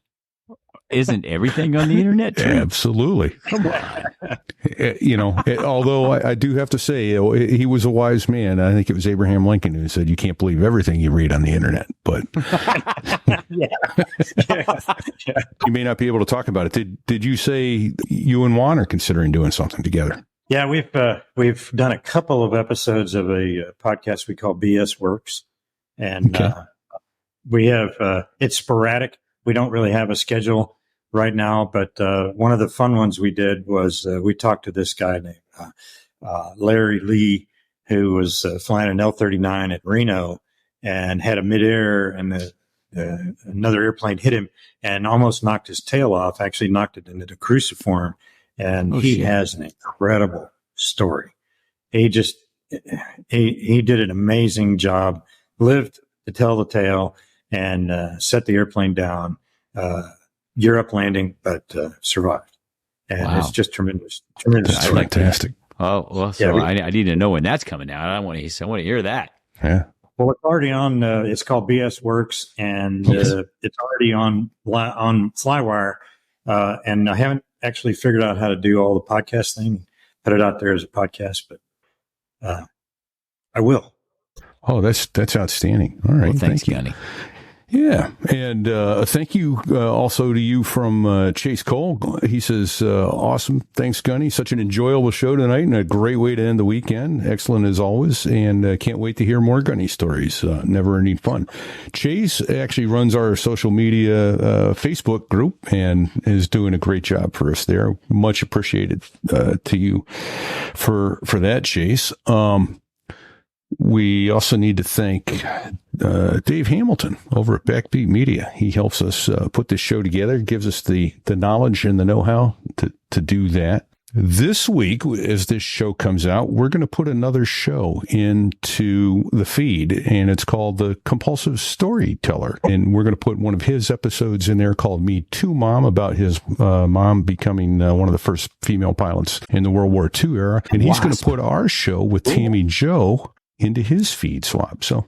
Isn't everything on the internet true? Absolutely. Come on. Although I do have to say, he was a wise man. I think it was Abraham Lincoln who said, you can't believe everything you read on the internet. But you may not be able to talk about it. Did you say you and Juan are considering doing something together? Yeah, we've done a couple of episodes of a podcast we call BS Works. And we have, it's sporadic. We don't really have a schedule right now, but one of the fun ones we did was we talked to this guy named Larry Lee, who was flying an L-39 at Reno and had a midair, and another airplane hit him and almost knocked his tail off, actually knocked it into the cruciform. And he has an incredible story. He did an amazing job, lived to tell the tale, and set the airplane down. Europe landing, but survived. And it's just tremendous. That's fantastic. Oh, well, so I need to know when that's coming out. I want to hear that. Yeah. Well, it's already on. It's called BS Works, and it's already on FlyWire. And I haven't actually figured out how to do all the podcast thing, put it out there as a podcast, but I will. Oh, that's outstanding. All right, well, thanks, thank you. Gunny. Yeah. And thank you also to you from Chase Cole. He says, awesome. Thanks, Gunny. Such an enjoyable show tonight and a great way to end the weekend. Excellent as always. And can't wait to hear more Gunny stories. Never ending fun. Chase actually runs our social media Facebook group and is doing a great job for us there. Much appreciated to you for that, Chase. We also need to thank Dave Hamilton over at Backbeat Media. He helps us put this show together, gives us the knowledge and the know-how to do that. This week, as this show comes out, we're going to put another show into the feed, and it's called The Compulsive Storyteller. And we're going to put one of his episodes in there called Me Too, Mom, about his mom becoming one of the first female pilots in the World War II era. And he's going to put our show with Tammy Joe into his feed swap. So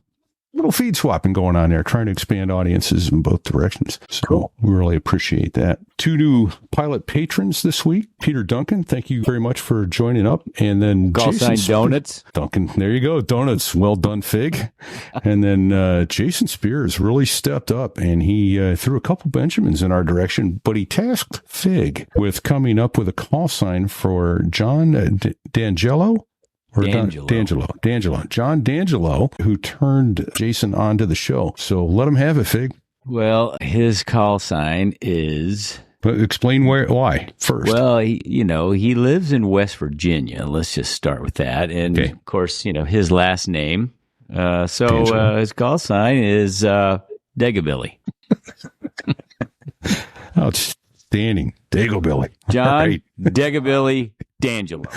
little feed swapping going on there, trying to expand audiences in both directions. So we really appreciate that. 2 new pilot patrons this week. Peter Duncan, thank you very much for joining up. And then Call Jason sign Donuts. Duncan, there you go. Donuts. Well done, Fig. And then Jason Spears really stepped up and he threw a couple Benjamins in our direction, but he tasked Fig with coming up with a call sign for John D'Angelo. D'Angelo. John D'Angelo, who turned Jason onto the show. So let him have it, Fig. Well, his call sign is... But explain why first. Well, he lives in West Virginia. Let's just start with that. And, of course, his last name. So his call sign is Degabilly. Outstanding. Degabilly. John Degabilly D'Angelo.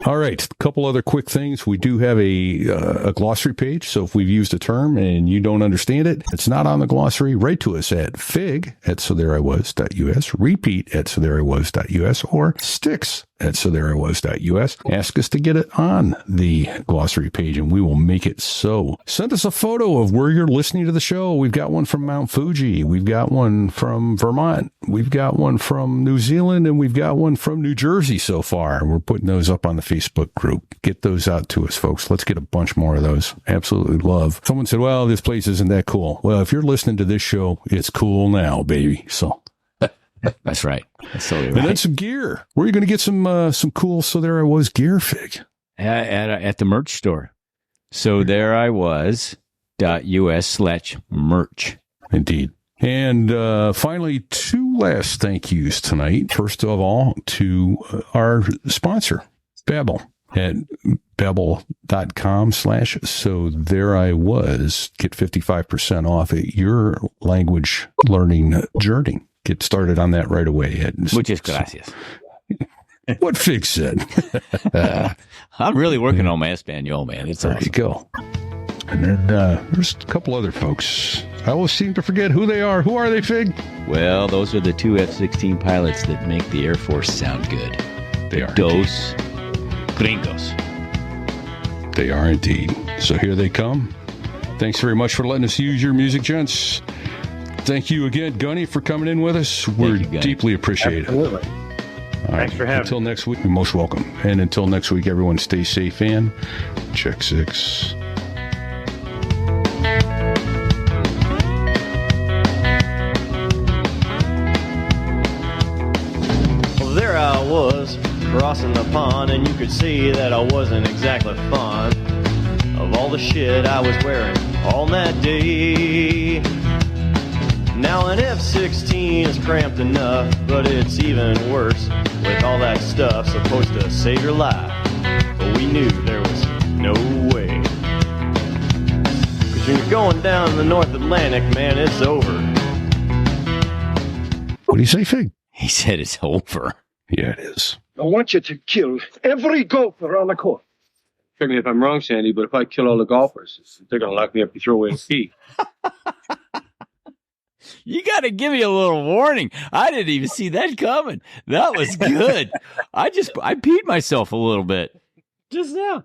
All right, a couple other quick things. We do have a glossary page, so if we've used a term and you don't understand it, it's not on the glossary. Write to us at fig@sothereiwas.us, repeat@sothereiwas.us, or sticks@sothereiwas.us. Ask us to get it on the glossary page, and we will make it so. Send us a photo of where you're listening to the show. We've got one from Mount Fuji. We've got one from Vermont. We've got one from New Zealand, and we've got one from New Jersey so far. We're putting those up on the Facebook group. Get those out to us, folks. Let's get a bunch more of those. Absolutely love. Someone said, well, this place isn't that cool. Well, if you're listening to this show, it's cool now, baby. So that's right. That's totally right. And then some gear. Where are you going to get some cool So There I Was gear, Fig? At the merch store. So there I was.us/merch. Indeed. And finally, 2 last thank yous tonight. First of all, to our sponsor, Babbel, at babbel.com/so there I was. Get 55% off at your language learning journey. Get started on that right away. Muchas gracias. What Fig said. I'm really working on my Espanol, man. It's there awesome. You go. And then there's a couple other folks. I always seem to forget who they are. Who are they, Fig? Well, those are the 2 F-16 pilots that make the Air Force sound good. They are. Dos gringos. They are indeed. So here they come. Thanks very much for letting us use your music, gents. Thank you again, Gunny, for coming in with us. We're deeply appreciated. Absolutely. Thanks for having me. Until next week, you're most welcome. And until next week, everyone stay safe and check 6. Well, there I was, crossing the pond, and you could see that I wasn't exactly fond of all the shit I was wearing on that day. Now an F-16 is cramped enough, but it's even worse with all that stuff supposed to save your life. But we knew there was no way. 'Cause when you're going down the North Atlantic, man, it's over. What do you say, Fig? He said it's over. Yeah, it is. I want you to kill every golfer on the course. Correct me if I'm wrong, Sandy, but if I kill all the golfers, they're going to lock me up to throw away a key. You got to give me a little warning. I didn't even see that coming. That was good. I peed myself a little bit just now.